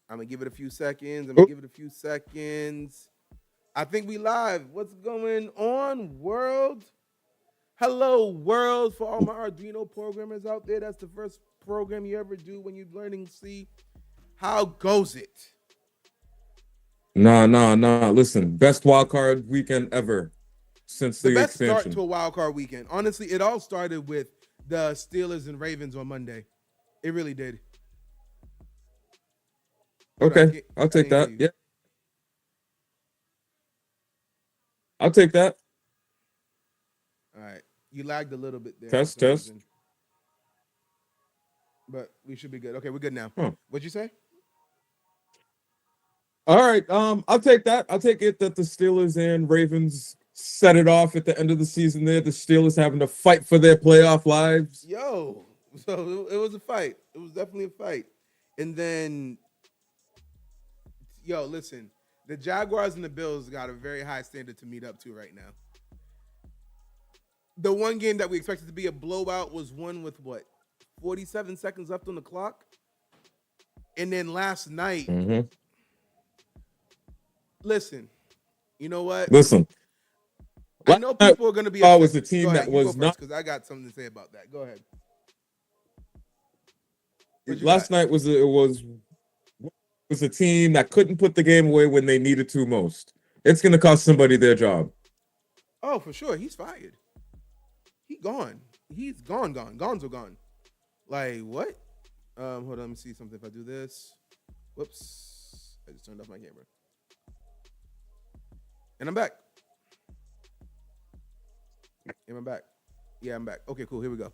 I'm gonna give it a few seconds. I think we live. What's going on, world? Hello, world. For all my Arduino programmers out there, that's the first program you ever do when you're learning C. How goes it? Nah. Listen, best wild card weekend ever since The the best start to expansion. a wild card weekend. Honestly, it all started with the Steelers and Ravens on Monday. It really did. Hold on, Okay, I'll I take didn't hear that. you. Yeah, I'll take that. All right, you lagged a little bit there for Test, some test. reason, but we should be good. Okay, we're good now. Huh. What'd you say? All right. I'll take that. I'll take it that the Steelers and Ravens set it off at the end of the season. There, the Steelers having to fight for their playoff lives. Yo, so it was a fight. It was definitely a fight. And then, yo, listen, the Jaguars and the Bills got a very high standard to meet up to right now. The one game that we expected to be a blowout was one with what, 47 seconds left on the clock. And then last night, Mm-hmm. listen, you know what? Listen, I last know night people are going to be was upset. a Go team ahead, that you go was first not. because I got something to say about that. Go ahead. What you got? Last night was a team that couldn't put the game away when they needed to most. It's going to cost somebody their job. Oh, for sure. He's fired. He gone. He's gone. Gonzo gone. Like what? Hold on. Let me see something. If I do this, whoops! I just turned off my camera, and I'm back. Am I back? Yeah, I'm back. Okay, cool. Here we go.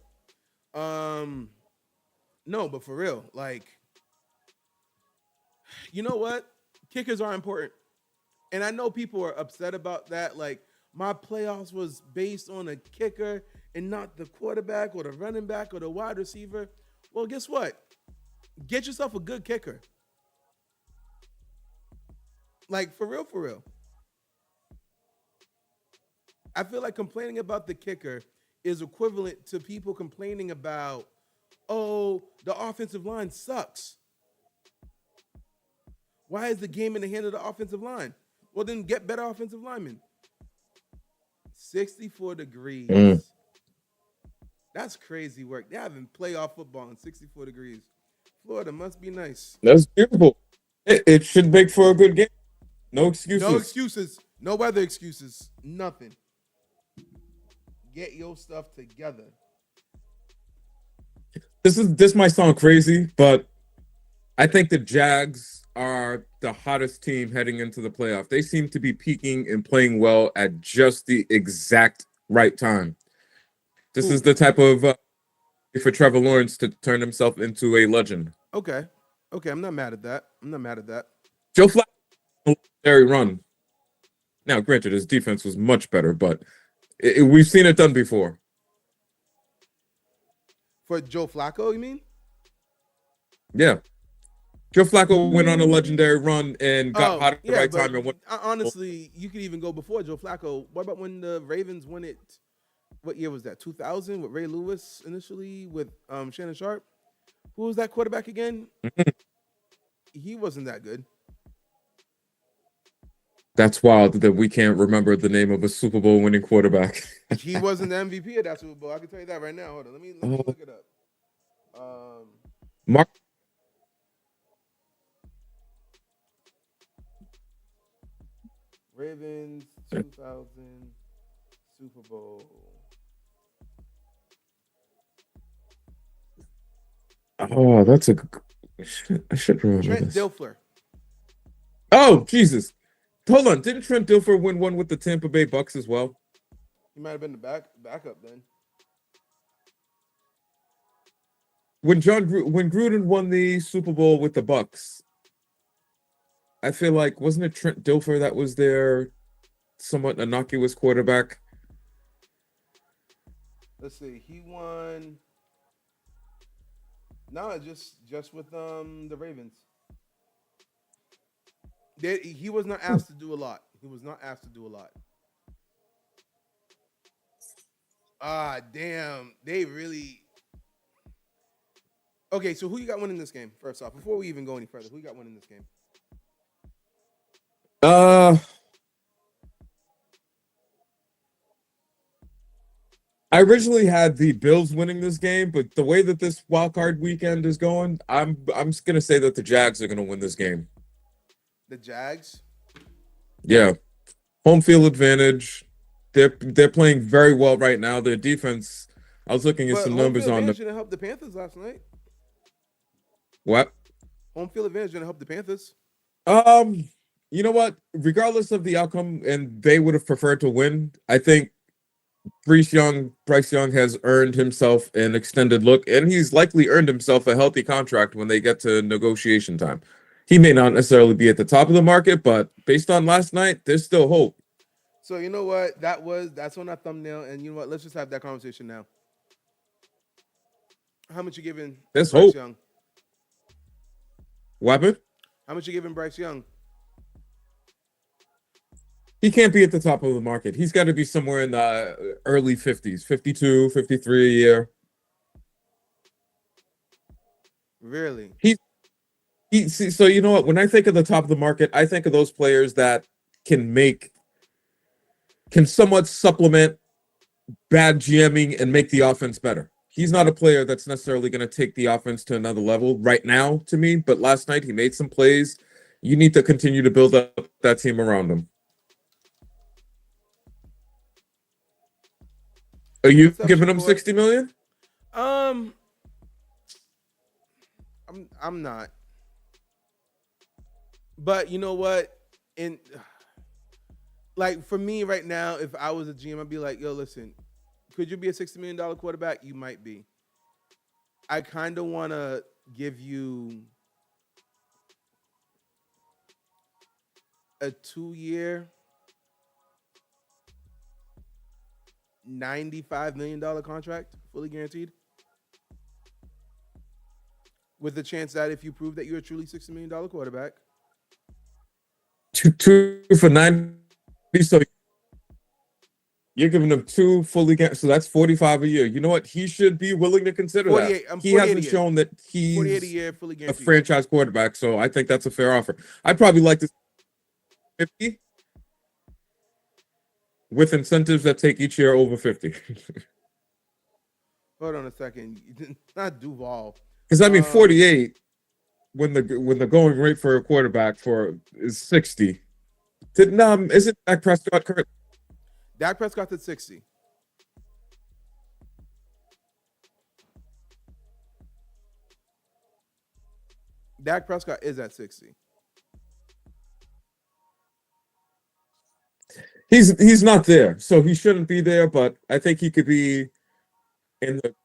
No, but for real, like, you know what? Kickers are important, and I know people are upset about that. Like, my playoffs was based on a kicker and not the quarterback or the running back or the wide receiver. Well, guess what? Get yourself a good kicker. Like, for real, for real. I feel like complaining about the kicker is equivalent to people complaining about, oh, the offensive line sucks. Why is the game in the hand of the offensive line? Well, then get better offensive linemen. 64 Mm. degrees. That's crazy work. They're having playoff football in 64 degrees. Florida must be nice. That's beautiful. It should make for a good game. No No excuses. excuses. No weather excuses. Nothing. Get your stuff together. This might sound crazy, but I think the Jags are the hottest team heading into the playoff. They seem to be peaking and playing well at just the exact right time. This is Who? the type of for Trevor Lawrence to turn himself into a legend. Okay. Okay, I'm not mad at that. I'm not mad at that. Joe Flacco, very run. Now, granted, his defense was much better, but we've seen it done before. For Joe Flacco, you mean? Yeah, Joe Flacco went on a legendary run and got Oh, hot at the yeah, right but time and won. honestly, you could even go before Joe Flacco. What about when the Ravens won it? What year was that? 2000 with Ray Lewis initially with Shannon Sharp. Who was that quarterback again? He wasn't that good. That's wild that we can't remember the name of a Super Bowl winning quarterback. He wasn't the MVP of that Super Bowl. I can tell you that right now. Hold on, let me look it up. Mark, Ravens 2000 Super Bowl. oh, that's a. I should remember Trent this. Dilfer. Oh, Jesus. Hold on. Didn't Trent Dilfer win one with the Tampa Bay Bucks as well? He might have been the backup then. When Gruden won the Super Bowl with the Bucks, I feel like wasn't it Trent Dilfer that was their somewhat innocuous quarterback? Let's see. He won. No, just with the Ravens. He was not asked to do a lot. He was not asked to do a lot. Ah, damn. They really. Okay, so who you got winning this game? First off, before we even go any further, who you got winning this game? Uh, I originally had the Bills winning this game, but the way that this wild card weekend is going, I'm just gonna say that the Jags are gonna win this game. The Jags. Yeah, home field advantage. They're playing very well right now. Their defense. I was looking at But some home numbers field on advantage the didn't help the Panthers last night. what? Home field advantage didn't help the Panthers. Um, you know what? Regardless of the outcome, and they would have preferred to win. I think Bryce Young has earned himself an extended look, and he's likely earned himself a healthy contract when they get to negotiation time. He may not necessarily be at the top of the market, but based on last night, there's still hope. So you know what? That's on our thumbnail, and you know what? Let's just have that conversation now. How much you giving There's Bryce hope. Young? Weapon? How much you giving Bryce Young? He can't be at the top of the market. He's got to be somewhere in the early 50s, 52, 53 a year. Really? So you know what? When I think of the top of the market, I think of those players that can somewhat supplement bad GMing and make the offense better. He's not a player that's necessarily going to take the offense to another level right now to me, but last night he made some plays. You need to continue to build up that team around him. Are you giving him $60 million? I'm not. But you know what? Like for me right now, if I was a GM, I'd be like, yo, listen, could you be a $60 million quarterback? You might be. I kind of want to give you a 2-year, $95 million contract, fully guaranteed. With the chance that if you prove that you're a truly $60 million quarterback. Two for 90. So you're giving him 2 fully guaranteed. So that's 45 a year. You know what? He should be willing to consider that. He hasn't shown that he's 48 a year, fully a guaranteed. franchise quarterback. So I think that's a fair offer. I'd probably like to 50 with incentives that take each year over 50. Hold on a second. Not Duval. Because I mean 48 when the going rate for a quarterback is 60. Isn't Dak Prescott current? Dak Prescott's at 60. Dak Prescott is at 60. He's not there, so he shouldn't be there. But I think he could be in the.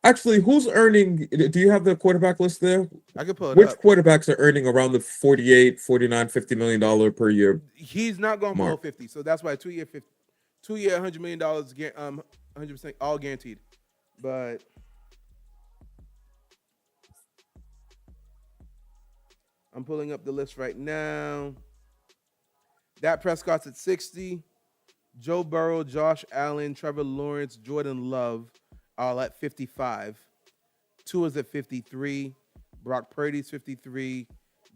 Actually, who's earning? Do you have the quarterback list there? I can pull it Which up. quarterbacks are earning around the 48, 49, $50 million per year? He's not going below 50, so that's why 2-year, $100 million, 100% all guaranteed. But I'm pulling up the list right now. Dak Prescott's at 60. Joe Burrow, Josh Allen, Trevor Lawrence, Jordan Love are at 55. Tua's at 53. Brock Purdy's 53.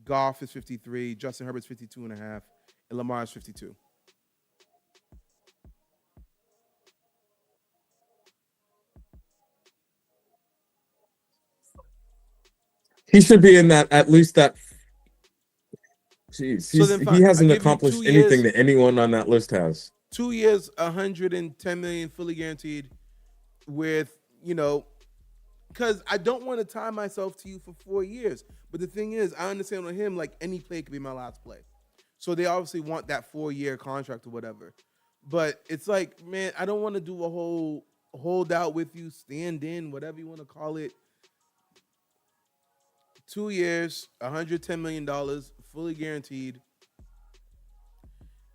Goff is 53. Justin Herbert's 52.5. And Lamar's 52. He should be in that, at least that. Jeez, he hasn't accomplished anything that anyone on that list has. 2 years, $110 million, fully guaranteed. With, because I don't want to tie myself to you for 4 years. But the thing is, I understand with him, like any play could be my last play. So they obviously want that 4-year contract or whatever. But it's like, man, I don't want to do a whole hold out with you, stand in, whatever you want to call it. 2 years, $110 million, fully guaranteed.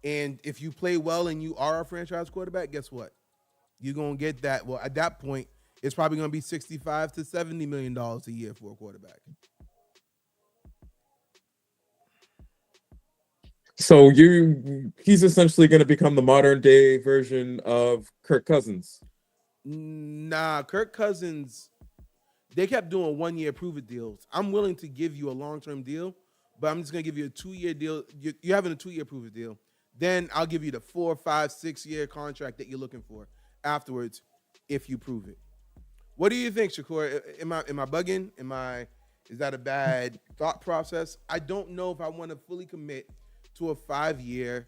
And if you play well and you are a franchise quarterback, guess what? You're going to get that. Well, at that point, it's probably going to be $65 to $70 million a year for a quarterback. So he's essentially going to become the modern day version of Kirk Cousins. Nah, Kirk Cousins. They kept doing 1 year prove it deals. I'm willing to give you a long term deal, but I'm just gonna give you a 2 year deal. You're having a 2 year prove it deal. Then I'll give you the 4, 5, 6 year contract that you're looking for afterwards if you prove it. What do you think, Shakur? Am I bugging? Is that a bad thought process? I don't know if I want to fully commit to a 5 year,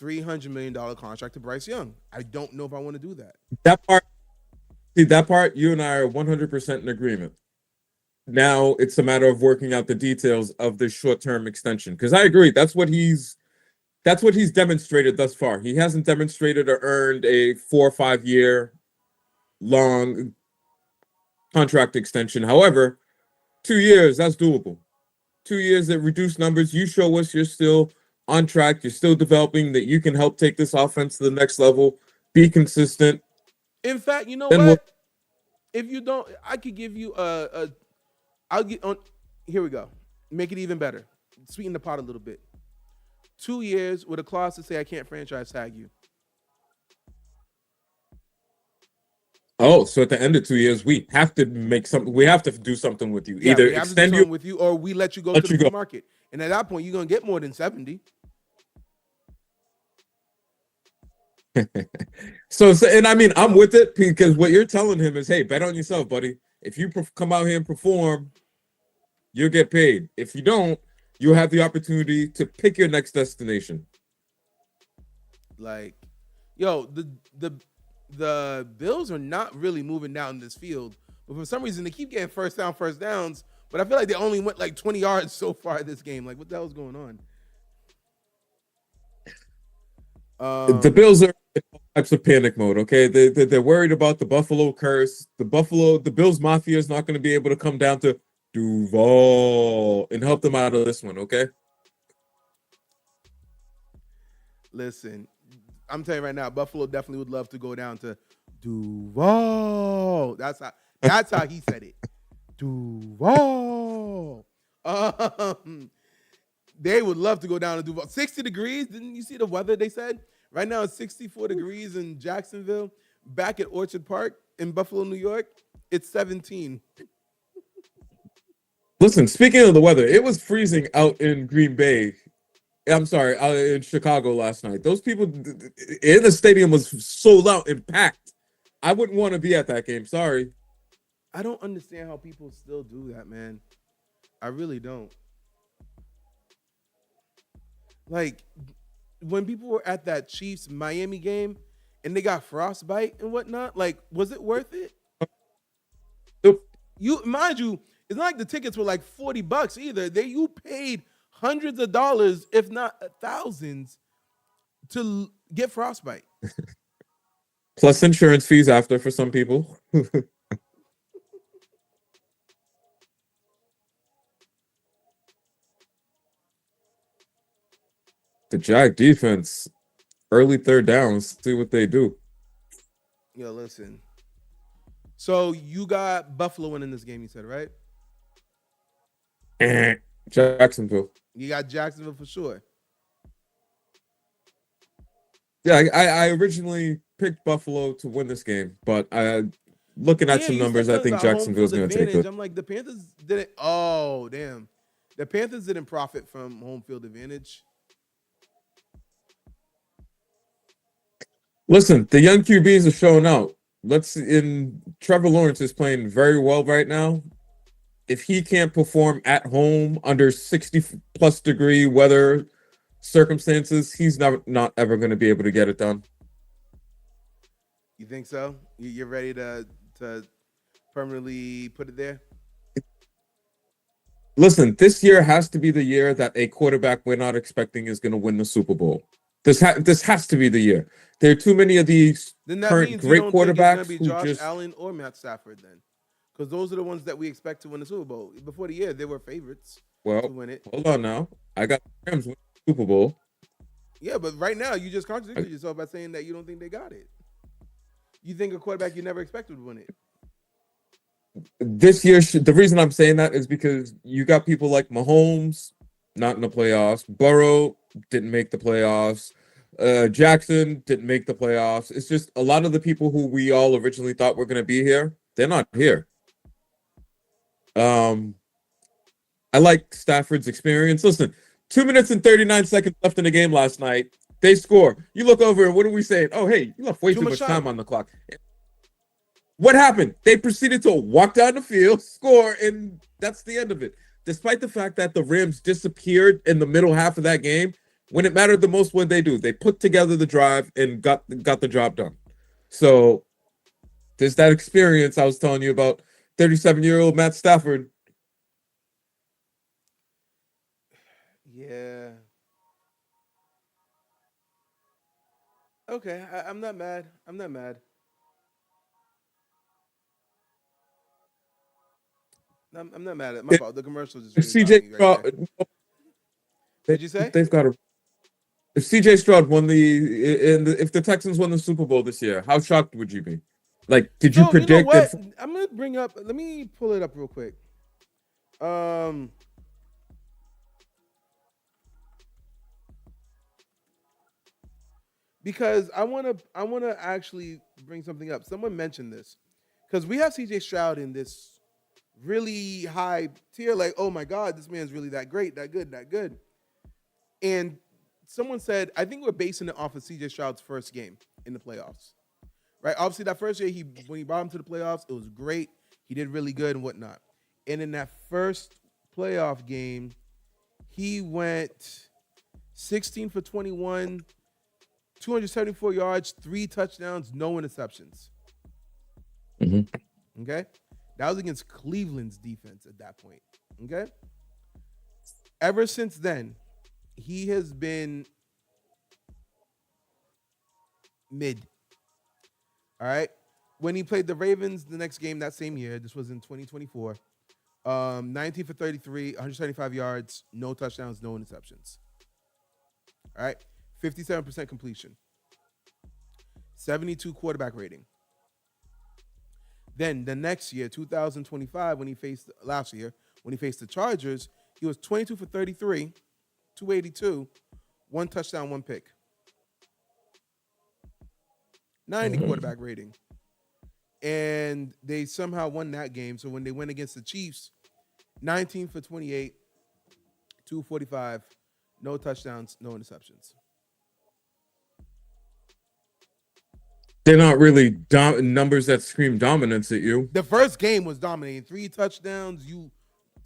$300 million contract to Bryce Young. I don't know if I want to do that. That part, you and I are 100% in agreement. Now it's a matter of working out the details of the short-term extension. Because I agree, that's what he's demonstrated thus far. He hasn't demonstrated or earned a 4 or 5 year long contract extension. However, 2 years, that's doable. 2 years at reduced numbers. You show us you're still on track, you're still developing, that you can help take this offense to the next level, be consistent. In fact, you know what? If you don't, I could give you I'll get on. Here we go. Make it even better. Sweeten the pot a little bit. 2 years with a clause to say I can't franchise tag you. Oh, so at the end of 2 years, we have to make something. We have to do something with you. Yeah, either we have extend to do you, something with you, or we let you go to the free market. And at that point, you're gonna get more than 70. So, and I mean, I'm with it, because what you're telling him is, hey, bet on yourself, buddy. If you come out here and perform, you'll get paid. If you don't, you'll have the opportunity to pick your next destination. Like, yo, the Bills are not really moving down this field, but for some reason they keep getting first downs. But I feel like they only went like 20 yards so far this game. Like, what the hell is going on? The Bills are in all types of panic mode. Okay, they're worried about the Buffalo curse. The Bills Mafia is not going to be able to come down to Duval and help them out of this one. Okay. Listen, I'm telling you right now, Buffalo definitely would love to go down to Duval. That's how he said it. Duval. They would love to go down to Duval. 60 degrees. Didn't you see the weather they said? Right now it's 64 degrees in Jacksonville. Back at Orchard Park in Buffalo, New York, it's 17. Listen, speaking of the weather, it was freezing out in Green Bay. I'm sorry, out in Chicago last night. Those people in the stadium was sold out and packed. I wouldn't want to be at that game. Sorry. I don't understand how people still do that, man. I really don't. Like, when people were at that Chiefs Miami game and they got frostbite and whatnot, like, was it worth it? Nope. Mind you, it's not like the tickets were like $40 either. You paid hundreds of dollars, if not thousands, to get frostbite. Plus insurance fees after for some people. The Jag defense, early third downs, see what they do. Yo, listen. So you got Buffalo winning this game, you said, right? Jacksonville. You got Jacksonville for sure. Yeah, I originally picked Buffalo to win this game, but looking at some numbers, I think Jacksonville's going to take it. I'm like, the Panthers didn't. Oh, damn. The Panthers didn't profit from home field advantage. Listen, the young QBs are showing out. Trevor Lawrence is playing very well right now. If he can't perform at home under 60+ degree weather circumstances, he's not ever going to be able to get it done. You think so? You're ready to permanently put it there? Listen, this year has to be the year that a quarterback we're not expecting is going to win the Super Bowl. This has to be the year. There are too many of these current great quarterbacks think it's gonna be Josh Allen or Matt Stafford then, because those are the ones that we expect to win the Super Bowl. Before the year, they were favorites to win it. Hold on now. I got the Rams winning the Super Bowl. Yeah, but right now you just contradicted yourself by saying that you don't think they got it. You think a quarterback you never expected would win it. This year, the reason I'm saying that is because you got people like Mahomes not in the playoffs. Burrow didn't make the playoffs. Jackson didn't make the playoffs. It's just a lot of the people who we all originally thought were going to be here, they're not here. Um, I like Stafford's experience. Listen, 2 minutes and 39 seconds left in the game last night. They score. You look over and what are we saying? Oh, hey, you left way too much time on the clock. What happened? They proceeded to walk down the field, score, and that's the end of it. Despite the fact that the Rams disappeared in the middle half of that game, when it mattered the most, what they do? They put together the drive and got the job done. So there's that experience I was telling you about. 37-year-old Matt Stafford. Yeah. Okay, I'm not mad. I'm not mad. I'm not mad at my fault. The commercial just If really got me CJ right there. Stroud, What'd you say? they've got a. If CJ Stroud won if the Texans won the Super Bowl this year, how shocked would you be? Like, did you So you know predict what? that? I'm gonna bring up. Let me pull it up real quick. Um, because I wanna actually bring something up. Someone mentioned this because we have CJ Stroud in this really high tier. Like, oh my God, this man's really that great, that good, that good. And someone said, I think we're basing it off of CJ Stroud's first game in the playoffs. Right? Obviously, that first year, when he brought him to the playoffs, it was great. He did really good and whatnot. And in that first playoff game, he went 16 for 21, 274 yards, 3 touchdowns, no interceptions. Mm-hmm. Okay? That was against Cleveland's defense at that point. Okay? Ever since then, he has been mid. All right. When he played the Ravens the next game that same year, this was in 2024, 19 for 33, 175 yards, no touchdowns, no interceptions. All right. 57% completion. 72 quarterback rating. Then the next year, 2025, when he faced the Chargers, he was 22 for 33, 282, 1 touchdown, 1 pick. 90 quarterback rating. And they somehow won that game. So when they went against the Chiefs, 19 for 28, 245, no touchdowns, no interceptions. They're not really numbers that scream dominance at you. The first game was dominating. 3 touchdowns. It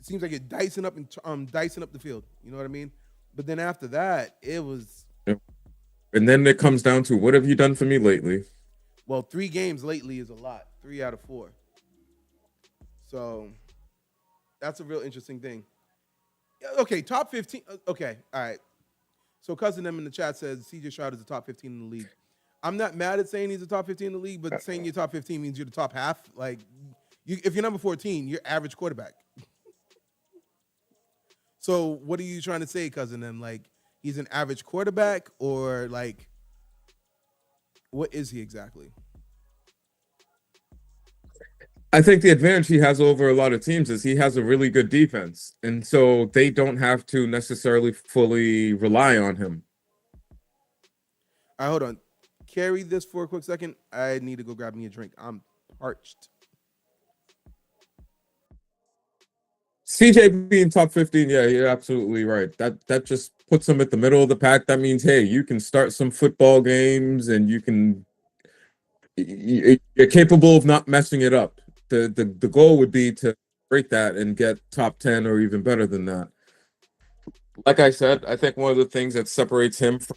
seems like you're dicing up the field. You know what I mean? But then after that, it was. And then it comes down to, what have you done for me lately? Well, 3 games lately is a lot. 3 out of 4. So that's a real interesting thing. Okay, top 15. Okay, all right. So Cousin M in the chat says CJ Stroud is the top 15 in the league. I'm not mad at saying he's the top 15 in the league, but saying you're top 15 means you're the top half. Like, if you're number 14, you're average quarterback. So what are you trying to say, Cousin M? Like, he's an average quarterback, or like, what is he exactly? I think the advantage he has over a lot of teams is he has a really good defense. And so they don't have to necessarily fully rely on him. All right, hold on. Carry this for a quick second. I need to go grab me a drink. I'm parched. CJ being top 15, yeah, you're absolutely right. That just puts him at the middle of the pack. That means, hey, you can start some football games and you're capable of not messing it up. The goal would be to break that and get top 10 or even better than that. Like I said, I think one of the things that separates him from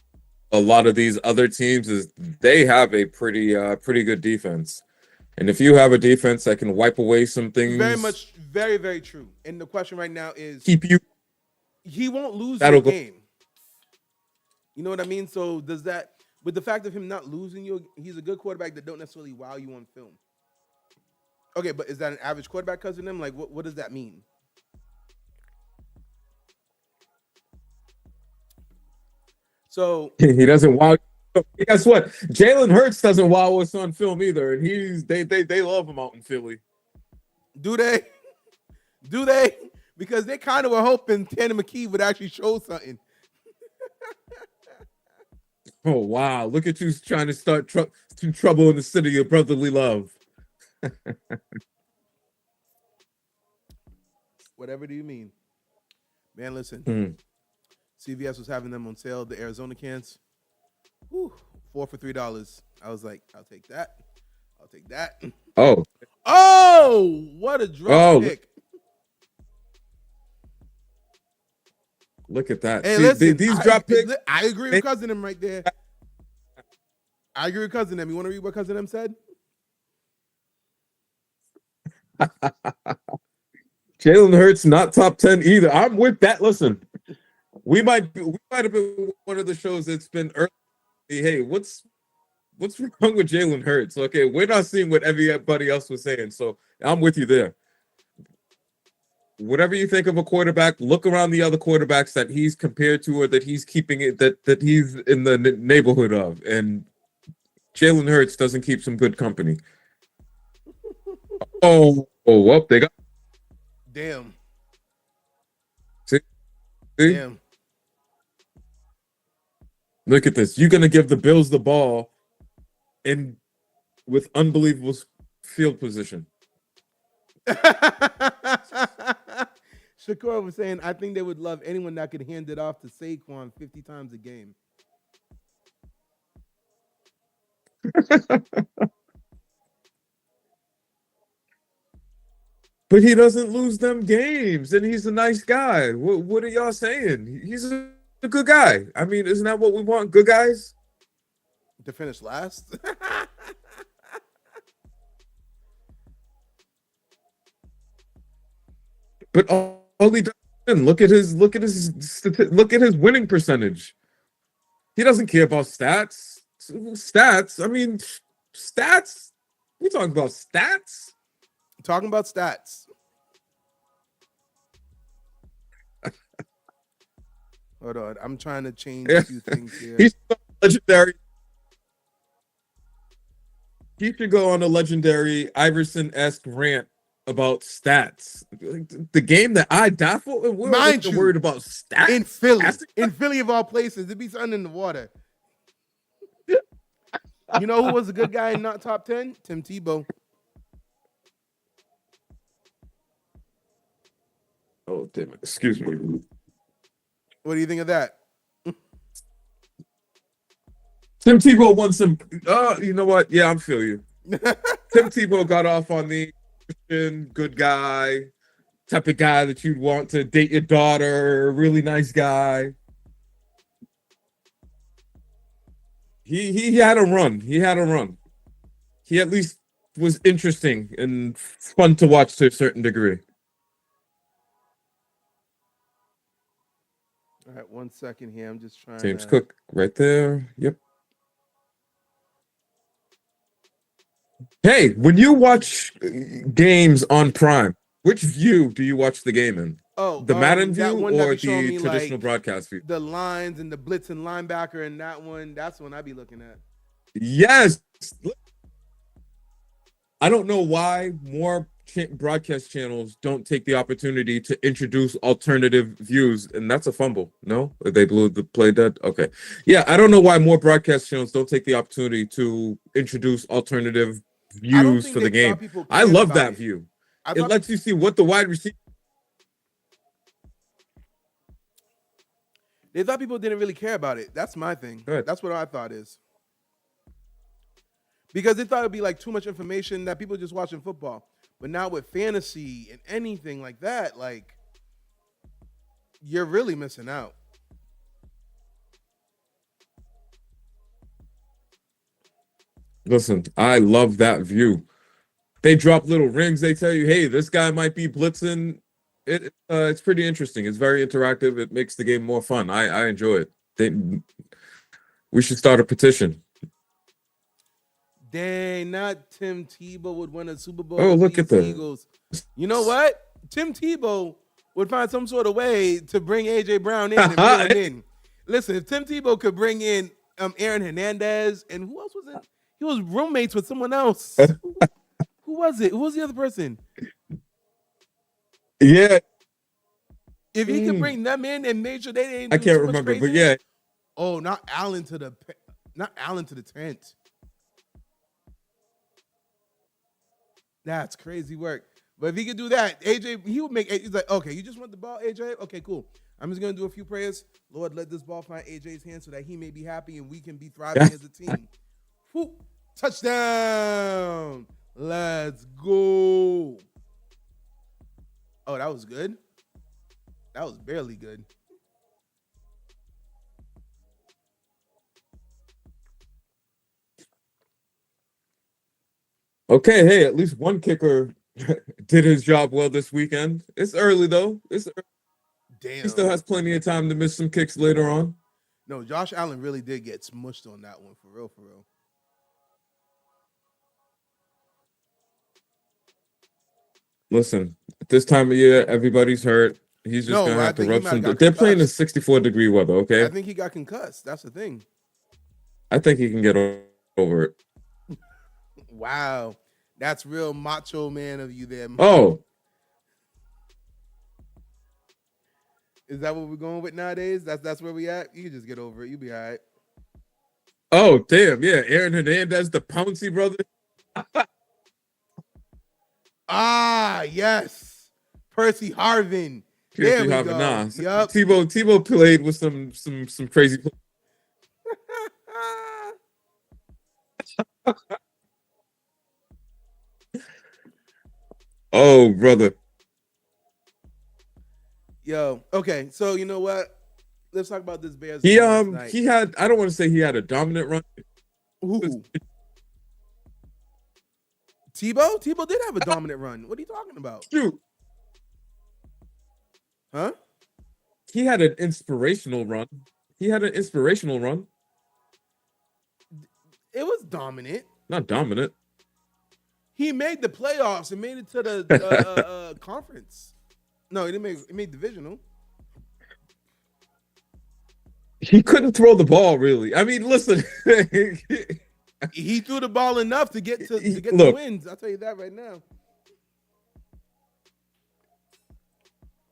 a lot of these other teams is they have a pretty good defense. And if you have a defense that can wipe away some things, very, very true. And the question right now is, he won't lose the game. You know what I mean? So does that, with the fact of him not losing you, he's a good quarterback that don't necessarily wow you on film. Okay, but is that an average quarterback, Cousin M? Like, what does that mean? So he doesn't wow. Guess what? Jalen Hurts doesn't wow us on film either, and they love him out in Philly. Do they? Do they? Because they kind of were hoping Tanner McKee would actually show something. Oh wow! Look at you trying to start trouble in the city of brotherly love. Whatever do you mean? Man, listen. Mm. CVS was having them on sale, the Arizona cans. Whew, 4 for $3. I was like, I'll take that. I'll take that. Oh, Oh, what a drop pick. Look at that. Hey, See, listen, these drop picks. I agree with Cousin M right there. I agree with Cousin M. You want to read what Cousin M said? Jalen Hurts not top 10 either. I'm with that. Listen, we might have been one of the shows that's been early. Hey, what's wrong with Jalen Hurts? Okay, we're not seeing what everybody else was saying, so I'm with you there. Whatever you think of a quarterback, look around the other quarterbacks that he's compared to or that he's keeping it that he's in the neighborhood of, and Jalen Hurts doesn't keep some good company. Well, they got. Damn. See? Damn. Look at this. You're gonna give the Bills the ball, and with unbelievable field position. Shakur was saying, I think they would love anyone that could hand it off to Saquon 50 times a game. But he doesn't lose them games, and he's a nice guy. What are y'all saying? He's a good guy. I mean, isn't that what we want? Good guys? To finish last? But all he does, look at his winning percentage. He doesn't care about stats. Stats. I mean, stats. We talking about stats? Talking about stats. Hold on. I'm trying to change a few things here. He's legendary. He should go on a legendary Iverson-esque rant about stats. The game that I die for, we're not worried about stats. In Philly. In Philly of all places. There'd be something in the water. You know who was a good guy and not top 10? Tim Tebow. Oh, damn it. Excuse me. What do you think of that? Tim Tebow won some. You know what? Yeah, I'm feel you. Tim Tebow got off on the good guy, type of guy that you'd want to date your daughter, really nice guy. He had a run. He had a run. He at least was interesting and fun to watch to a certain degree. All right, 1 second here. I'm just trying. James Cook right there. Yep. Hey, when you watch games on Prime, which view do you watch the game in? Oh, the Madden view or the traditional broadcast view? The lines and the blitz and linebacker and that one, that's the one I'd be looking at. Yes. I don't know why more broadcast channels don't take the opportunity to introduce alternative views, and that's a fumble. No? They blew the play dead? Okay. Yeah, I don't know why more broadcast channels don't take the opportunity to introduce alternative views for the game. I love that view. It lets you see what the wide receiver. They thought people didn't really care about it. That's my thing. Good. That's what I thought is. Because they thought it'd be like too much information that people just watching football. But now with fantasy and anything like that, like, you're really missing out. Listen, I love that view. They drop little rings. They tell you, hey, this guy might be blitzing. It's pretty interesting. It's very interactive. It makes the game more fun. I enjoy it. We should start a petition. Dang, not Tim Tebow would win a Super Bowl. Oh, look at the Eagles. You know what? Tim Tebow would find some sort of way to bring AJ Brown in and bring him in. Listen, if Tim Tebow could bring in Aaron Hernandez and who else was it? He was roommates with someone else. Who was it? Who was the other person? Yeah. If he could bring them in and make sure they didn't. I can't remember, but yeah. Oh, not Allen to the tent. That's crazy work. But if he could do that, AJ, he would make. He's like, okay, you just want the ball, AJ? Okay, cool. I'm just gonna do a few prayers. Lord, let this ball find AJ's hand so that he may be happy and we can be thriving as a team. Whoop. Touchdown. Let's go. Oh, that was good. That was barely good. Okay, hey, at least one kicker did his job well this weekend. It's early though. Damn. He still has plenty of time to miss some kicks later on. No, Josh Allen really did get smushed on that one, for real, for real. Listen, at this time of year, everybody's hurt. He's just gonna have to rub some. They're playing in 64-degree weather. Okay, I think he got concussed. That's the thing. I think he can get over it. Wow, that's real macho man of you there. Oh, is that what we're going with nowadays? That's where we at. You can just get over it. You'll be all right. Oh, damn, yeah, Aaron Hernandez, the Pouncey brother. Ah, yes, Percy Harvin. There we go. Nah, yep. Tebow played with some crazy. Oh, brother. Yo, okay, so you know what? Let's talk about this Bears. He had. I don't want to say he had a dominant run. Ooh. Tebow did have a dominant run. What are you talking about? Shoot. Huh? He had an inspirational run. It was dominant. Not dominant. He made the playoffs and made it to the conference. No, he didn't make. He made divisional. He couldn't throw the ball, really. I mean, listen. He threw the ball enough to get the wins. I'll tell you that right now.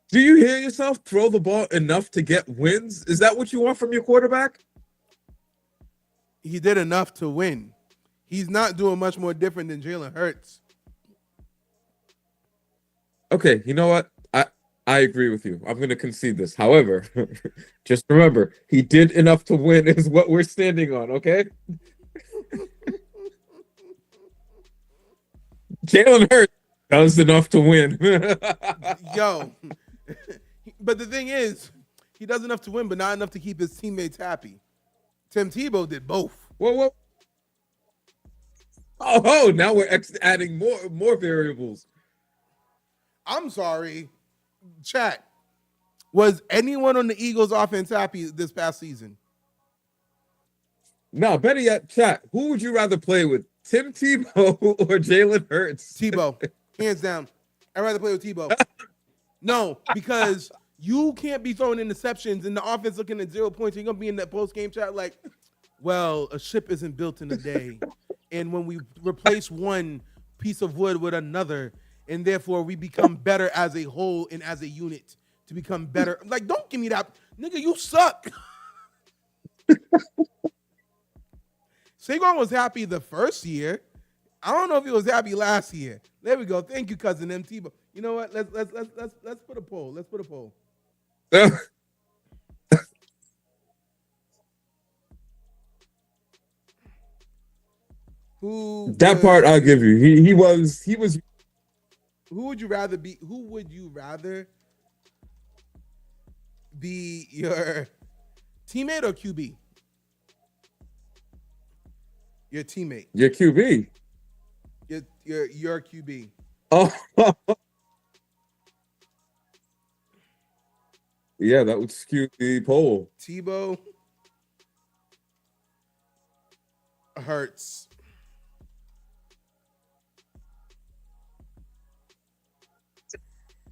Do you hear yourself? Throw the ball enough to get wins? Is that what you want from your quarterback? He did enough to win. He's not doing much more different than Jalen Hurts. Okay, you know what? I agree with you. I'm going to concede this. However, just remember, he did enough to win is what we're standing on, okay? Jalen Hurts does enough to win. Yo. But the thing is, he does enough to win, but not enough to keep his teammates happy. Tim Tebow did both. Whoa. Oh, now we're adding more variables. I'm sorry. Chat. Was anyone on the Eagles offense happy this past season? No, better yet, chat. Who would you rather play with, Tim Tebow or Jalen Hurts? Tebow. Hands down. I'd rather play with Tebow. No, because you can't be throwing interceptions and the offense looking at 0 points. You're going to be in that post-game chat like, well, a ship isn't built in a day. And when we replace one piece of wood with another, and therefore we become better as a whole and as a unit to become better. Like, don't give me that. Nigga, you suck. Saquon was happy the first year. I don't know if he was happy last year. There we go. Thank you, cousin MT. But you know what? Let's put a poll. Let's put a poll. That part I'll give you. He was. Who would you rather be? Who would you rather be, your teammate or QB? Your teammate. Your QB. Your QB. Oh. Yeah, that would skew the poll. Tebow. Hurts.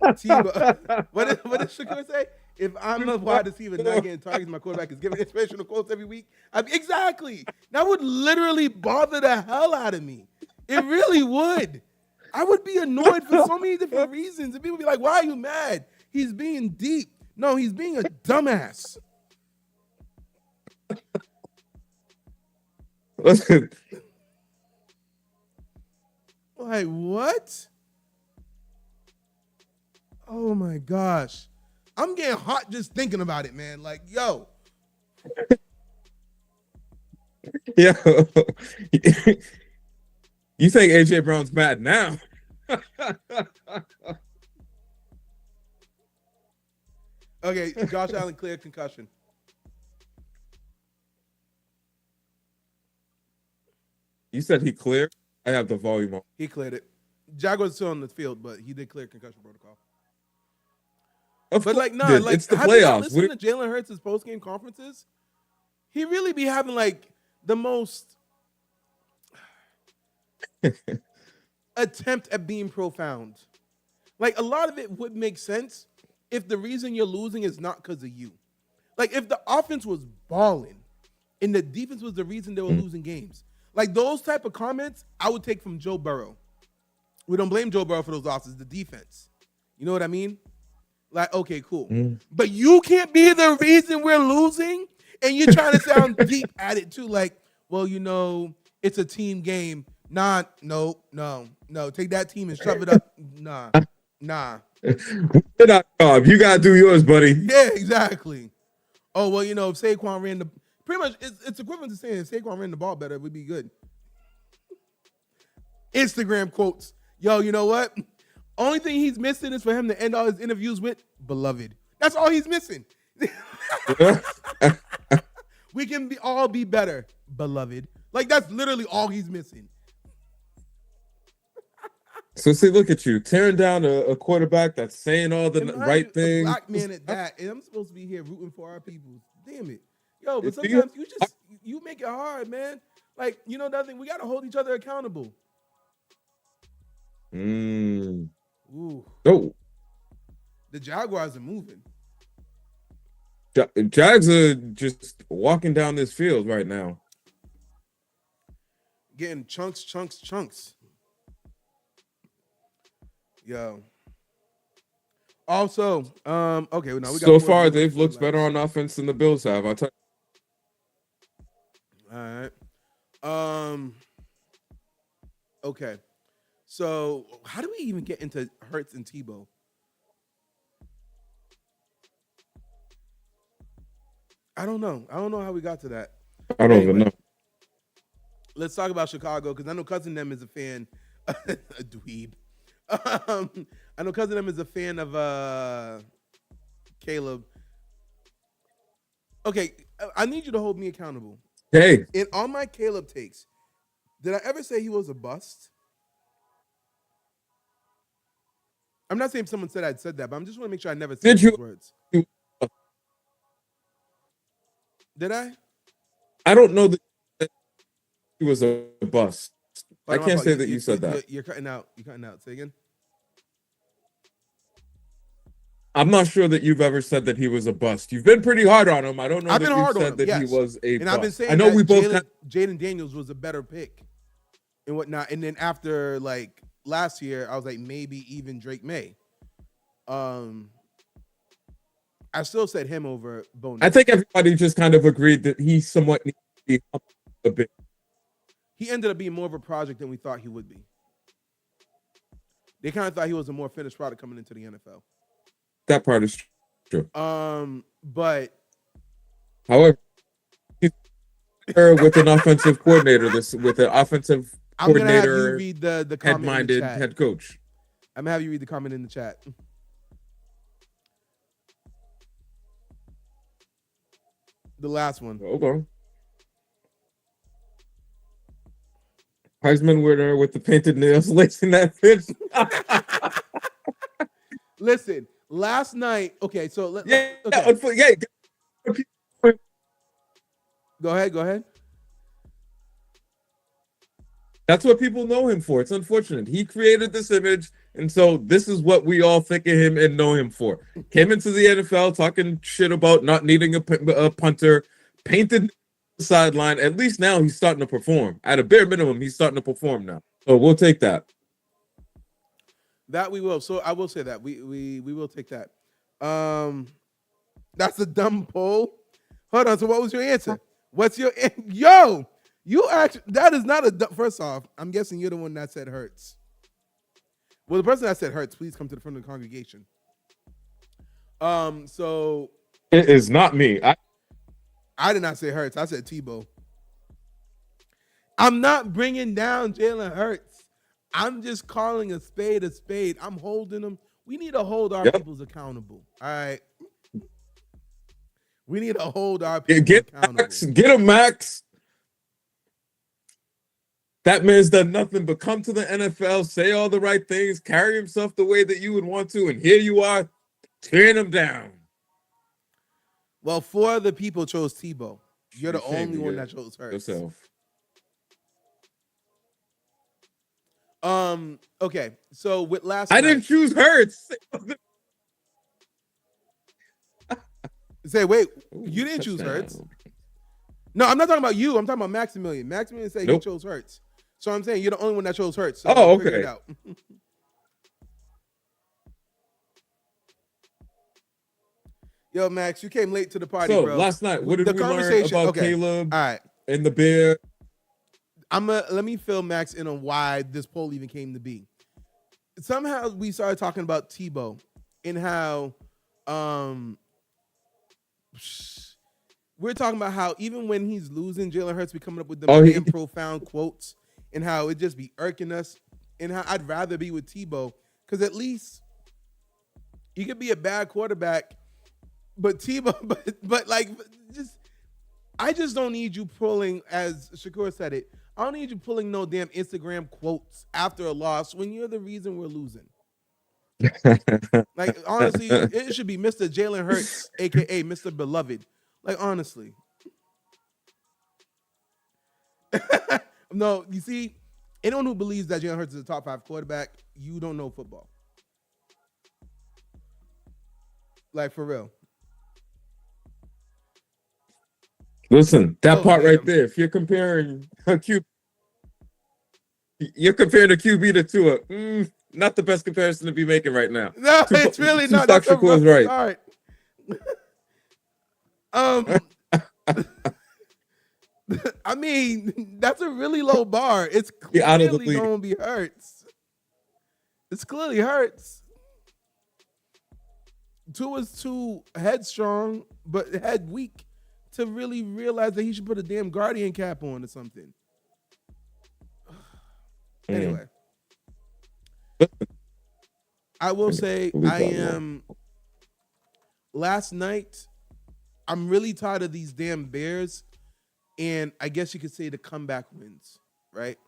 Tebow. What did Shakur say? If I'm a wide receiver not getting targets, my quarterback is giving inspirational quotes every week. Exactly. That would literally bother the hell out of me. It really would. I would be annoyed for so many different reasons. And people would be like, why are you mad? He's being deep. No, he's being a dumbass. Listen. Like, what? Oh my gosh. I'm getting hot just thinking about it, man. Like, yo. Yeah. You think AJ Brown's mad now? Okay, Josh Allen clear concussion. You said he cleared? I have the volume on. He cleared it. Jaguars still on the field, but he did clear concussion protocol. Of But course like, he nah, did. like, It's the have you not playoffs. listened to Jalen Hurts' post-game conferences? He really be having like the most attempt at being profound. Like, a lot of it would make sense if the reason you're losing is not because of you. Like, if the offense was balling and the defense was the reason they were losing games. Like, those type of comments I would take from Joe Burrow. We don't blame Joe Burrow for those losses, the defense. You know what I mean? Like, okay, cool. But you can't be the reason we're losing, and you're trying to sound deep at it too. Like, well, you know, it's a team game. No. Take that team and shove it up. Nah. You gotta do yours, buddy. Yeah, exactly. Oh, well, you know, if Saquon ran the pretty much it's equivalent to saying if Saquon ran the ball better, it would be good. Instagram quotes. Yo, you know what? Only thing he's missing is for him to end all his interviews with beloved. That's all he's missing. We can all be better, beloved. Like, that's literally all he's missing. So see, look at you tearing down a quarterback that's saying all the right things. Black man at that, and I'm supposed to be here rooting for our people. Damn it, yo! But sometimes you make it hard, man. Like, you know, that thing, we got to hold each other accountable. Ooh. Oh, the Jaguars are moving. Jags are just walking down this field right now, getting chunks. Yo. Also, okay, now we got so far they've looked better on offense than the Bills have. I'll tell you. All right. Okay. So how do we even get into Hurts and Tebow? I don't know. I don't know how we got to that. I don't even know. Let's talk about Chicago, because I know Cousin Them is a fan. A dweeb. I know Cousin Them is a fan of Caleb. Okay, I need you to hold me accountable. Hey. In all my Caleb takes, did I ever say he was a bust? I'm not saying someone said I'd said that, but I'm just want to make sure I never said those words. Did I? I don't know that he was a bust. I can't say that you said that. You're cutting out. You're cutting out. Say again. I'm not sure that you've ever said that he was a bust. You've been pretty hard on him. I don't know that you've said that he was a bust. And I've been saying that Jaden Daniels was a better pick and whatnot. And then after, like, last year, I was like, maybe even Drake May. I still said him over Bonus. I think everybody just kind of agreed that he somewhat needs to be a bit. He ended up being more of a project than we thought he would be. They kind of thought he was a more finished product coming into the NFL. That part is true. But however, with an offensive coordinator, with an offensive coordinator, I'm gonna have you read the comment head-minded in the chat. Head coach. I'm gonna have you read the comment in the chat. The last one. Okay. Heisman winner with the painted nails lacing that pitch. Listen, last night. Okay, so yeah. Go ahead. That's what people know him for. It's unfortunate. He created this image, and so this is what we all think of him and know him for. Came into the NFL talking shit about not needing a punter, painted the sideline. At least now he's starting to perform. At a bare minimum, he's starting to perform now. So we'll take that. That we will. So I will say that we will take that. That's a dumb poll. Hold on. So what was your answer? What's your yo? You actually, that is not a, first off, I'm guessing you're the one that said Hurts. Well, the person that said Hurts, please come to the front of the congregation. So It is not me. I did not say Hurts. I said Tebow. I'm not bringing down Jalen Hurts. I'm just calling a spade a spade. I'm holding them. We need to hold our peoples accountable. All right. We need to hold our people accountable. Max, get him, Max. That man's done nothing but come to the NFL, say all the right things, carry himself the way that you would want to, and here you are tearing him down. Well, 4 of the people chose Tebow. You're the only one that chose Hurts. Yourself. Okay. So with last I didn't choose Hurts. Say, wait, you didn't choose Hurts? No, I'm not talking about you. I'm talking about Maximilian. Maximilian said he chose Hurts. So I'm saying you're the only one that chose Hurts. So okay. Figure it out. Yo, Max, you came late to the party, bro. Last night, what did we learn about Caleb and the Bear? Let me fill Max in on why this poll even came to be. Somehow we started talking about Tebow and how we're talking about how even when he's losing, Jalen Hurts be coming up with the damn profound quotes and how it just be irking us and how I'd rather be with Tebow because at least you could be a bad quarterback, but Tebow, but like I just don't need you pulling, as Shakur said it, I don't need you pulling no damn Instagram quotes after a loss when you're the reason we're losing. Like, honestly, it should be Mr. Jalen Hurts, a.k.a. Mr. Beloved. Like, honestly. No, you see, anyone who believes that Jalen Hurts is a top 5 quarterback, you don't know football. Like, for real. Listen, that part right there, if you're comparing a QB, you're comparing a QB to Tua. Not the best comparison to be making right now. No, it's really not. That's a rough start. I mean, that's a really low bar. It's clearly going to be Hurts. It's clearly Hurts. Tua's too headstrong, but head weak to really realize that he should put a damn Guardian cap on or something. Anyway. I will say last night, I'm really tired of these damn Bears, and I guess you could say the comeback wins, right?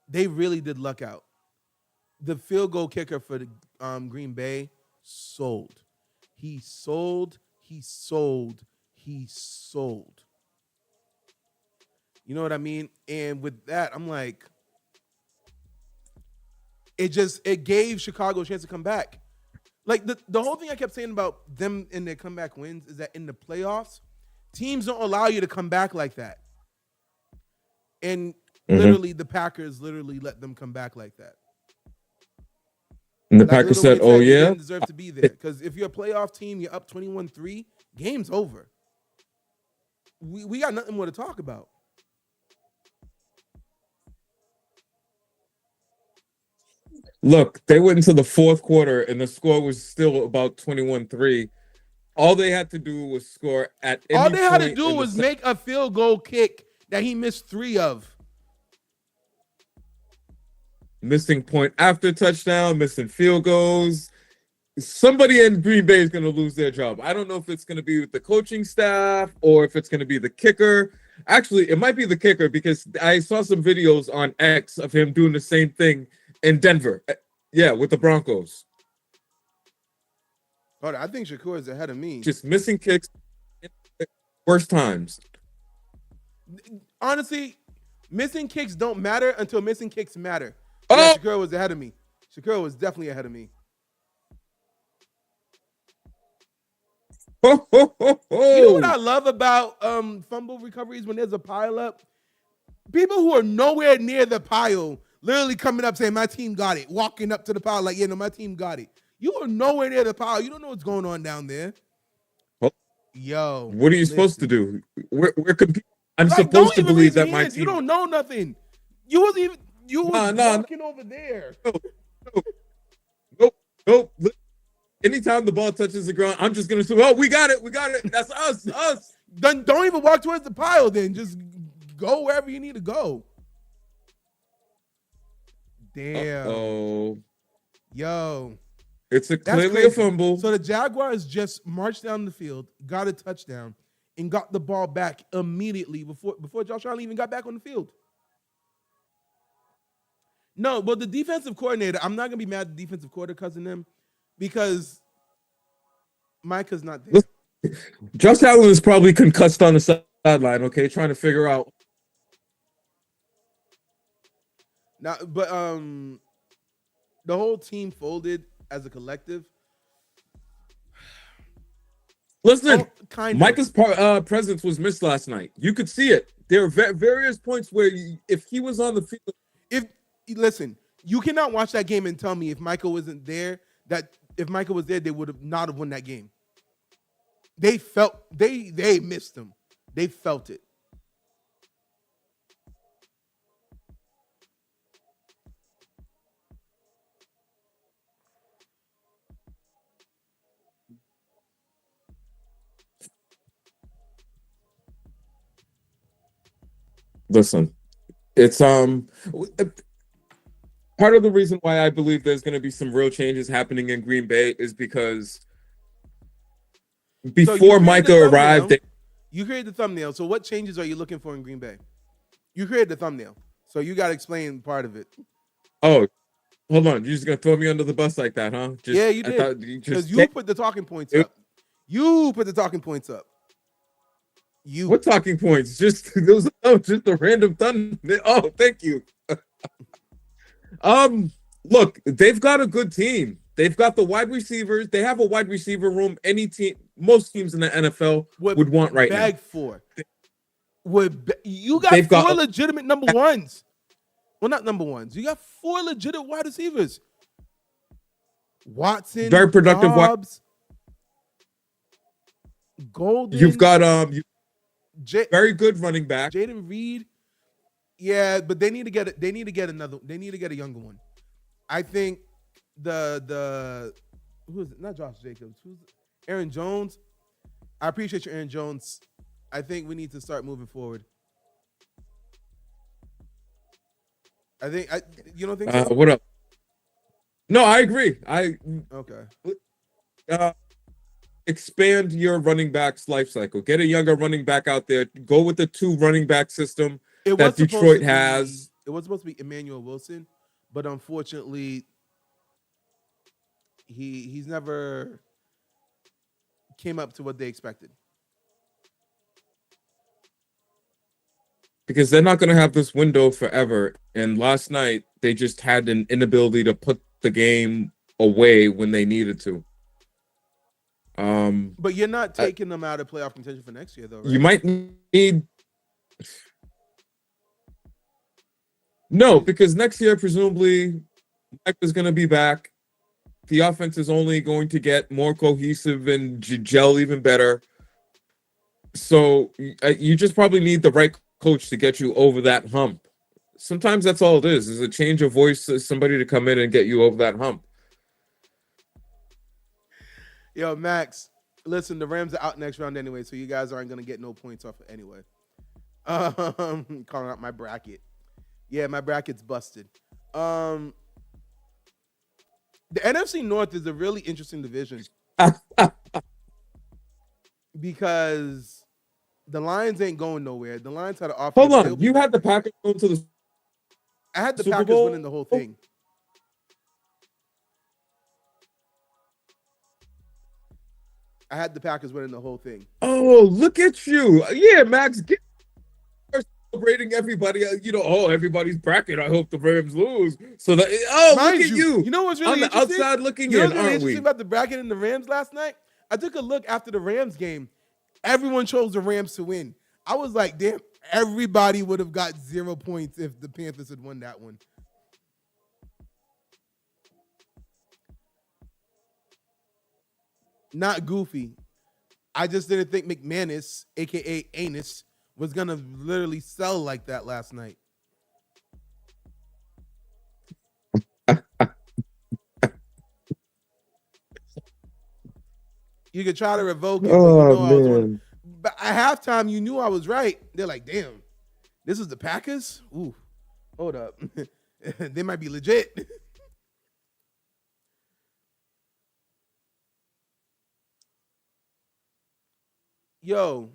They really did luck out. The field goal kicker for the Green Bay sold. He sold. You know what I mean? And with that, I'm like, it gave Chicago a chance to come back. Like the whole thing I kept saying about them in their comeback wins is that in the playoffs, teams don't allow you to come back like that. And literally the Packers literally let them come back like that. And the Packers said, "Oh yeah, you didn't deserve to be there." Because if you're a playoff team, you're up 21-3, game's over. We got nothing more to talk about. Look, they went into the fourth quarter and the score was still about 21-3. All they had to do was score at any point. All they had to do was make a field goal kick that he missed 3 of. Missing point after touchdown, missing field goals. Somebody in Green Bay is going to lose their job. I don't know if it's going to be with the coaching staff or if it's going to be the kicker. Actually, it might be the kicker because I saw some videos on X of him doing the same thing in Denver. Yeah, with the Broncos. Oh, I think Shakur is ahead of me. Just missing kicks worst times. Honestly, missing kicks don't matter until missing kicks matter. Oh! Yeah, Shakur was ahead of me. Shakur was definitely ahead of me. Ho, ho, ho, ho. You know what I love about fumble recoveries when there's a pile up? People who are nowhere near the pile literally coming up saying, my team got it. Walking up to the pile like, yeah, no, my team got it. You are nowhere near the pile. You don't know what's going on down there. Yo. What are you supposed to do? We're competing. I'm supposed to believe that my team. You don't know nothing. You was walking over there. Nope. anytime the ball touches the ground, I'm just gonna say, "Oh, we got it. That's us." Then don't even walk towards the pile. Then just go wherever you need to go. Damn. Oh, Yo. it's That's clearly crazy. a fumble. So the Jaguars just marched down the field, got a touchdown, and got the ball back immediately before Josh Allen even got back on the field. No, but the defensive coordinator, I'm not gonna be mad at the defensive coordinator cussing them because Micah's not there. Josh Allen is probably concussed on the sideline, okay, trying to figure out. Now, but the whole team folded as a collective. Listen, kind of. Micah's presence was missed last night. You could see it. There are various points where if he was on the field, listen, you cannot watch that game and tell me if Michael wasn't there, that if Michael was there, they would have not have won that game. They missed him. They felt it. Listen, it's part of the reason why I believe there's going to be some real changes happening in Green Bay is because before Micah arrived, you created the thumbnail. So what changes are you looking for in Green Bay? You created the thumbnail, so you got to explain part of it. Oh, hold on! You're just gonna throw me under the bus like that, huh? Yeah, you did. Because you put the talking points up. You put the talking points up. What talking points? Just those? Oh, just a random thunder. Oh, thank you. Look, they've got a good team. They've got the wide receivers. They have a wide receiver room. Most teams in the NFL would want right now. You got four legitimate number ones. Well, not number ones. You got four legitimate wide receivers. Watson, very productive. Dobbs, Golden. You've got very good running back. Jaden Reed. Yeah, but they need to get it. They need to get another. They need to get a younger one. I think the who is it? Not Josh Jacobs. Who's Aaron Jones? I appreciate you, Aaron Jones. I think we need to start moving forward. You don't think so? What up? No, I agree. Okay. Expand your running back's life cycle. Get a younger running back out there. Go with the 2 running back system that Detroit has. It was supposed to be Emmanuel Wilson, but unfortunately, he's never came up to what they expected. Because they're not going to have this window forever. And last night, they just had an inability to put the game away when they needed to. But you're not taking them out of playoff contention for next year, though, right? You might need... No, because next year, presumably, Mike is going to be back. The offense is only going to get more cohesive and gel even better. So you just probably need the right coach to get you over that hump. Sometimes that's all it is a change of voice, somebody to come in and get you over that hump. Yo, Max, listen, the Rams are out next round anyway, so you guys aren't going to get no points off it anyway. Calling out my bracket. Yeah, my bracket's busted. The NFC North is a really interesting division because the Lions ain't going nowhere. The Lions had an offense. Hold on, you had the Packers going to the I had the Super Packers Bowl? winning the whole thing. I had the Packers winning the whole thing. Oh, look at you. Yeah, Max, celebrating everybody. Everybody's bracket. I hope the Rams lose. So that Mind look at you. You know what's really on the interesting? outside looking you know in, what's really aren't we? interesting about the bracket and the Rams last night? I took a look after the Rams game. Everyone chose the Rams to win. I was like, damn, everybody would have got 0 points if the Panthers had won that one. Not goofy. I just didn't think McManus, a.k.a. Anus, was going to literally sell like that last night. You could try to revoke it, but you Oh know I was on. man. But at halftime, you knew I was right. They're like, damn, this is the Packers? Ooh, hold up. They might be legit. Yo,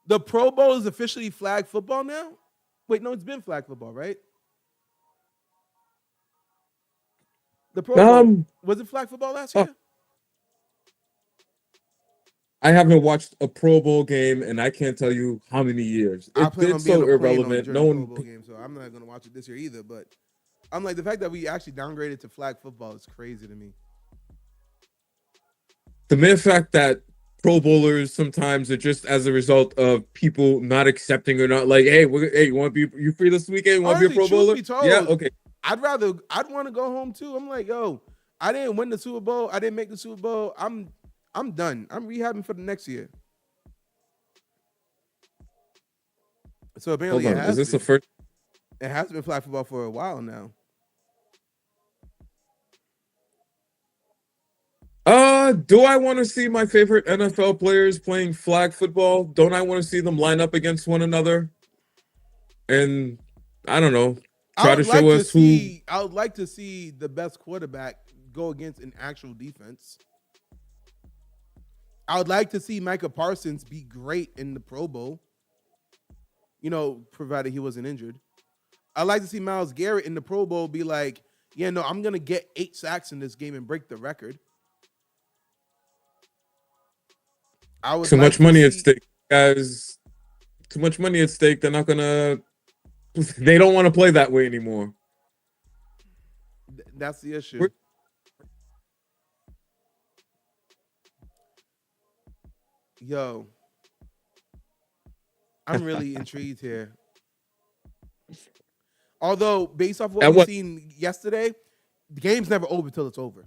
the Pro Bowl is officially flag football now? Wait, no, it's been flag football, right? The Pro Bowl. Was it flag football last Oh, year? I haven't watched a Pro Bowl game and I can't tell you how many years. I It's plan been on being on so a plane irrelevant. during No the Pro one. Bowl game, so I'm not going to watch it this year either. But I'm like, the fact that we actually downgraded to flag football is crazy to me. The mere fact that Pro Bowlers sometimes are just as a result of people not accepting or not like, hey, you want to be you free this weekend? You want to be a Pro Truth Bowler? be told, Yeah, okay. I'd want to go home too. I'm like, yo, I didn't win the Super Bowl. I didn't make the Super Bowl. I'm done. I'm rehabbing for the next year. So apparently Hold on. Is this the first? It has been flag football for a while now. Do I want to see my favorite NFL players playing flag football? Don't I want to see them line up against one another? And I don't know, try to show us who. I would like to see the best quarterback go against an actual defense. I would like to see Micah Parsons be great in the Pro Bowl. You know, provided he wasn't injured. I'd like to see Myles Garrett in the Pro Bowl be like, yeah, no, I'm going to get 8 sacks in this game and break the record. Too much money at stake, guys. Too much money at stake. They're not going to. They don't want to play that way anymore. That's the issue. Yo, I'm really intrigued here. Although, based off what we've seen yesterday, the game's never over till it's over.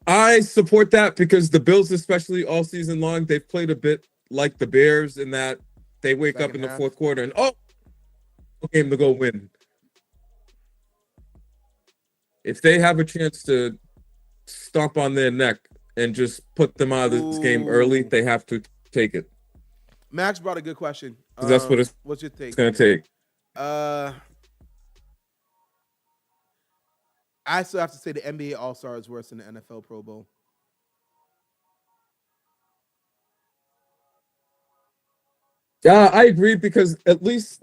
I support that because the Bills, especially all season long, they've played a bit like the Bears in that they wake up in the fourth quarter and game to go win. If they have a chance to stomp on their neck and just put them out of this game early, they have to take it. Max brought a good question. That's what what's your take? It's going to take. I still have to say the NBA All-Star is worse than the NFL Pro Bowl. Yeah, I agree because at least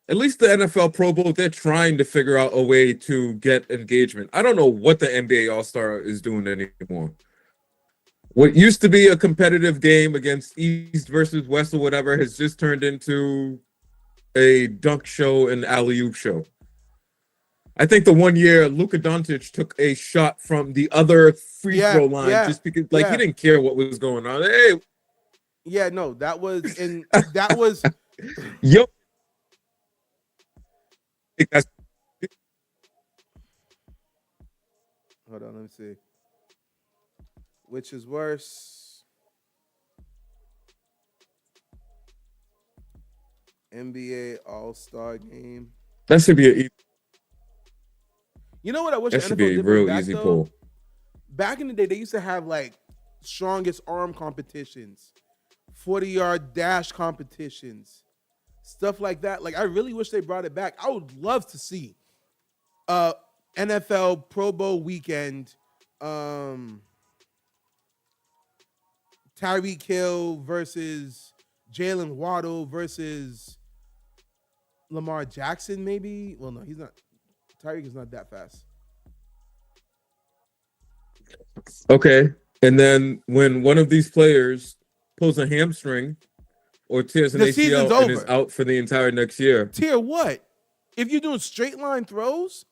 the NFL Pro Bowl, they're trying to figure out a way to get engagement. I don't know what the NBA All-Star is doing anymore. What used to be a competitive game against East versus West or whatever has just turned into a dunk show and alley-oop show. I think the one year Luka Doncic took a shot from the other free throw line just because he didn't care what was going on. Hey. Yeah, no, that was Yo. Hold on, let me see. Which is worse? NBA All-Star Game. That should be an You know what I wish that should be a real easy poll. Back in the day, they used to have like strongest arm competitions, 40-yard dash competitions, stuff like that. Like, I really wish they brought it back. I would love to see NFL Pro Bowl weekend, Tyreek Hill versus Jalen Waddle versus Lamar Jackson, maybe. Well, no, he's not. Tyreek is not that fast. Okay. And then when one of these players pulls a hamstring or tears an ACL and is out for the entire next year. Tear what? If you're doing straight line throws?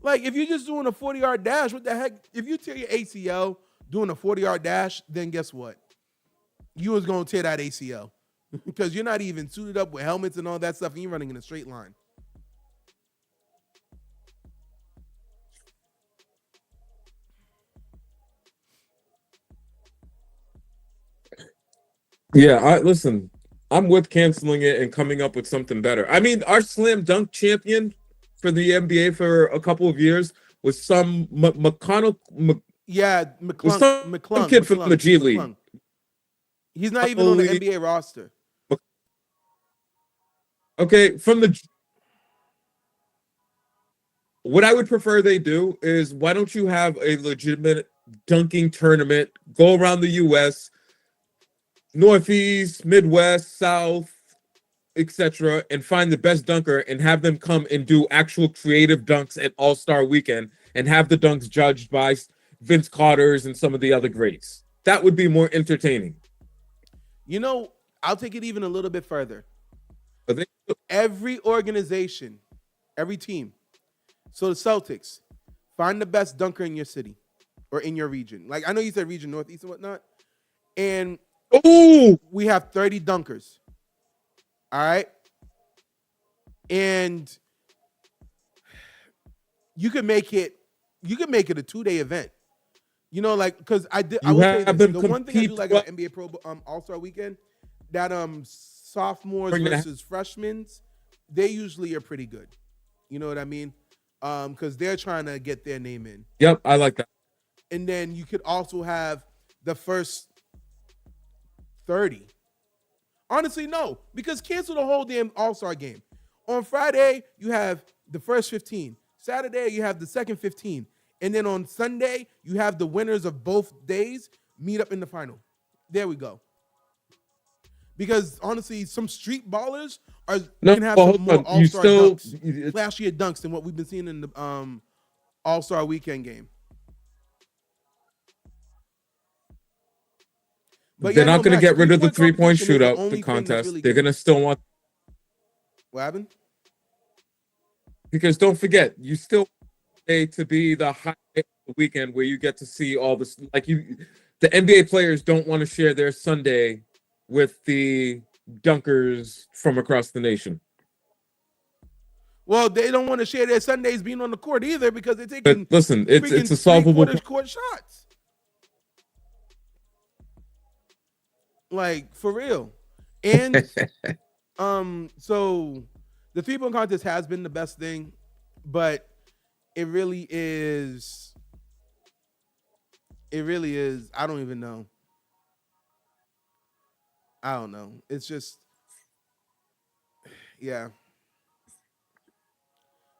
Like, if you're just doing a 40-yard dash, what the heck? If you tear your ACL doing a 40-yard dash, then guess what? You was going to tear that ACL because you're not even suited up with helmets and all that stuff, and you're running in a straight line. Yeah, listen, I'm with canceling it and coming up with something better. I mean, our slam dunk champion for the NBA for a couple of years was some McConnell. Yeah, Was McClung, some McClung, kid from the McClung, G League. McClung. He's not even on the NBA roster. Okay, from the. What I would prefer they do is why don't you have a legitimate dunking tournament, go around the U.S., Northeast, Midwest, South, etc., and find the best dunker and have them come and do actual creative dunks at All-Star Weekend and have the dunks judged by Vince Carter's and some of the other greats. That would be more entertaining. You know, I'll take it even a little bit further. But Every organization, every team. So the Celtics, find the best dunker in your city or in your region. Like I know you said region Northeast and whatnot. And we have 30 dunkers. All right. And you could make it a 2-day event. You know, like because I will say this. The one thing I do like about NBA Pro All-Star Weekend, that sophomores versus freshmen, they usually are pretty good. You know what I mean? Because they're trying to get their name in. Yep, I like that. And then you could also have the first 30. Honestly, no, because cancel the whole damn All-Star game. On Friday, you have the first 15. Saturday, you have the second 15. And then on Sunday, you have the winners of both days meet up in the final. There we go. Because honestly, some street ballers can have some more All-Star dunks, flashier dunks than what we've been seeing in the All-Star Weekend game. But they're not going to get rid of the three-point shootout, the contest. Really they're going to still want. What happened? Because don't forget, you still to be the highlight of the weekend where you get to see all this. Like the NBA players don't want to share their Sunday with the dunkers from across the nation. Well, they don't want to share their Sundays being on the court either because they're taking. But listen, it's a solvable court shots. Like for real, and so the 3-point contest has been the best thing, but it really is. It really is. I don't even know. I don't know. It's just, yeah.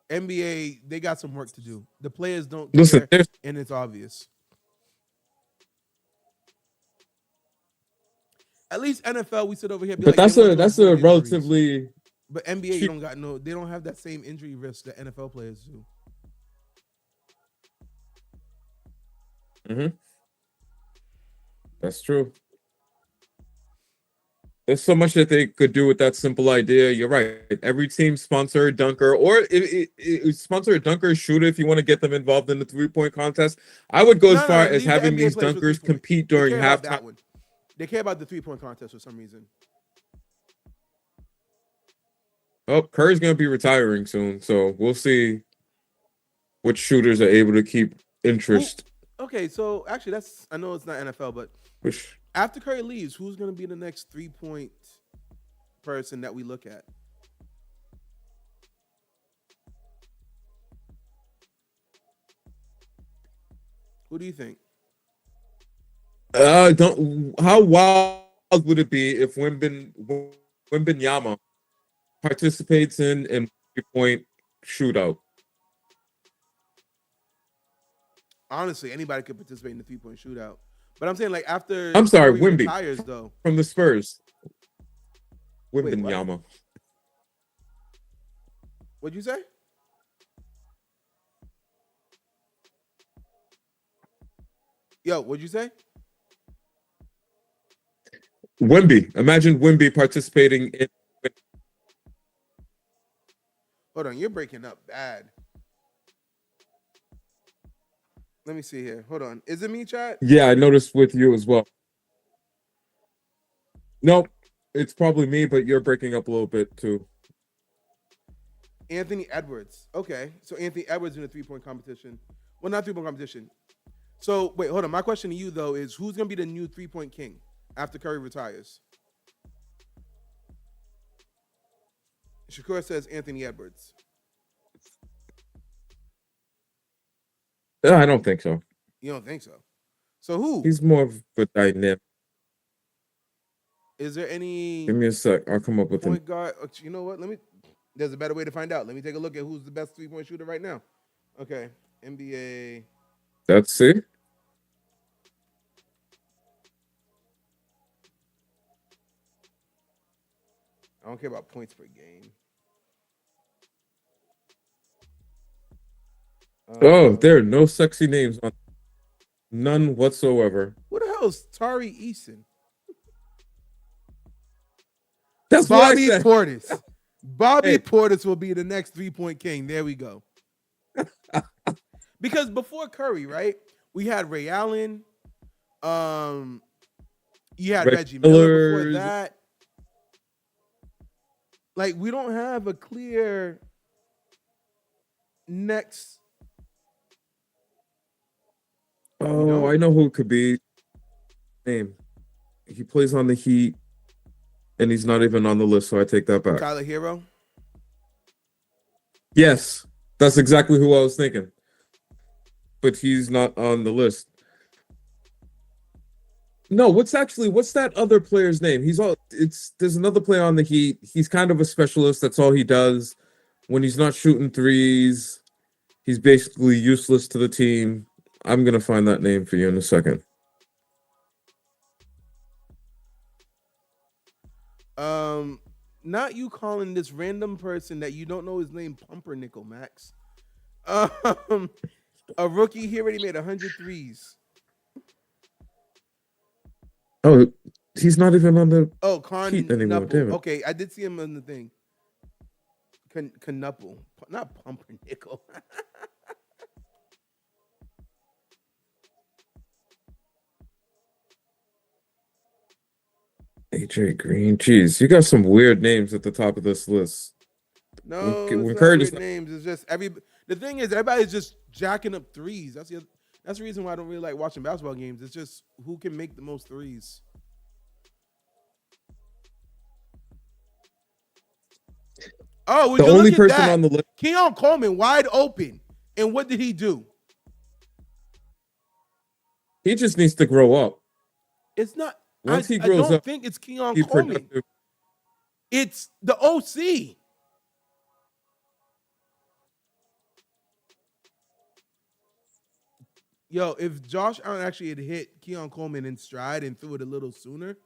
NBA, they got some work to do. The players don't care, and it's obvious. At least NFL, we sit over here. But that's a relatively. But NBA, you don't got no. They don't have that same injury risk that NFL players do. That's true. There's so much that they could do with that simple idea. You're right. Every team sponsor a dunker, or sponsor a dunker shooter if you want to get them involved in the 3-point contest. I would go as far as having these dunkers compete during halftime. They care about the 3-point contest for some reason. Oh, Curry's going to be retiring soon, so we'll see which shooters are able to keep interest. Okay, so actually, I know it's not NFL, but after Curry leaves, who's going to be the next 3-point person that we look at? Who do you think? How wild would it be if Wembanyama participates in 3-point shootout? Honestly, anybody could participate in the 3-point shootout. But I'm saying, like, after Wemby retires, though. From the Spurs. Wembanyama. What'd you say? Yo, what'd you say? Wemby. Imagine Wemby participating in. Hold on, you're breaking up bad. Let me see here. Hold on. Is it me, chat? Yeah, I noticed with you as well. Nope. It's probably me, but you're breaking up a little bit too. Anthony Edwards. Okay. So Anthony Edwards in a 3-point competition. Well, not 3-point competition. So wait, hold on. My question to you though is who's gonna be the new 3-point king after Curry retires? Shakur says Anthony Edwards. I don't think so. You don't think so? So who? He's more of a dynamic. Is there any Give me a sec. I'll come up with point guard? You know what? There's a better way to find out. Let me take a look at who's the best 3-point shooter right now. Okay, NBA. That's it. I don't care about points per game. There are no sexy names on. None whatsoever. Who the hell is Tari Eason? That's Bobby what I said. Portis. Bobby Portis will be the next 3-point king. There we go. Because before Curry, right? We had Ray Allen. You had Reggie Miller before that. Like, we don't have a clear next. Oh, I know who it could be. Name. He plays on the Heat, and he's not even on the list, so I take that back. Tyler Hero? Yes, that's exactly who I was thinking. But he's not on the list. No, what's that other player's name? There's another player on the Heat. He's kind of a specialist. That's all he does. When he's not shooting threes, he's basically useless to the team. I'm going to find that name for you in a second. Not you calling this random person that you don't know his name Pumpernickel, Max. A rookie, he already made 100 threes. Oh, he's not even on the Heat anymore. Damn it. Okay, I did see him on the thing. Knuppel, not Pumpernickel. AJ Green. Jeez, you got some weird names at the top of this list. No, it's not weird names. It's just the thing is, everybody's just jacking up threes. That's the reason why I don't really like watching basketball games. It's just who can make the most threes. Oh, would the you only look at person that? on the list. Keon Coleman wide open, and what did he do? He just needs to grow up. It's not. Once he grows up, I don't think it's Keon Coleman. Productive. It's the OC. Yo, if Josh Allen actually had hit Keon Coleman in stride and threw it a little sooner,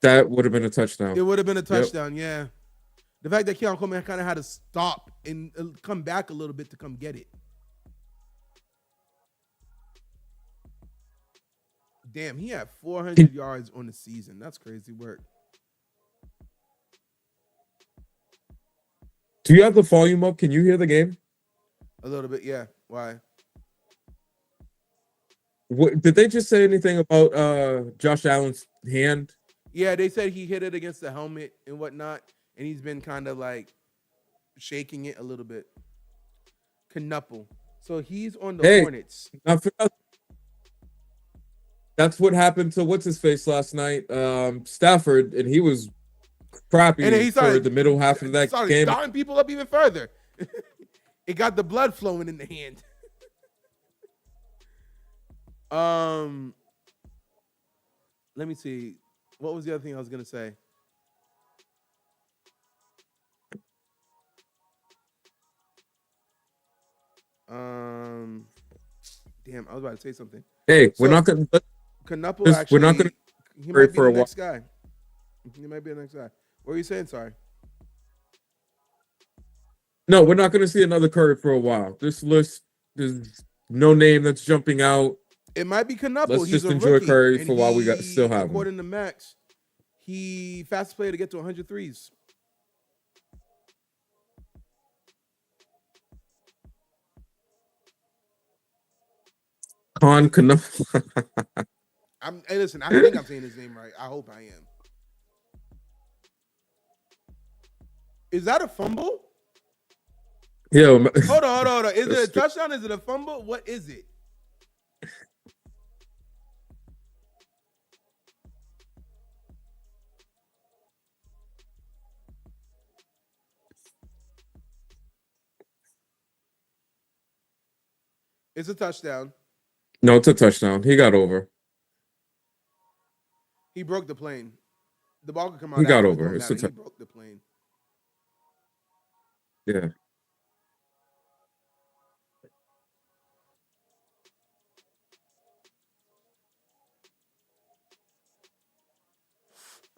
that would have been a touchdown. It would have been a touchdown, yeah. The fact that Keon Coleman kind of had to stop and come back a little bit to come get it. Damn, he had 400 yards on the season. That's crazy work. Do you have the volume up? Can you hear the game? A little bit, yeah. Why? What, did they just say anything about Josh Allen's hand? Yeah, they said he hit it against the helmet and whatnot, and he's been kind of like shaking it a little bit. Knuppel. So he's on the Hornets. That's what happened to what's his face last night, Stafford, and he was crappy and then he started, for the middle half of that game. Starting people up even further. It got the blood flowing in the hand. Let me see. What was the other thing I was gonna say? Damn, I was about to say something. Hey, we're not gonna. Knuppel actually. We're not gonna. He might be the next guy. He might be the next guy. What were you saying? Sorry. No, we're not going to see another Curry for a while. This list, there's no name that's jumping out. It might be Knuppel. Let's He's just enjoy rookie, Curry for while we still have him. According to Max, he fastest player to get to 100 threes. Knuppel. Hey, listen, I think I'm saying his name right. I hope I am. Is that a fumble? Yo, hold on. Is it a touchdown? Is it a fumble? What is it? It's a touchdown. No, it's a touchdown. He got over. He broke the plane. The ball could come He out got after. It over. don't It's a matter. He broke the plane. yeah.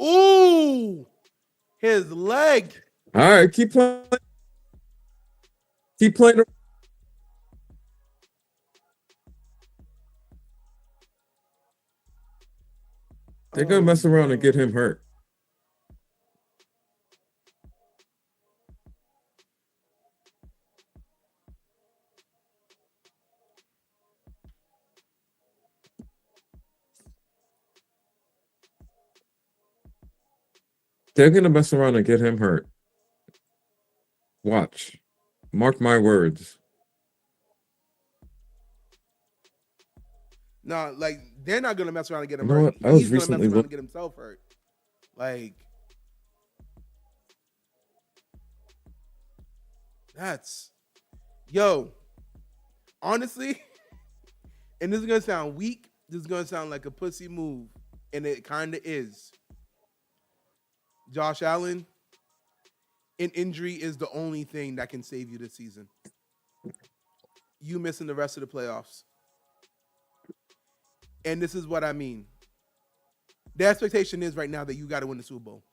Ooh, his leg. All right, keep playing. Keep playing. They're gonna Oh, mess around and get no. him hurt. They're gonna mess around and get him hurt. Watch. Mark my words. No, like they're not gonna mess around and get him You know hurt. what? I was He's gonna mess recently around and get himself hurt. Like that's yo. Honestly, and this is gonna sound weak. This is gonna sound like a pussy move, and it kind of is. Josh Allen, an injury is the only thing that can save you this season. You missing the rest of the playoffs. And this is what I mean. The expectation is right now that you got to win the Super Bowl.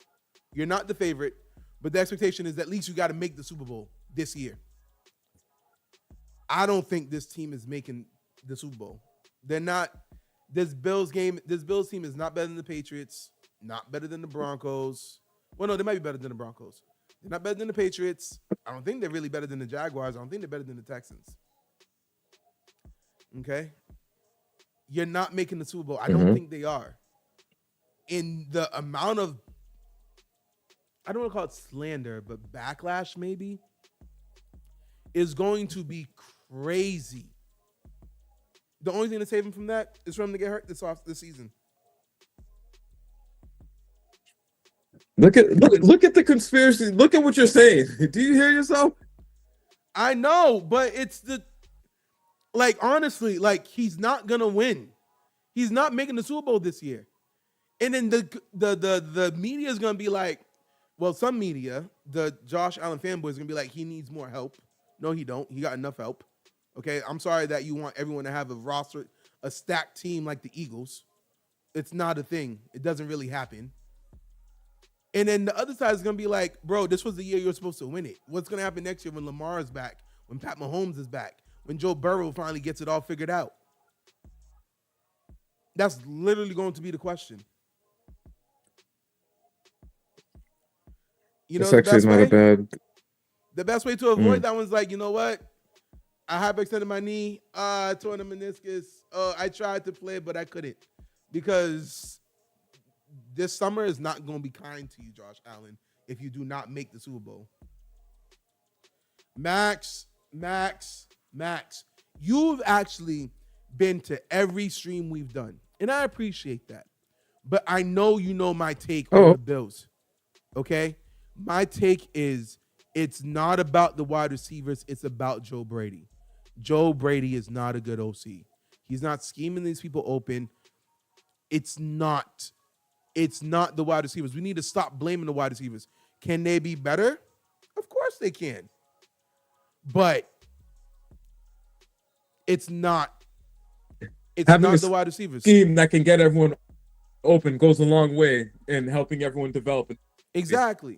You're not the favorite, but the expectation is at least you got to make the Super Bowl this year. I don't think this team is making the Super Bowl. They're not. This Bills team is not better than the Patriots, not better than the Broncos. Well, no, they might be better than the Broncos. They're not better than the Patriots. I don't think they're really better than the Jaguars. I don't think they're better than the Texans. Okay? You're not making the Super Bowl. I don't think they are. In the amount of, I don't want to call it slander, but backlash maybe, is going to be crazy. The only thing to save him from that is for him to get hurt this season. Look at the conspiracy. Look at what you're saying. Do you hear yourself? I know, but it's the like honestly, like he's not gonna win. He's not making the Super Bowl this year. And then the media is gonna be like, well, some media, the Josh Allen fanboys, is gonna be like, he needs more help. No, he don't. He got enough help. Okay, I'm sorry that you want everyone to have a roster, a stacked team like the Eagles. It's not a thing. It doesn't really happen. And then the other side is gonna be like, bro, this was the year you were supposed to win it. What's gonna happen next year when Lamar is back, when Pat Mahomes is back, when Joe Burrow finally gets it all figured out? That's literally going to be the question. You know, This actually is not a bad. The best way to avoid that one's like, you know what? I hyperextended my knee. I tore the meniscus. I tried to play, but I couldn't because this summer is not going to be kind to you, Josh Allen, if you do not make the Super Bowl. Max, you've actually been to every stream we've done, and I appreciate that. But I know you know my take on the Bills, okay? My take is it's not about the wide receivers. It's about Joe Brady. Joe Brady is not a good OC. He's not scheming these people open. It's not the wide receivers. We need to stop blaming the wide receivers. Can they be better? Of course they can. But it's not the wide receivers. Scheme that can get everyone open goes a long way in helping everyone develop. Exactly.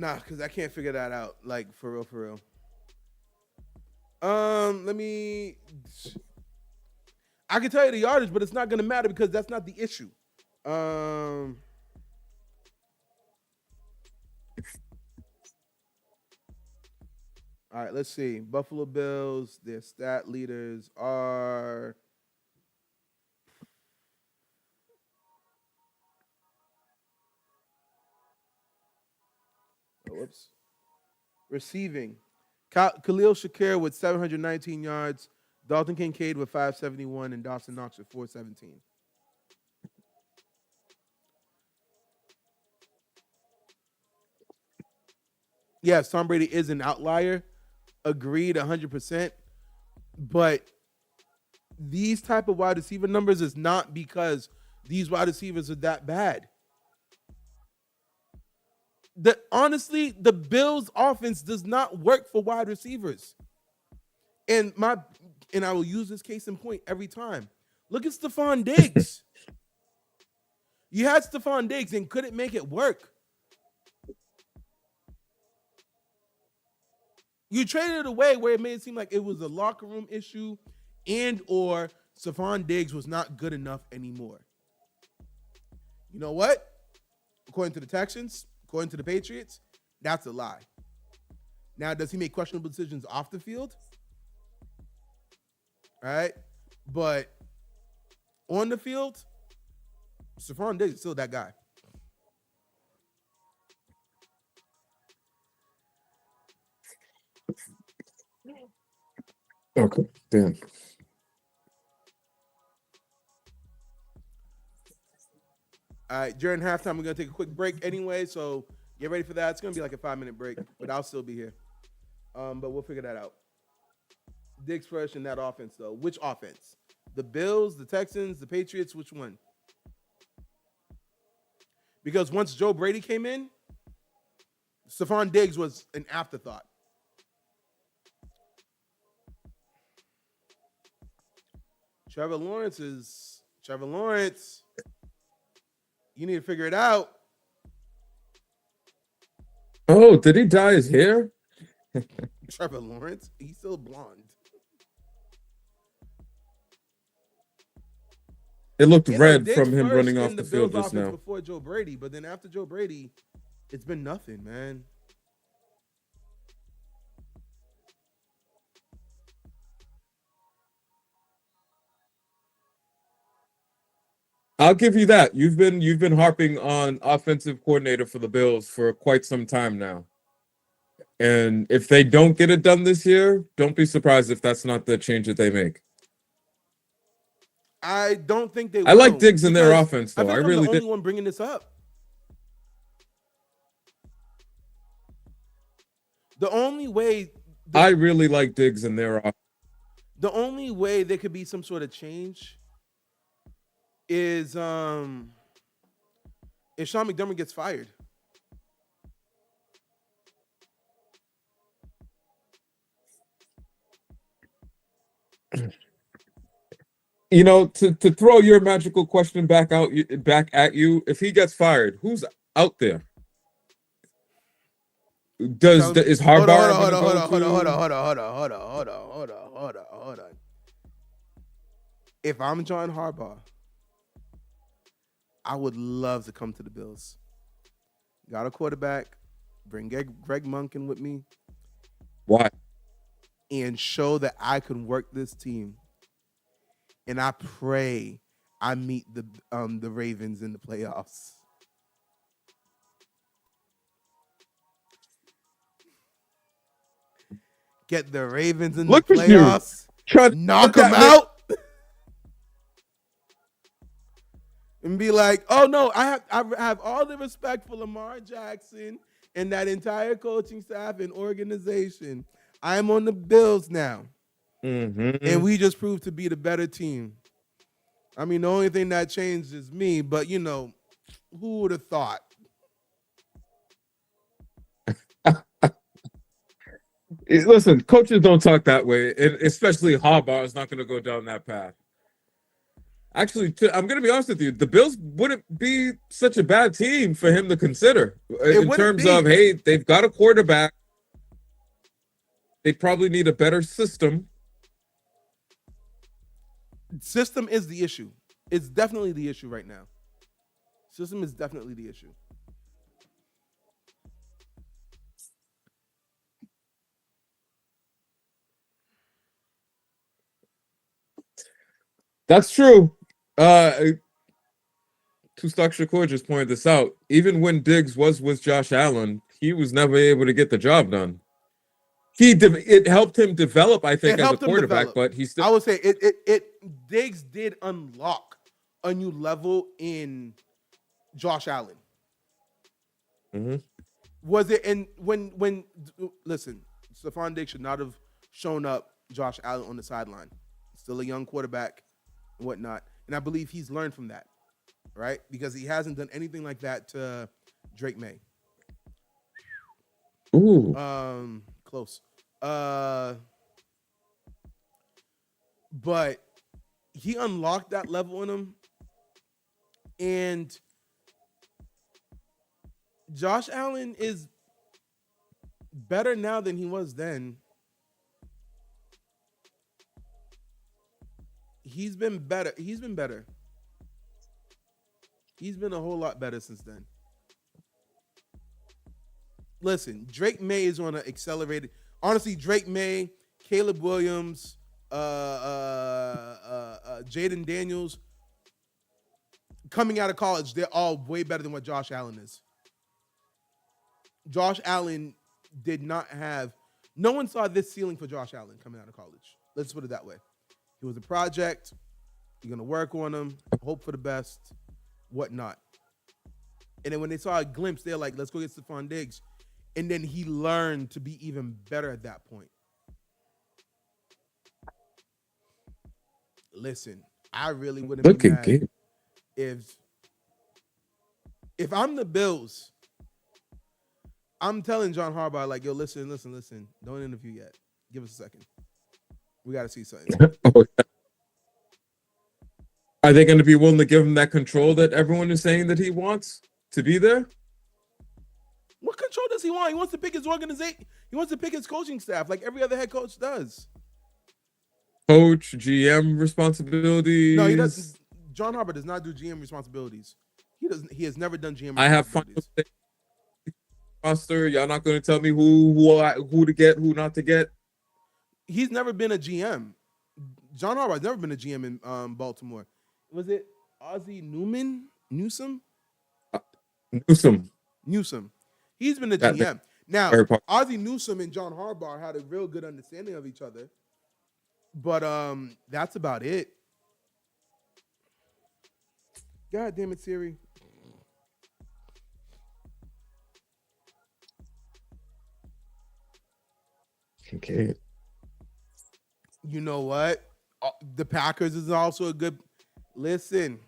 Nah, because I can't figure that out. Like for real. Let me. I can tell you the yardage, but it's not gonna matter because that's not the issue. All right, let's see. Buffalo Bills, their stat leaders are Rams. Receiving, Khalil Shakir with 719 yards, Dalton Kincaid with 571, and Dawson Knox with 417. Yes, Tom Brady is an outlier. Agreed 100%. But these type of wide receiver numbers is not because these wide receivers are that bad. Honestly, the Bills offense does not work for wide receivers. And I will use this case in point every time. Look at Stephon Diggs. You had Stephon Diggs and couldn't make it work. You traded it away where it made it seem like it was a locker room issue and or Stephon Diggs was not good enough anymore. You know what? According to the Texans, according to the Patriots, that's a lie. Now, does he make questionable decisions off the field? All right. But on the field, Stephon Diggs is still that guy. Okay, damn. All right, during halftime, we're going to take a quick break anyway, so get ready for that. It's going to be like a 5-minute break, but I'll still be here. But we'll figure that out. Diggs first in that offense, though. Which offense? The Bills, the Texans, the Patriots, which one? Because once Joe Brady came in, Stephon Diggs was an afterthought. Trevor Lawrence. You need to figure it out. Oh, did he dye his hair? Trevor Lawrence, he's still blonde. It looked red from him running off the field just now. Before Joe Brady, but then after Joe Brady, it's been nothing, man. I'll give you that. You've been harping on offensive coordinator for the Bills for quite some time now. And if they don't get it done this year, don't be surprised if that's not the change that they make. I don't think they will. I like Diggs in their offense, though. I really the only one bringing this up. The only way I really like Diggs in their offense. The only way there could be some sort of change is if Sean McDermott gets fired. You know, to throw your magical question back at you, if he gets fired, who's out there? Is Harbaugh? Hold on. If I'm John Harbaugh, I would love to come to the Bills. Got a quarterback. Bring Greg Monken with me. Why? And show that I can work this team. And I pray I meet the Ravens in the playoffs. Get the Ravens in the playoffs. Knock them out. And be like, oh no, I have all the respect for Lamar Jackson and that entire coaching staff and organization. I'm on the Bills now. Mm-hmm. And we just proved to be the better team. I mean, the only thing that changed is me, but you know, who would have thought? Listen, coaches don't talk that way, especially Harbaugh is not going to go down that path. Actually, I'm going to be honest with you. The Bills wouldn't be such a bad team for him to consider in terms of, hey, they've got a quarterback. They probably need a better system. System is the issue. It's definitely the issue right now. System is definitely the issue. That's true. Two Stock Shakur just pointed this out. Even when Diggs was with Josh Allen, he was never able to get the job done. It helped him develop, I think, as a quarterback, but he still. I would say it Diggs did unlock a new level in Josh Allen. Mm-hmm. Was it? And when listen, Stephon Diggs should not have shown up Josh Allen on the sideline. Still a young quarterback and whatnot. And I believe he's learned from that, right? Because he hasn't done anything like that to Drake May. Ooh. Close. But he unlocked that level in him. And Josh Allen is better now than he was then. He's been better. He's been a whole lot better since then. Listen, Drake May is on an accelerated. Honestly, Drake May, Caleb Williams, Jaden Daniels, coming out of college, they're all way better than what Josh Allen is. Josh Allen did not have. No one saw this ceiling for Josh Allen coming out of college. Let's put it that way. He was a project. You're going to work on him, hope for the best, whatnot. And then when they saw a glimpse, they're like, let's go get Stephon Diggs. And then he learned to be even better at that point. Listen, I really wouldn't be mad if I'm the Bills. I'm telling John Harbaugh, like, yo, listen. Don't interview yet. Give us a second. We got to see something. Oh, yeah. Are they going to be willing to give him that control that everyone is saying that he wants to be there? What control does he want? He wants to pick his organization. He wants to pick his coaching staff like every other head coach does. Coach, GM responsibilities. No, he doesn't. John Harbaugh does not do GM responsibilities. He doesn't. He has never done GM responsibilities. I have fun with the roster. Y'all not going to tell me who to get, who not to get. He's never been a GM. John Harbaugh's never been a GM in Baltimore. Was it Ozzie Newsome? Newsome. He's been a GM. Now, Ozzie Newsome and John Harbaugh had a real good understanding of each other. But that's about it. God damn it, Siri. Okay. You know what? The Packers is also a good. Listen,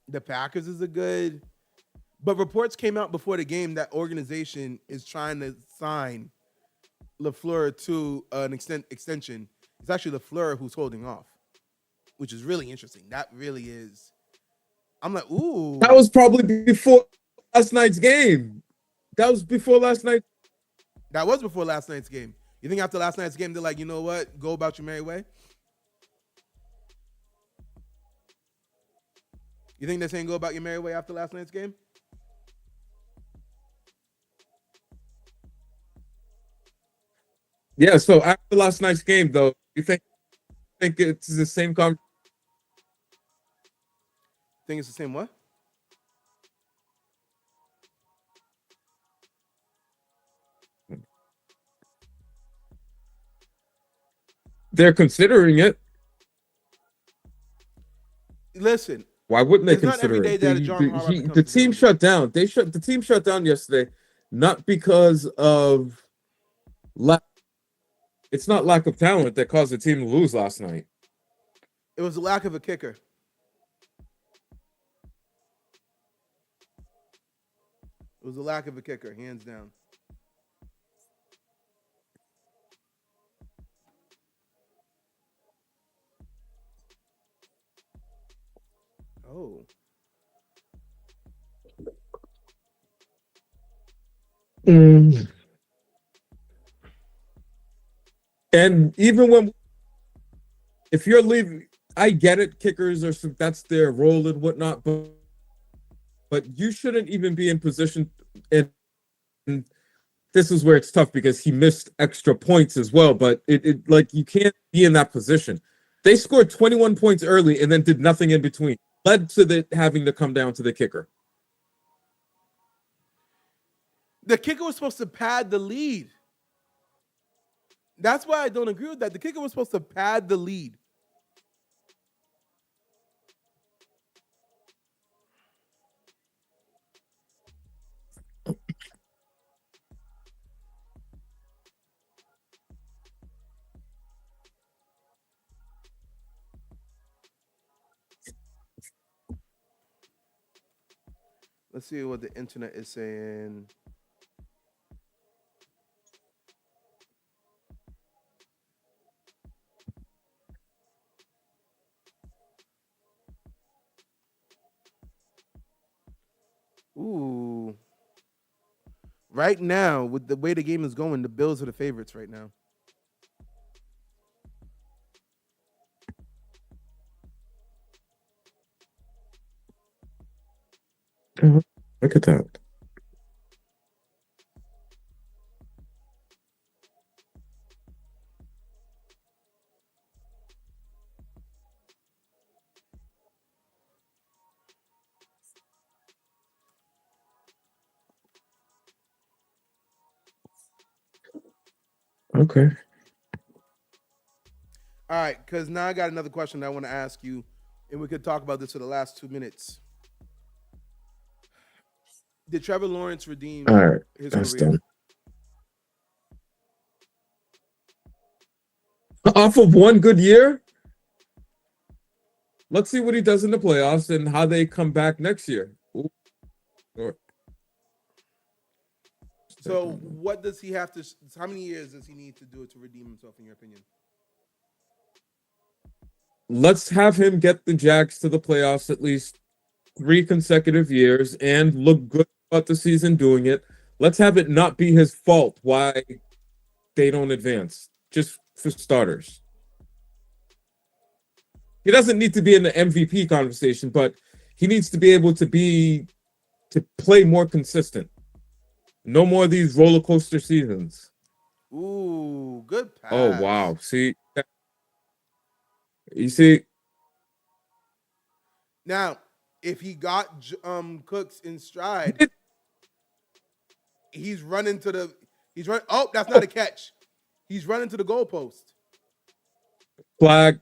the Packers is a good. But reports came out before the game that organization is trying to sign LaFleur to an extension. It's actually LaFleur who's holding off, which is really interesting. That really is. I'm like, ooh. That was probably before last night's game. That was before last night. That was before last night's game. You think after last night's game, they're like, you know what? Go about your merry way? You think they're saying go about your merry way after last night's game? Yeah, so after last night's game, though, you think it's the same conversation? Think it's the same what? They're considering it. Listen. Why wouldn't they consider it? The team shut down. The team shut down yesterday, not because of it's not lack of talent that caused the team to lose last night. It was a lack of a kicker. It was a lack of a kicker, hands down. Oh. And even if you're leaving, I get it. Kickers that's their role and whatnot, but you shouldn't even be in position. And this is where it's tough because he missed extra points as well. But it like you can't be in that position. They scored 21 points early and then did nothing in between. Led to having to come down to the kicker. The kicker was supposed to pad the lead. That's why I don't agree with that. The kicker was supposed to pad the lead. Let's see what the internet is saying. Ooh. Right now, with the way the game is going, the Bills are the favorites right now. Look at that. Okay. All right, because now I got another question that I want to ask you, and we could talk about this for the last 2 minutes. Did Trevor Lawrence redeem All right. his That's career? done. Off of one good year? Let's see what he does in the playoffs and how they come back next year. Ooh. So, what does he have to? How many years does he need to do it to redeem himself, in your opinion? Let's have him get the Jags to the playoffs at least 3 consecutive years and look good about the season doing it. Let's have it not be his fault why they don't advance, just for starters. He doesn't need to be in the MVP conversation, but he needs to be able to play more consistent. No more of these roller coaster seasons. Ooh, good pass. Oh, wow. See, you see, now, if he got Cooks in stride, he's running to the. He's running. Oh, that's not a catch. He's running to the goalpost. flag.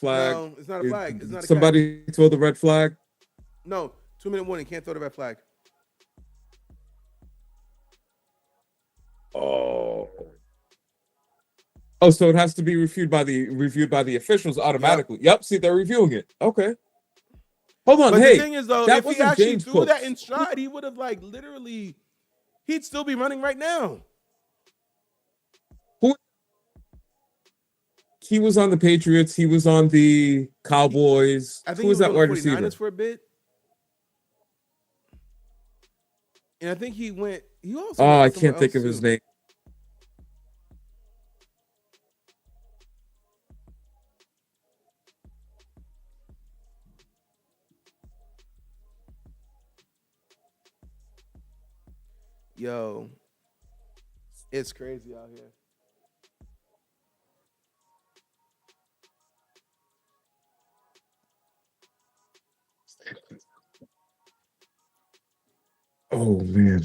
No, it's not a flag. It's not a catch. Somebody throw the red flag. No, 2-minute warning. Can't throw the red flag. Oh, so it has to be reviewed by the officials automatically. Yep. See, they're reviewing it. Okay. Hold on. But hey, the thing is, though, that if he wasn't actually James threw that Cooks. in stride, he would have literally. He'd still be running right now. He was on the Patriots. He was on the Cowboys. I think Who was that on wide the 49ers receiver? for a bit. And I think he went. He also. Oh, went I somewhere can't think else of his too. name. Yo, it's crazy out here. Oh man.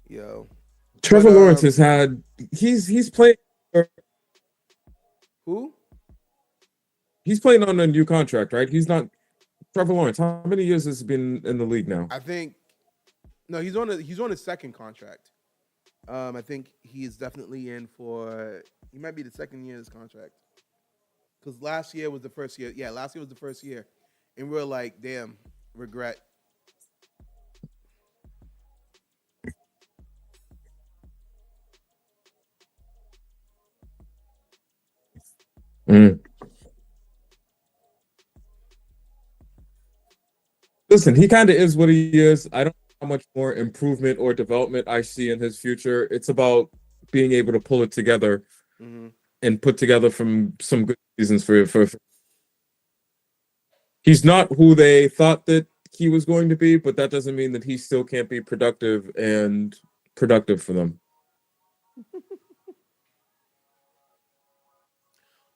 Yo, Trevor But, Lawrence has had. He's playing. who? He's playing on a new contract, right? He's not. Trevor Lawrence. How many years has he been in the league now? I think. No, he's on his second contract. I think he is definitely in for. He might be the second year of his contract. Because last year was the first year. Yeah, last year was the first year, and we're like, damn, regret. Mm. Listen, he kind of is what he is. I don't know how much more improvement or development I see in his future. It's about being able to pull it together and put together from some good seasons for. He's not who they thought that he was going to be, but that doesn't mean that he still can't be productive for them.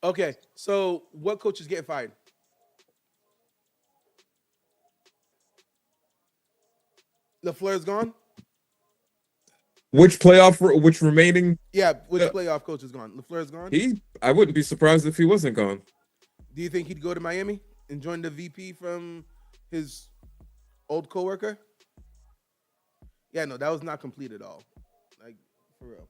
Okay, so what coach is getting fired? LaFleur's gone. Which remaining? Yeah, which Uh, playoff coach is gone? LaFleur's gone. I wouldn't be surprised if he wasn't gone. Do you think he'd go to Miami and join the VP from his old coworker? Yeah, no, that was not complete at all. Like for real.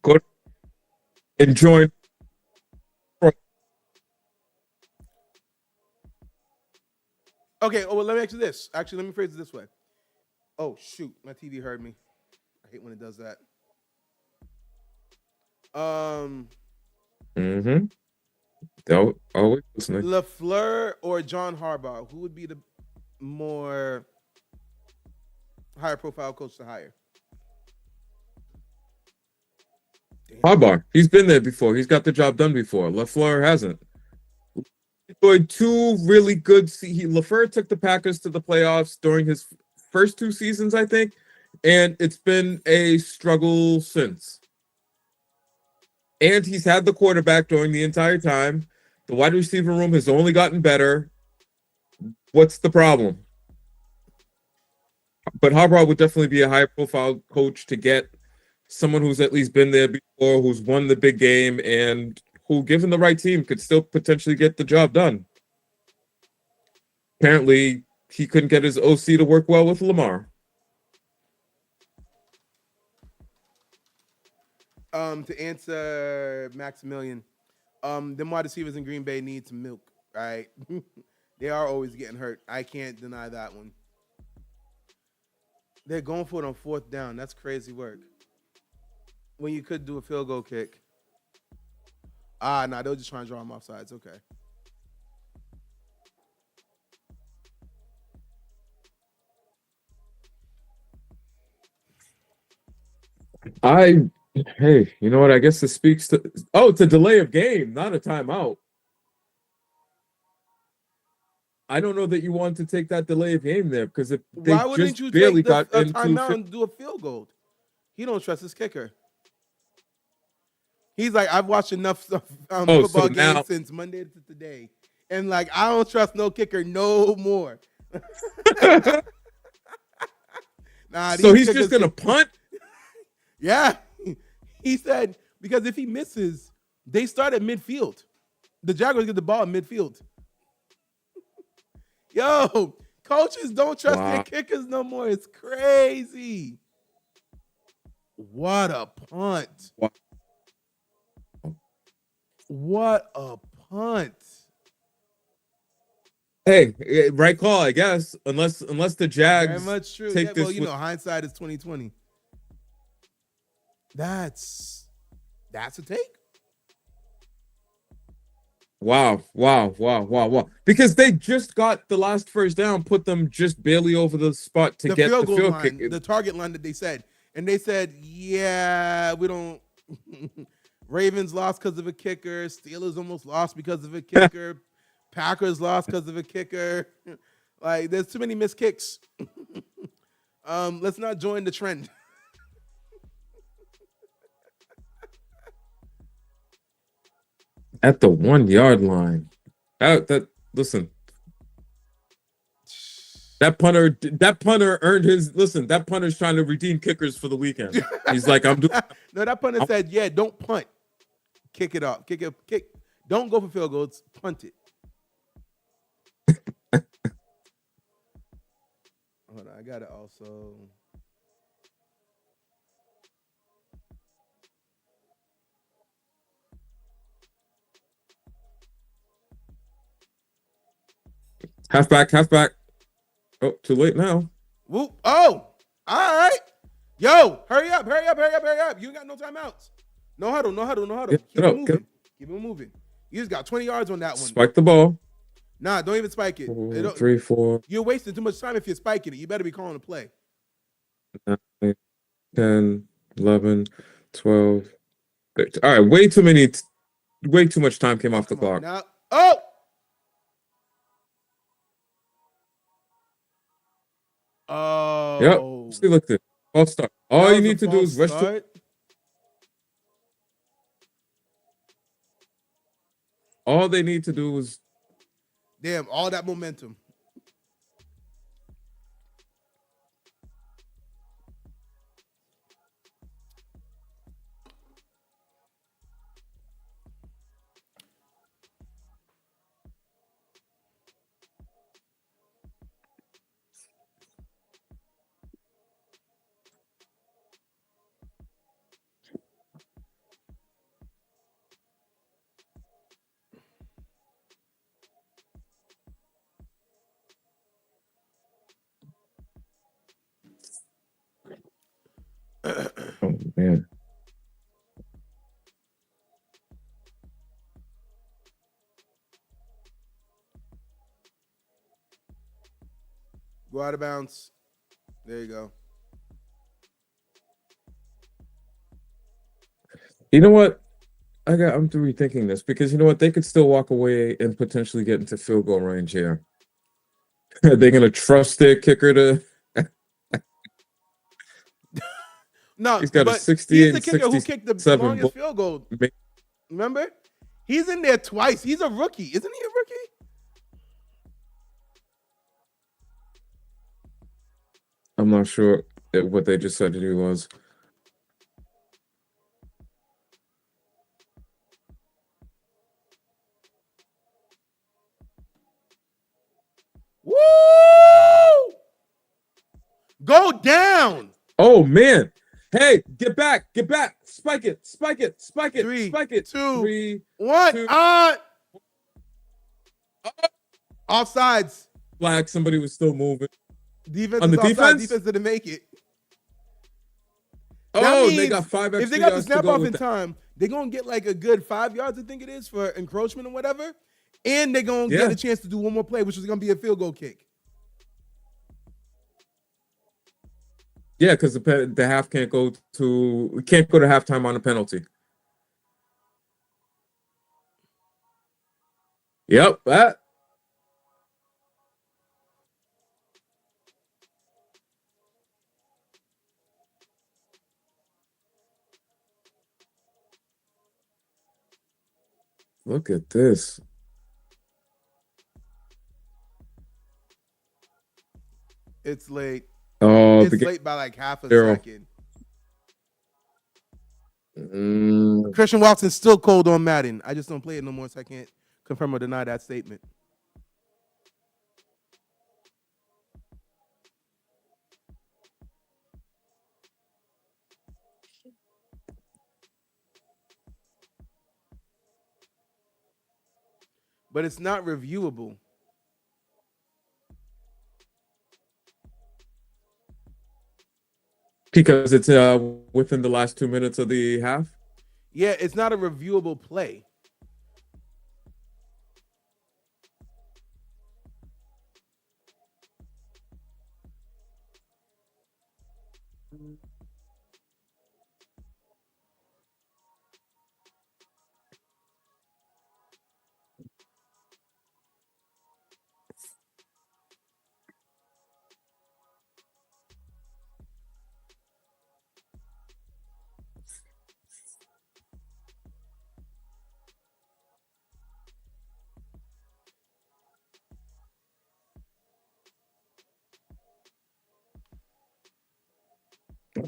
Go and join. Okay, oh well, let me ask you this. Actually, let me phrase it this way. Oh shoot, my TV heard me. I hate when it does that. Mm-hmm. They'll always listening. LaFleur or John Harbaugh, who would be the more higher profile coach to hire? Damn. Harbaugh, he's been there before. He's got the job done before. LaFleur hasn't. Enjoyed two really good. LaFleur took the Packers to the playoffs during his first two seasons, I think, and it's been a struggle since. And he's had the quarterback during the entire time. The wide receiver room has only gotten better. What's the problem? But Harbaugh would definitely be a high-profile coach to get someone who's at least been there before, who's won the big game, and who, given the right team, could still potentially get the job done. Apparently, he couldn't get his OC to work well with Lamar. To answer Maximilian, them wide receivers in Green Bay need some milk, right? They are always getting hurt. I can't deny that one. They're going for it on fourth down. That's crazy work. When you could do a field goal kick. No, they were just trying to draw him off sides. Okay. Hey, you know what? I guess this speaks to. Oh, it's a delay of game, not a timeout. I don't know that you want to take that delay of game there because if they Why wouldn't just you barely take a got into timeout and do a field goal? He don't trust his kicker. He's like, I've watched enough football games since Monday to today, and like I don't trust no kicker no more. So he's just gonna punt. Yeah, he said because if he misses, they start at midfield. The Jaguars get the ball at midfield. Yo, coaches don't trust their kickers no more. It's crazy. What a punt. What a punt. Hey, right call, I guess. Unless the Jags very much true. take Yeah, this. well, you know, hindsight is 2020. That's a take. Wow. Because they just got the last first down, put them just barely over the spot to get the field line, kick. the target line that they said. And they said, yeah, we don't. Ravens lost because of a kicker. Steelers almost lost because of a kicker. Packers lost because of a kicker. Like, there's too many missed kicks. Let's not join the trend. At the 1 yard line. Listen. That punter earned his. Listen, that punter's trying to redeem kickers for the weekend. He's like, I'm doing. No, that punter said, yeah, don't punt. Kick it off. Kick. Don't go for field goals. Punt it. Hold on, I got it also. Halfback. Oh, too late now. Whoop. Oh, all right. Yo, hurry up. You ain't got no timeouts. No huddle. Keep it moving. You just got 20 yards on that one. Spike the ball. Nah, don't even spike it. 3, 4. You're wasting too much time if you're spiking it. You better be calling a play. 9, 10, 11, 12. 13. All right, way too much time came off the clock. Now, oh! Yep. See, look, false start. All you need to do is rush to. All they need to do is Damn, all that momentum. oh man. Go out of bounds. There you go. You know what? I'm rethinking this because you know what? They could still walk away and potentially get into field goal range here. Are they gonna trust their kicker to No, he's got a but 68 he's the and kicker who kicked the 67 longest field goal. Remember? He's in there twice. He's a rookie. Isn't he a rookie? I'm not sure what they just said he was. Woo! Go down. Oh man. Hey, get back, spike it, spike it. Three, Spike it. 2, 3, 1. 2. Offsides. Flag, somebody was still moving. Defense On is the offside. defense? Defense didn't make it. Oh, means they got 5 extra if they got the yards to snap go off with in that. time, they're going to get like a good 5 yards, I think it is, for encroachment or whatever. And they're going to Yeah. get a chance to do one more play, which is going to be a field goal kick. Yeah, because the half can't go to halftime on a penalty. Yep, that. Look at this. It's late. Oh, It's late by like half a Zero. second. Mm, Christian Watson's still cold on Madden. I just don't play it no more, so I can't confirm or deny that statement. But it's not reviewable. because it's within the last 2 minutes of the half. Yeah, it's not a reviewable play.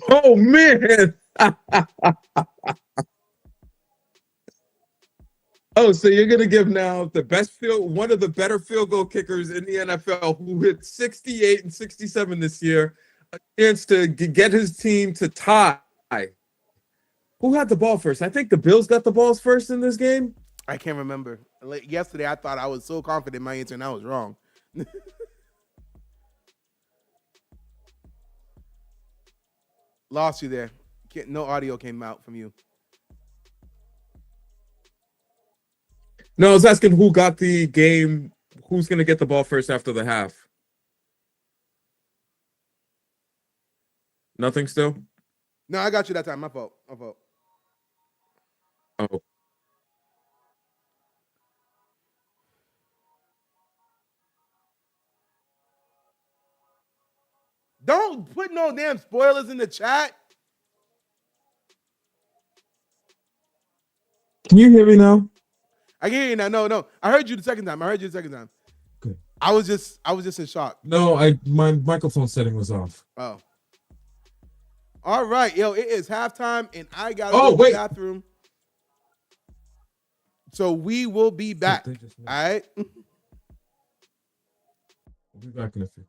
Oh man! Oh, so you're gonna give now the one of the better field goal kickers in the NFL, who hit 68 and 67 this year, a chance to get his team to tie. Who had the ball first? I think the Bills got the balls first in this game. I can't remember. Yesterday, I thought I was so confident in my answer, and I was wrong. Lost you there. No audio came out from you. No, I was asking who got the game. Who's going to get the ball first after the half? Nothing still? No, I got you that time. My fault. Oh. Don't put no damn spoilers in the chat. Can you hear me now? I can hear you now. No. I heard you the second time. Good. I was just in shock. No, my microphone setting was off. Oh. All right, yo, it is halftime, and I gotta Oh, go to wait. the bathroom. So we will be back. They just All right. We'll be back in a few.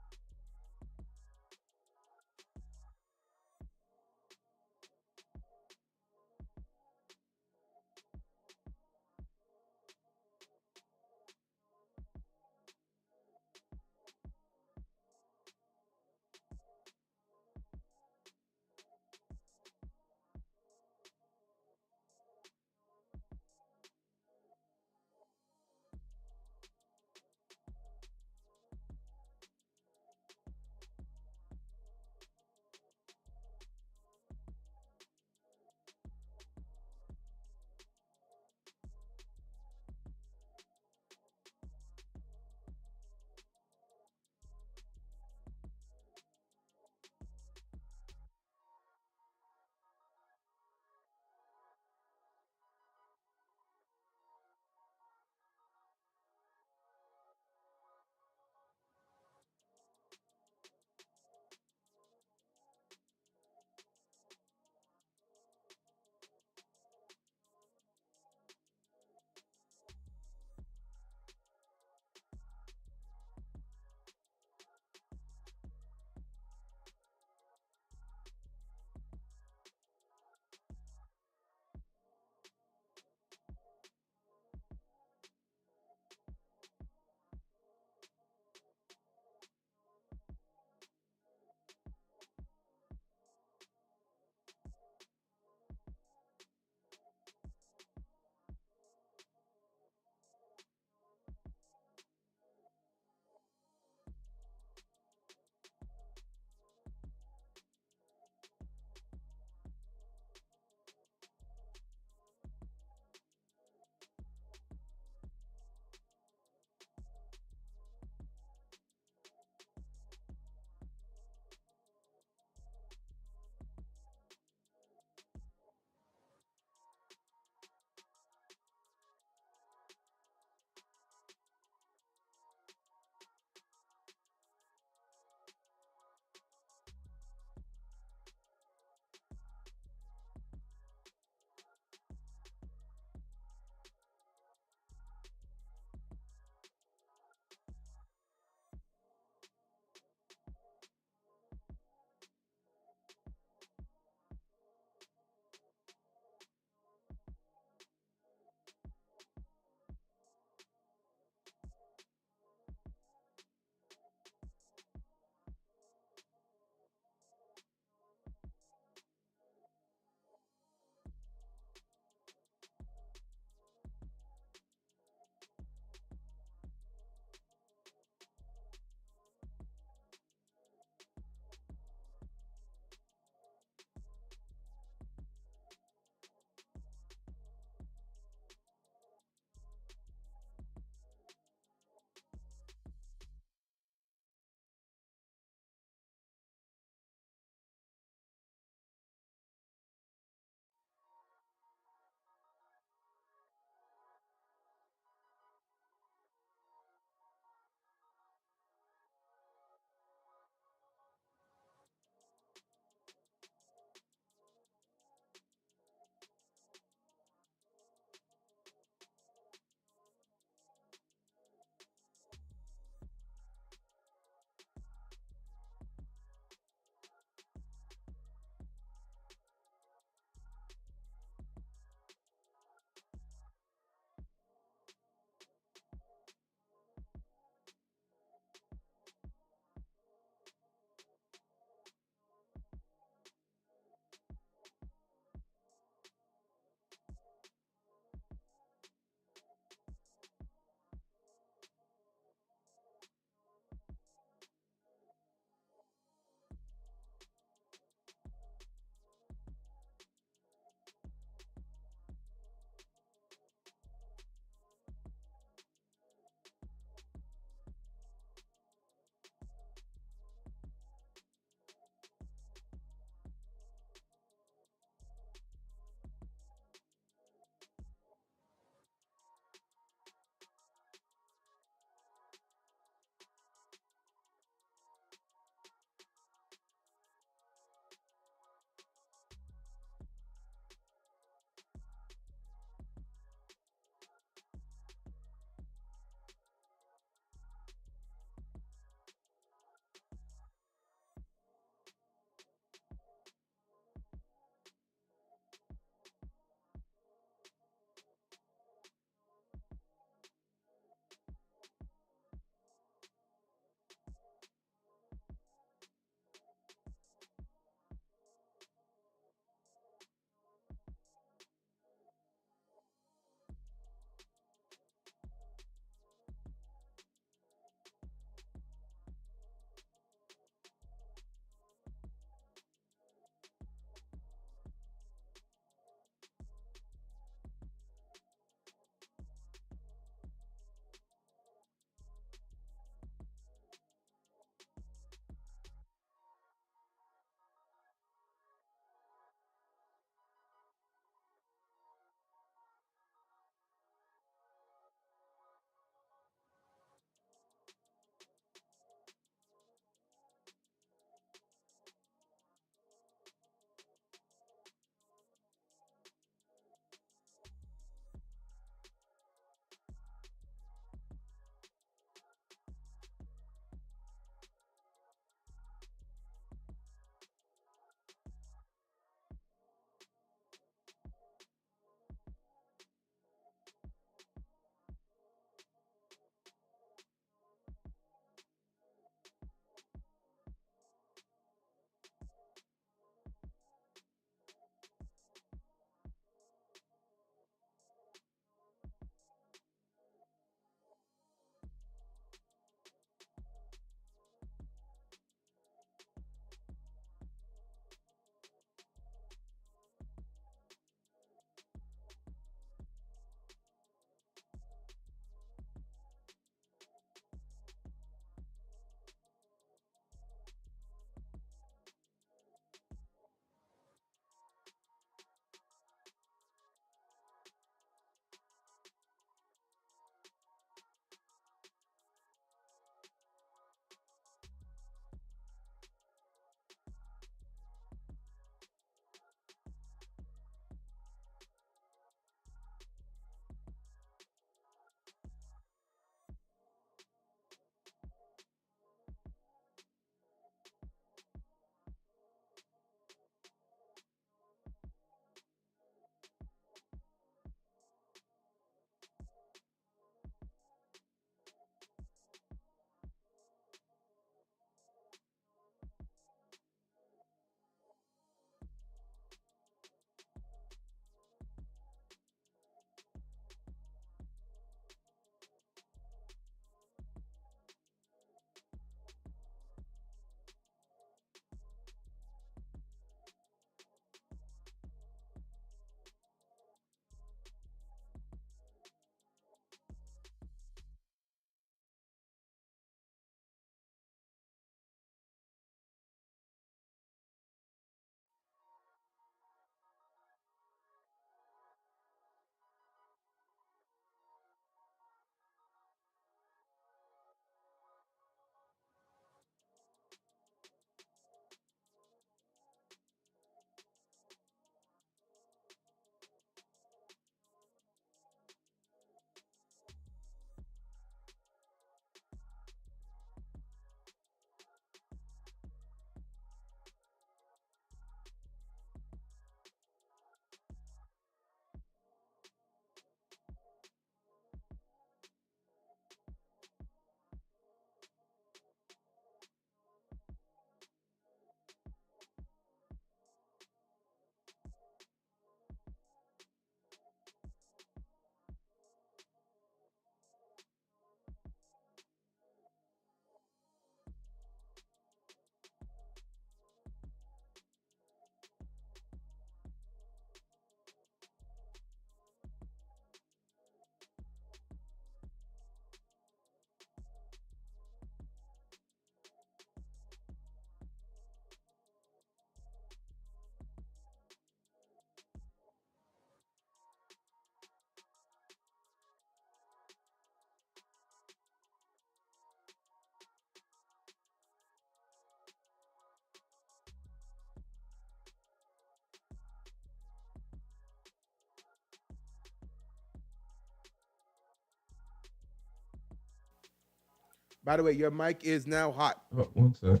By the way, your mic is now hot. Oh, one sec.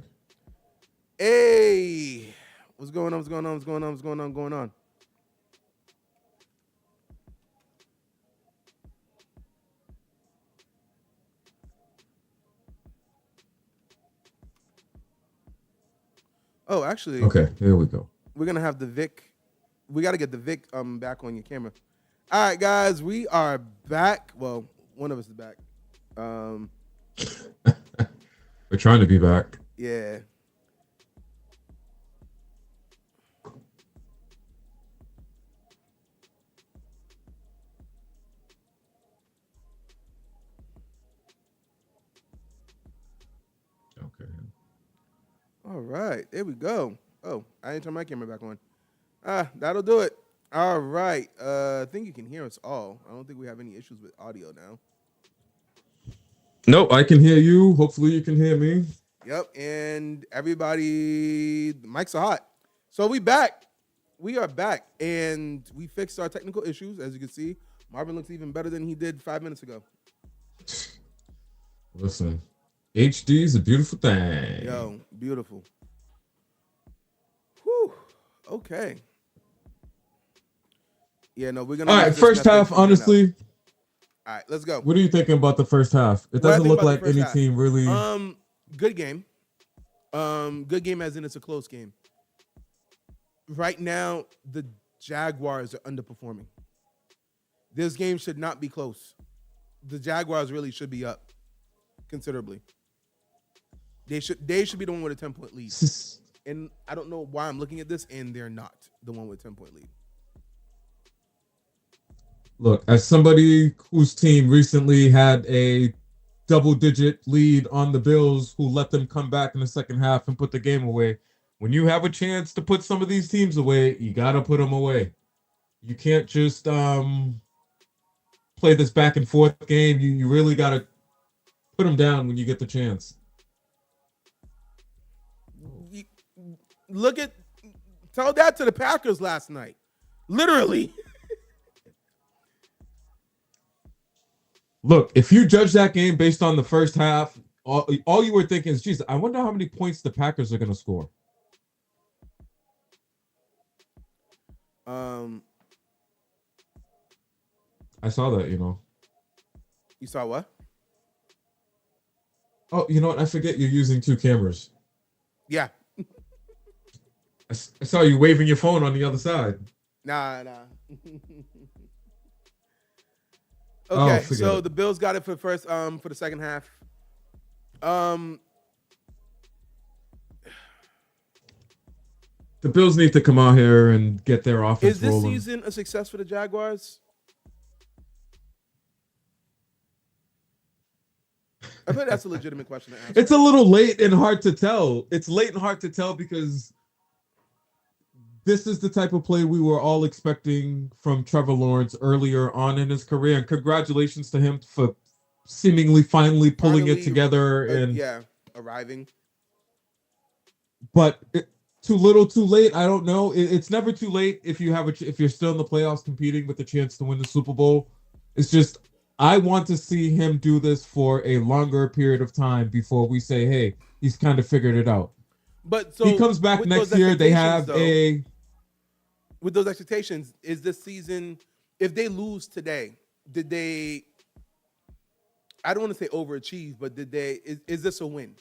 Hey, what's going on? What's going on? What's going on? What's going on? Going on? Oh, actually, Okay, there we go. we're gonna have the Vic. We got to get the Vic back on your camera. All right, guys, we are back. Well, one of us is back. We're trying to be back. Yeah. Okay. All right, there we go. Oh, I didn't turn my camera back on. That'll do it. All right. I think you can hear us all. I don't think we have any issues with audio now. No, I can hear you. Hopefully you can hear me. Yep, and everybody, the mics are hot. So we back. We are back, and we fixed our technical issues. As you can see, Marvin looks even better than he did 5 minutes ago. Listen, HD is a beautiful thing. Yo, beautiful. Whew. Okay. Yeah, no, we're gonna. All right, first half, honestly. All right, let's go. What are you thinking about the first half? It What I doesn't think look about like the first any half? team really. Good game. Good game as in it's a close game. Right now, the Jaguars are underperforming. This game should not be close. The Jaguars really should be up considerably. They should be the one with a 10-point lead. And I don't know why I'm looking at this, and they're not the one with a 10-point lead. Look, as somebody whose team recently had a double-digit lead on the Bills, who let them come back in the second half and put the game away, when you have a chance to put some of these teams away, you got to put them away. You can't just play this back and forth game. You really got to put them down when you get the chance. Tell that to the Packers last night. Literally. Look, if you judge that game based on the first half, all you were thinking is, geez, I wonder how many points the Packers are going to score. I saw that, You saw what? Oh, you know what? I forget you're using two cameras. Yeah. I saw you waving your phone on the other side. Nah. Okay, so it. the Bills got it for the second half. The Bills need to come out here and get their offense Is this rolling. season a success for the Jaguars? I think that's a legitimate question to ask. It's a little late and hard to tell. It's late and hard to tell because this is the type of play we were all expecting from Trevor Lawrence earlier on in his career. And congratulations to him for seemingly finally pulling it together and arriving. But too little, too late. I don't know. It's never too late if you have if you're still in the playoffs competing with the chance to win the Super Bowl. It's just I want to see him do this for a longer period of time before we say, hey, he's kind of figured it out. But so he comes back next year. They have with those expectations, is this season, if they lose today, did they, I don't want to say overachieve, but is this a win?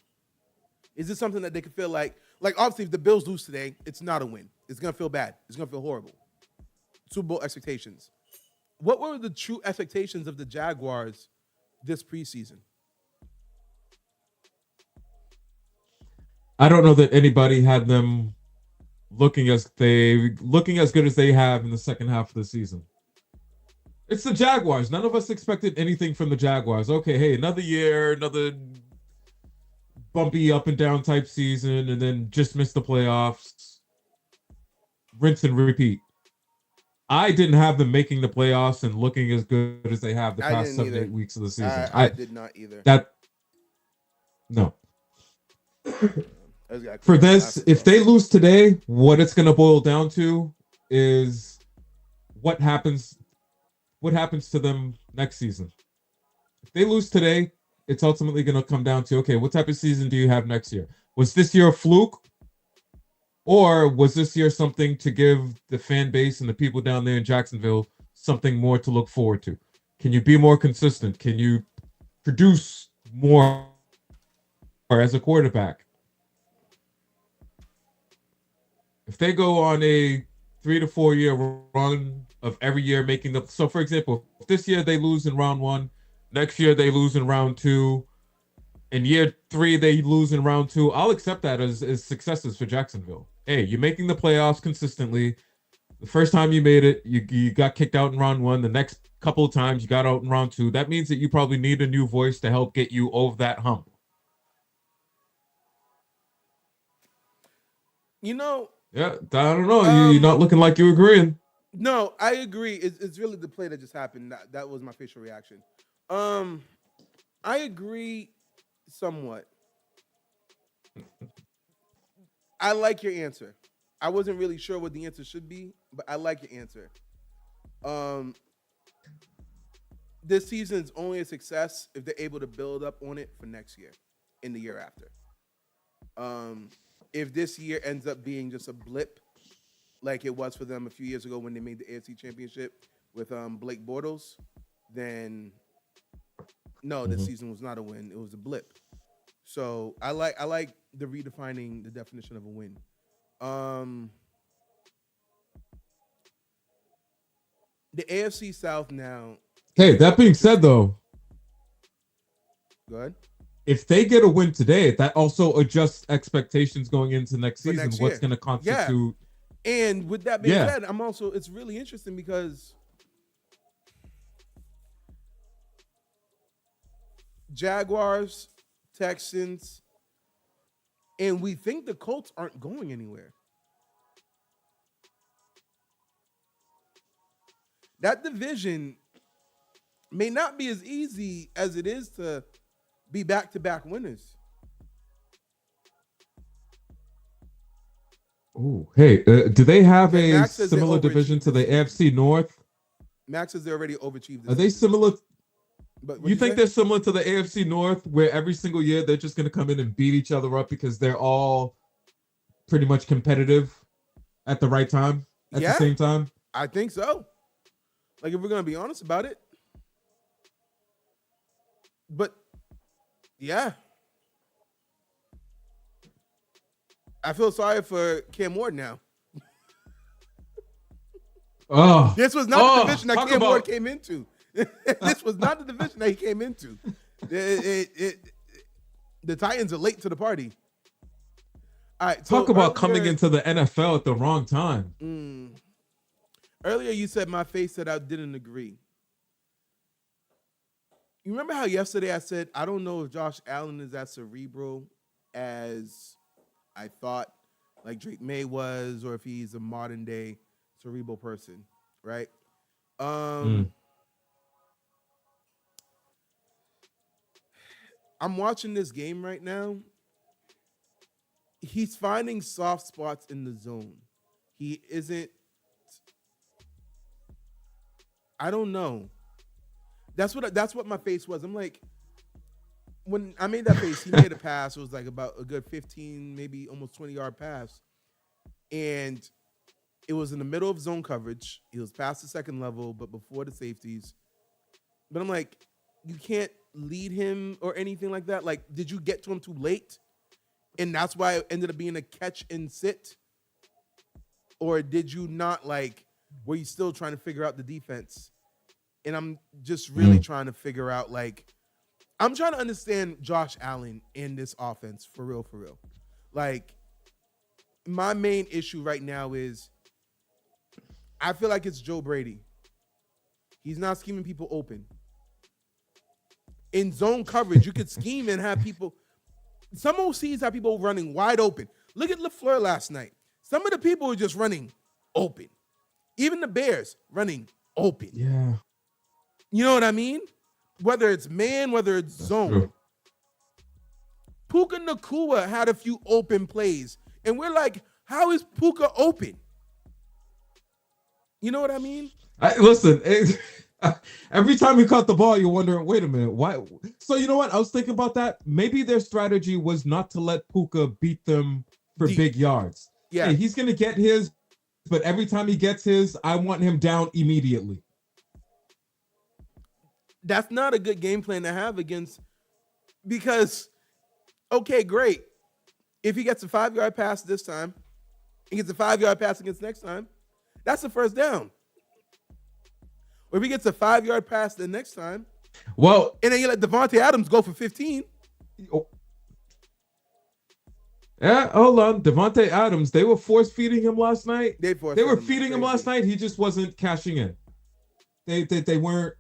Is this something that they could feel like obviously if the Bills lose today, it's not a win. It's going to feel bad. It's going to feel horrible. Super Bowl expectations. What were the true expectations of the Jaguars this preseason? I don't know that anybody had them looking as good as they have in the second half of the season. It's the Jaguars. None of us expected anything from the Jaguars. Okay, hey, another year, another bumpy up and down type season, and then just missed the playoffs. Rinse and repeat. I didn't have them making the playoffs and looking as good as they have the past 7-8 weeks of the season. I did not either. No. For this, if they lose today, what it's going to boil down to is what happens to them next season. If they lose today, it's ultimately going to come down to, okay, what type of season do you have next year? Was this year a fluke? Or was this year something to give the fan base and the people down there in Jacksonville something more to look forward to? Can you be more consistent? Can you produce more as a quarterback? If they go on a 3 to 4 year run of every year making the, so for example, if this year they lose in round 1, next year they lose in round 2, in year 3 they lose in round 2, I'll accept that as successes for Jacksonville. Hey, you're making the playoffs consistently. The first time you made it, you got kicked out in round 1. The next couple of times you got out in round 2. That means that you probably need a new voice to help get you over that hump. You know, yeah, I don't know. You're not looking like you're agreeing. No, I agree. It's really the play that just happened. That was my facial reaction. I agree somewhat. I like your answer. I wasn't really sure what the answer should be, but I like your answer. This season is only a success if they're able to build up on it for next year and the year after. If this year ends up being just a blip, like it was for them a few years ago when they made the AFC Championship with Blake Bortles, then no, this season was not a win. It was a blip. So I like the redefining the definition of a win. The AFC South now. Hey, that being said, though, go ahead. If they get a win today, that also adjusts expectations going into next season. What's going to constitute? Yeah. And with that being said, it's really interesting because Jaguars, Texans, and we think the Colts aren't going anywhere. That division may not be as easy as it is to be back-to-back winners. Oh, hey, do they have a similar division to the AFC North? Max says they already overachieved. Are they similar? But you think they're similar to the AFC North, where every single year they're just going to come in and beat each other up because they're all pretty much competitive at the right time, at the same time? I think so. Like, if we're going to be honest about it. But, yeah. I feel sorry for Cam Ward now. Oh, this was not the division that Cam Ward came into. This was not the division that he came into. The Titans are late to the party. All right, talk about coming into the NFL at the wrong time. Earlier, you said my face said I didn't agree. You remember how yesterday I said I don't know if Josh Allen is as cerebral as I thought, like Drake May was, or if he's a modern day cerebral person, right? I'm watching this game right now. He's finding soft spots in the zone. He isn't. I don't know. That's what my face was. I'm like, when I made that face, he made a pass. It was like about a good 15, maybe almost 20-yard pass. And it was in the middle of zone coverage. He was past the second level, but before the safeties. But I'm like, you can't lead him or anything like that. Like, did you get to him too late? And that's why it ended up being a catch and sit? Or did you not, like, were you still trying to figure out the defense? And I'm just really trying to figure out, like, I'm trying to understand Josh Allen in this offense, for real, for real. Like, my main issue right now is I feel like it's Joe Brady. He's not scheming people open. In zone coverage, you could scheme and have people. Some OCs have people running wide open. Look at LaFleur last night. Some of the people were just running open. Even the Bears running open. Yeah. You know what I mean? Whether it's man, whether it's zone. True. Puka Nacua had a few open plays. And we're like, how is Puka open? You know what I mean? Listen, Every time he caught the ball, you're wondering, wait a minute, why? So you know what? I was thinking about that. Maybe their strategy was not to let Puka beat them for Deep. big yards. Yeah. Hey, he's gonna get his, but every time he gets his, I want him down immediately. That's not a good game plan to have against, because, okay, great. If he gets a 5-yard pass this time, he gets a 5-yard pass against next time, that's the first down. Or if he gets a 5-yard pass the next time, well, and then you let Devontae Adams go for 15. Yeah, hold on. Devontae Adams, they were force feeding him last night. They were feeding him last night. He just wasn't cashing in. They weren't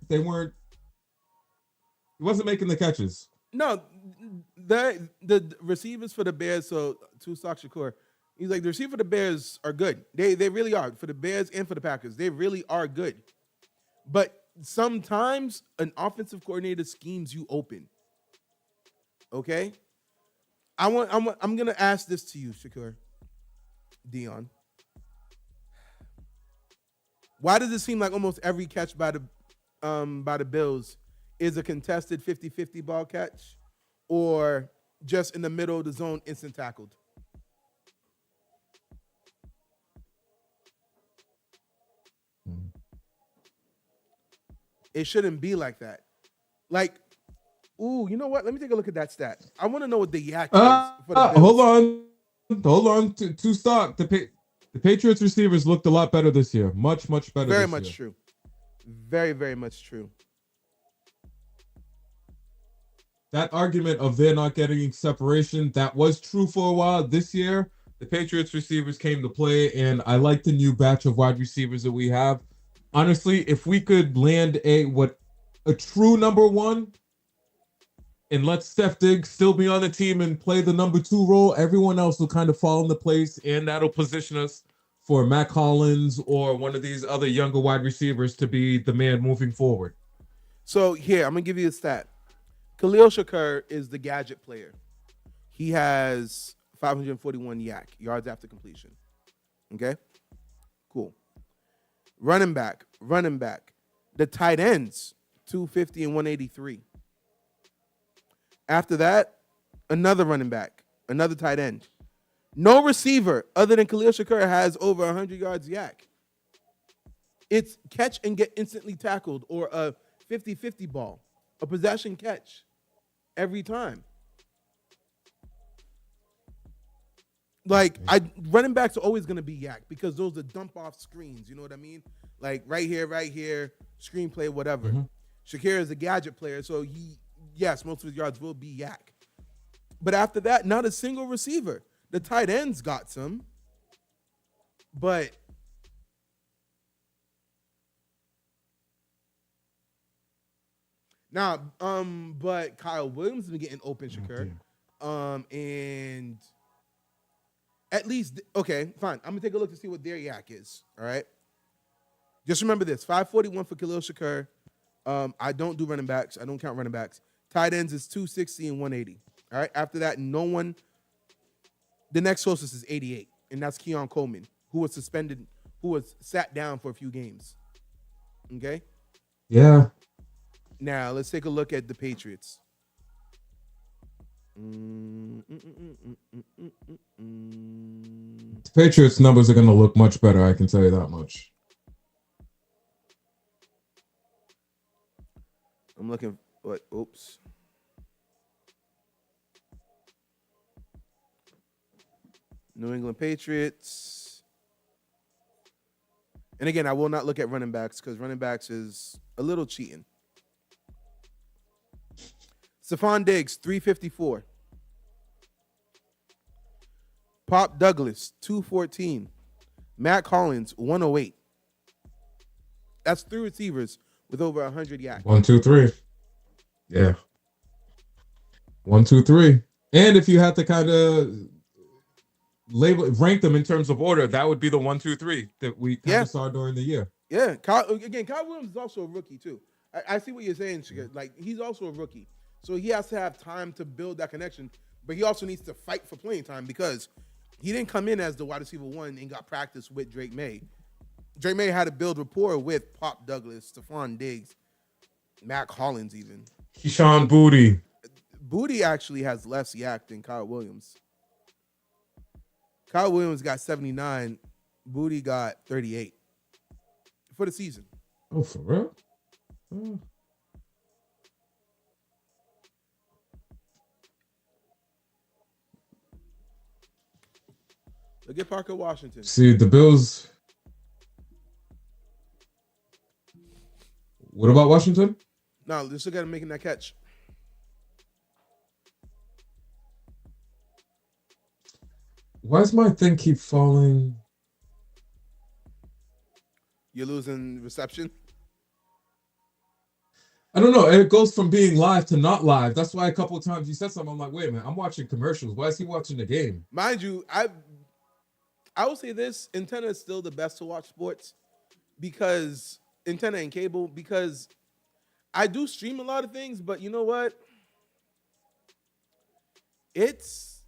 he wasn't making the catches. No, the receivers for the Bears, so Tupac Shakur, he's like, the receiver for the Bears are good. They really are. For the Bears and for the Packers, they really are good. But sometimes an offensive coordinator schemes you open. Okay? I'm gonna ask this to you, Shakur. Dion. Why does it seem like almost every catch by the Bills is a contested 50-50 ball catch, or just in the middle of the zone, instant tackled? It shouldn't be like that. Like, ooh, you know what? Let me take a look at that stat. I want to know what the yak is for the Bills. Hold on. To stock. The Patriots receivers looked a lot better this year. Much better. Very much true. Very, very much true. That argument of they're not getting separation, that was true for a while. This year, the Patriots receivers came to play, and I like the new batch of wide receivers that we have. Honestly, if we could land a true number one and let Steph Diggs still be on the team and play the number 2 role, everyone else will kind of fall into place, and that'll position us for Matt Collins or one of these other younger wide receivers to be the man moving forward. So here, I'm going to give you a stat. Khalil Shakur is the gadget player. He has 541 yards after completion. Okay? Cool. Running back. The tight ends, 250 and 183. After that, another running back, another tight end. No receiver other than Khalil Shakur has over 100 yards yak. It's catch and get instantly tackled, or a 50-50 ball, a possession catch every time. Like, running backs are always going to be yak because those are dump off screens. You know what I mean? Like right here, screenplay, whatever. Mm-hmm. Shakir is a gadget player, so yes, most of his yards will be yak. But after that, not a single receiver. The tight ends got some, but now, but Kyle Williams has been getting open, Shakur. And at least, okay, fine. I'm gonna take a look to see what their yak is. All right. Just remember this: 541 for Khalil Shakur. I don't do running backs. I don't count running backs. Tight ends is 260 and 180. All right. After that, no one. The next closest is 88, and that's Keon Coleman, who was suspended, who was sat down for a few games. Okay. Yeah. Now let's take a look at the Patriots. The Patriots numbers are going to look much better. I can tell you that much. I'm looking. What? Oops. New England Patriots. And again, I will not look at running backs because running backs is a little cheating. Stephon Diggs, 354. Pop Douglas, 214. Matt Collins, 108. That's 3 receivers with over 100 yards. 1, 2, 3. Yeah. 1, 2, 3. And if you had to kind of rank them in terms of order, that would be the 1, 2, 3 that we kind of saw during the year. Yeah. Kyle Williams is also a rookie too. I see what you're saying, Shiga. Like, he's also a rookie. So he has to have time to build that connection, but he also needs to fight for playing time because he didn't come in as the wide receiver 1 and got practice with Drake May. Drake May had to build rapport with Pop Douglas, Stephon Diggs, Mac Hollins even. Keyshawn Booty. Booty actually has less yak than Kyle Williams. Kyle Williams got 79. Booty got 38 for the season. Oh, for real? Oh. Look at Parker Washington. See, the Bills. What about Washington? No, just look at him making that catch. Why does my thing keep falling? You're losing reception. I don't know. It goes from being live to not live. That's why a couple of times you said something. I'm like, wait a minute. I'm watching commercials. Why is he watching the game? Mind you, I will say this: antenna is still the best to watch sports because antenna and cable. Because I do stream a lot of things, but you know what? It's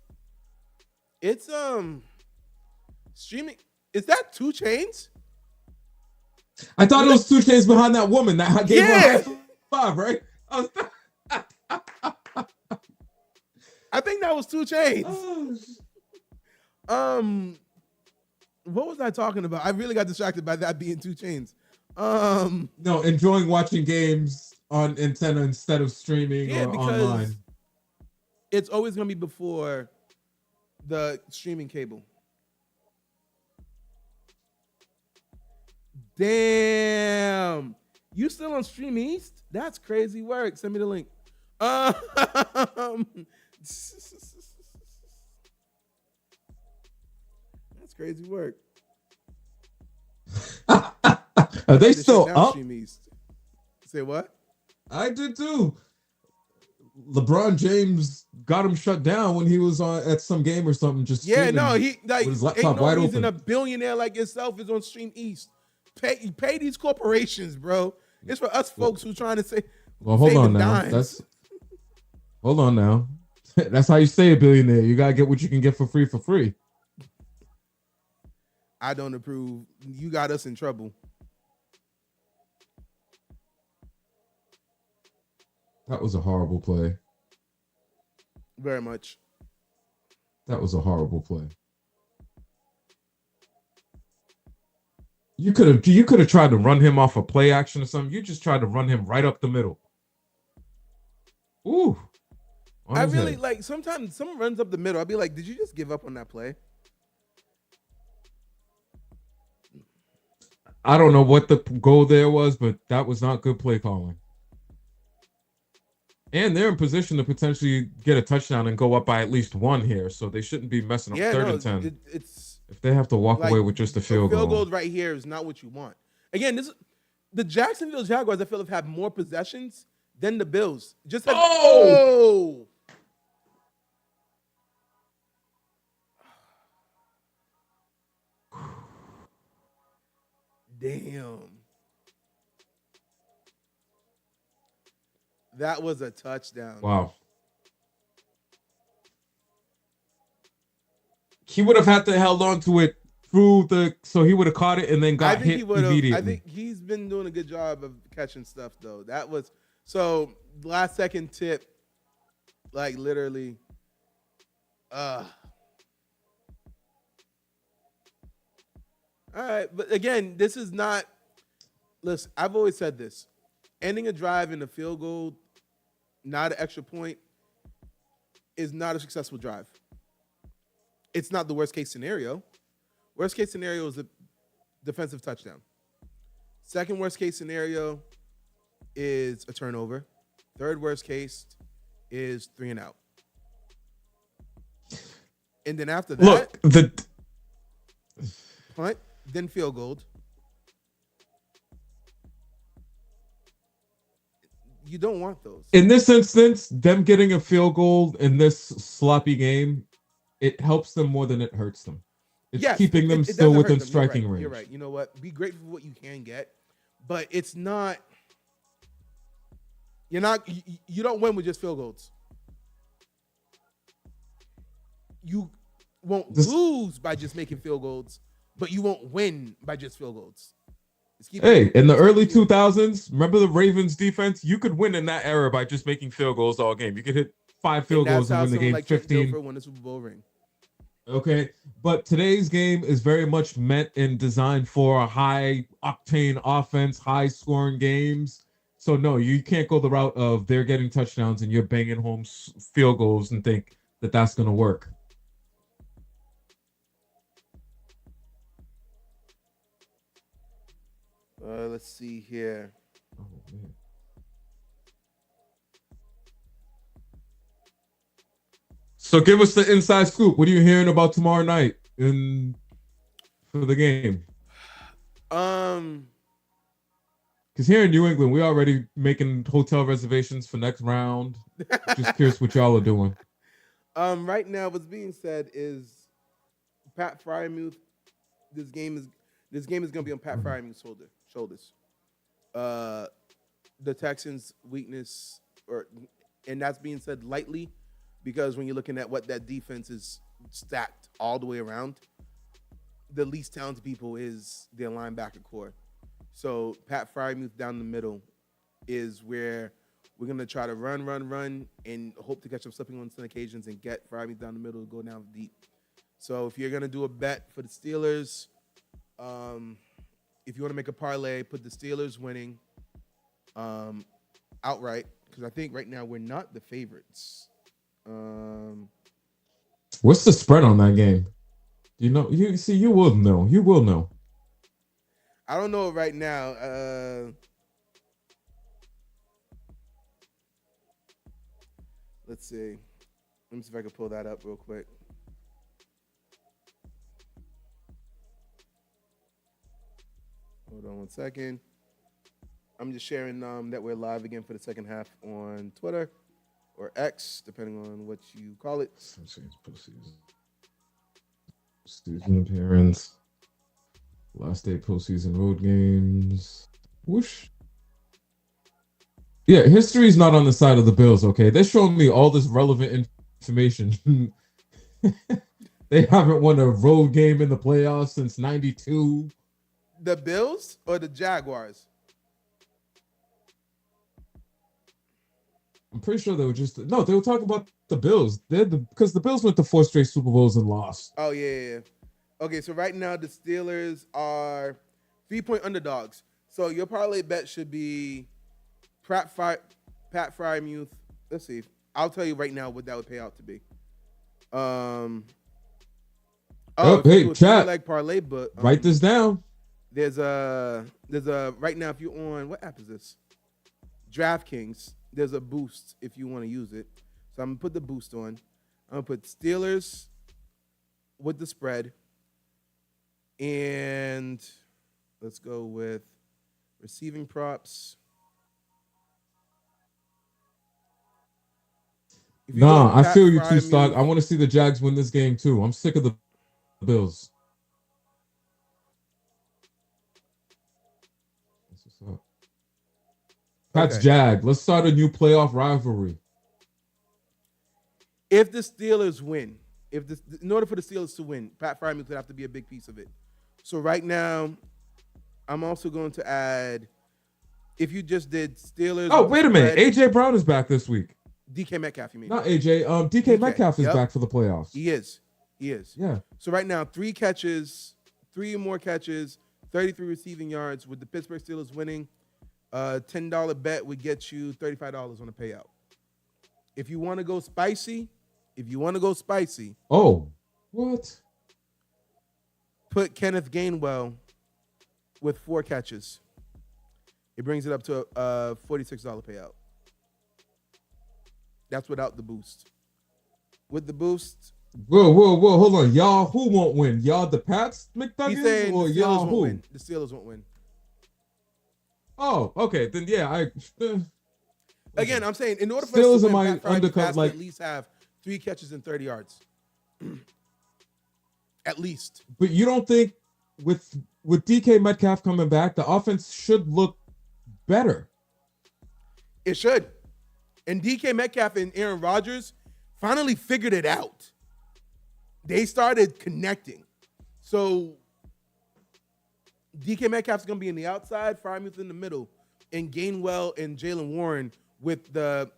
streaming. Is that 2 Chainz? I thought it was 2 Chainz behind that woman that gave her a Yeah. high five, right? I think that was 2 Chainz. Oh, What was I talking about? I really got distracted by that being 2 Chainz. no, enjoying watching games on antenna instead of streaming Yeah, or because online. it's always gonna be before the streaming cable. Damn, you still on Stream East? That's crazy work. Send me the link. That's crazy work. Are they This shit still down up? Stream East. Say what? I did too. LeBron James got him shut down when he was on at some game or something. Just Yeah, streaming no, he like with his ain't laptop no wide reason open. a billionaire like yourself is on Stream East. Pay these corporations, bro. It's for us folks who trying to say. Well, hold saving on now. dimes. Hold on now. That's how you stay a billionaire. You gotta get what you can get for free. I don't approve. You got us in trouble. That was a horrible play. Very much. That was a horrible play. You could have tried to run him off a play action or something. You just tried to run him right up the middle. Ooh. I really like sometimes someone runs up the middle. I'll be like, did you just give up on that play? I don't know what the goal there was, but that was not good play calling. And they're in position to potentially get a touchdown and go up by at least 1 here, so they shouldn't be messing up 3rd and 10. It's If they have to walk like, away with just a field field goal. goal right here is not what you want. Again, the Jacksonville Jaguars. I feel have had more possessions than the Bills. Just had, oh! Damn. That was a touchdown. Wow. He would have had to held on to it so he would have caught it and then got hit immediately. I think he's been doing a good job of catching stuff though. That was so last second tip, like literally. All right, but again, this is not. Listen, I've always said this: ending a drive in a field goal, not an extra point, is not a successful drive. It's not the worst case scenario. Worst case scenario is a defensive touchdown. Second worst case scenario is a turnover. Third worst case is 3 and out. And then after that, look, punt, then field goal. You don't want those. in this instance, them getting a field goal in this sloppy game, it helps them more than it hurts them. It's keeping them still doesn't hurt within them. striking range. You're right. You know what? Be grateful for what you can get, but it's not. You're not. You don't win with just field goals. You won't lose by just making field goals, but you won't win by just field goals. Just keep Hey, it, in the just keep early it human. 2000s, remember the Ravens defense? You could win in that era by just making field goals all game. You could hit 5 And field that's goals and how win the someone game like Trent 15. Dilfer won the Super Bowl ring. Okay. But today's game is very much meant and designed for a high octane offense, high scoring games. So, no, you can't go the route of they're getting touchdowns and you're banging home field goals and think that that's going to work. Let's see here. Oh, man. So give us the inside scoop. What are you hearing about tomorrow night for the game? Because here in New England, we're already making hotel reservations for next round. Just curious what y'all are doing. Right now, what's being said is Pat Fryermuth. This game is going to be on Pat Fryermuth's shoulders. The Texans' weakness, and that's being said lightly, because when you're looking at what that defense is stacked all the way around, the least talented people is their linebacker core. So Pat Fryermuth down the middle is where we're gonna try to run, and hope to catch them slipping on some occasions and get Fryermuth down the middle, go down deep. So if you're gonna do a bet for the Steelers, if you want to make a parlay, put the Steelers winning outright, because I think right now we're not the favorites. What's the spread on that game? You know, you will know. You will know. I don't know right now. Let's see. Let me see if I can pull that up real quick. Hold on 1 second. I'm just sharing that we're live again for the second half on Twitter or X, depending on what you call it. Season appearance. Last day postseason road games. Whoosh. Yeah, history's not on the side of the Bills, okay? They're showing me all this relevant information. They haven't won a road game in the playoffs since 92. The Bills or the Jaguars? I'm pretty sure they were they were talking about the Bills. Because the Bills went to 4 straight Super Bowls and lost. Oh, yeah. Okay, so right now the Steelers are 3-point underdogs. So your parlay bet should be Pat Fryermuth. Let's see. I'll tell you right now what that would pay out to be. Hey, chat. Like parlay, but write this down. There's a right now, if you're on, what app is this? DraftKings. There's a boost if you want to use it. So I'm gonna put the boost on. I'm gonna put Steelers with the spread, and let's go with receiving props. Nah, I feel you too, Stock. I want to see the Jags win this game too. I'm sick of the Bills. That's what's up. Pat's Jag. Let's start a new playoff rivalry. If the Steelers win, in order for the Steelers to win, Pat Fryermuth would have to be a big piece of it. So right now, I'm also going to add, if you just did Steelers. Oh, wait a minute. AJ Brown is back this week. DK Metcalf, you mean? Not AJ. DK Metcalf is back for the playoffs. He is. Yeah. So right now, 3 or more catches, 33 receiving yards. With the Pittsburgh Steelers winning, $10 bet would get you $35 on a payout. If you want to go spicy. Oh, what? Put Kenneth Gainwell with 4 catches. It brings it up to a $46 payout. That's without the boost. With the boost. Whoa. Hold on. Y'all who won't win? Y'all the Pats McNuggets or y'all who? Win. The Steelers won't win. Oh, okay. Then yeah, Again, I'm saying in order for Steelers us to are my win, Pat undercut. Fryermuth at least have 3 catches and 30 yards. At least. But you don't think with DK Metcalf coming back, the offense should look better? It should. And DK Metcalf and Aaron Rodgers finally figured it out. They started connecting. So DK Metcalf's going to be in the outside, Freiermuth in the middle, and Gainwell and Jalen Warren with the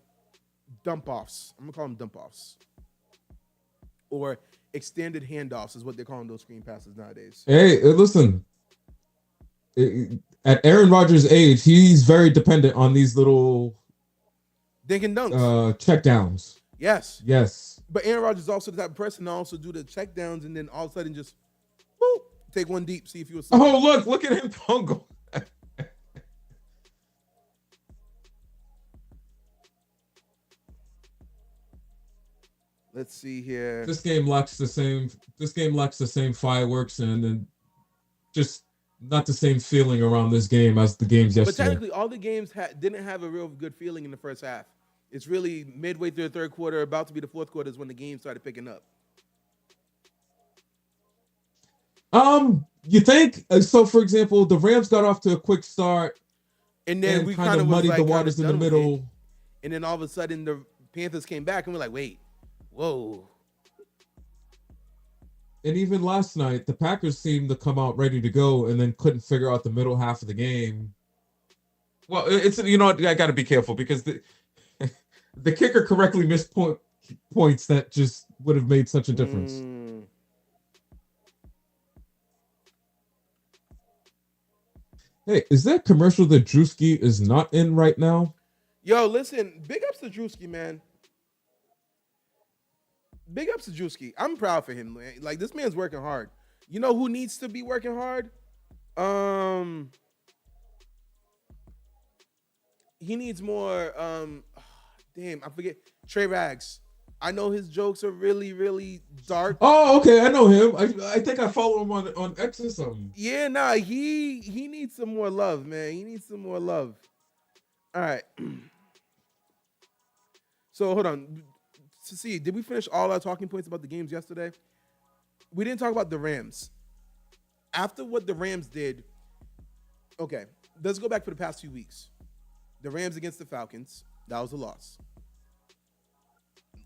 dump-offs. I'm going to call them dump-offs. Or extended handoffs is what they're calling those screen passes nowadays. Hey, listen. At Aaron Rodgers' age, he's very dependent on these little dink and dunks. Check downs. Yes. Yes. But Aaron Rodgers is also the type of person to also do the check downs and then all of a sudden just whoop, take one deep, see if you will. Oh, look at him bungle. Let's see here. This game lacks the same fireworks and then just not the same feeling around this game as the games yesterday. But technically, all the games didn't have a real good feeling in the first half. It's really midway through the third quarter, about to be the fourth quarter, is when the game started picking up. You think so? For example, the Rams got off to a quick start, and then we kind of muddied the waters in the middle. And then all of a sudden, the Panthers came back, and we're like, "Wait, whoa!" And even last night, the Packers seemed to come out ready to go, and then couldn't figure out the middle half of the game. Well, it's I got to be careful because the kicker correctly missed points that just would have made such a difference. Hey, is that commercial that Drewski is not in right now? Yo, listen, big ups to Drewski, man. Big ups to Drewski. I'm proud for him, man. Like, this man's working hard. You know who needs to be working hard? He needs more, damn, I forget. Trey Rags. I know his jokes are really, really dark. Oh, okay, I know him. I think I follow him on X or something. Yeah, nah, he needs some more love, man. He needs some more love. All right. So hold on. To see, did we finish all our talking points about the games yesterday? We didn't talk about the Rams. After what the Rams did, okay, let's go back for the past 2 weeks. The Rams against the Falcons, that was a loss.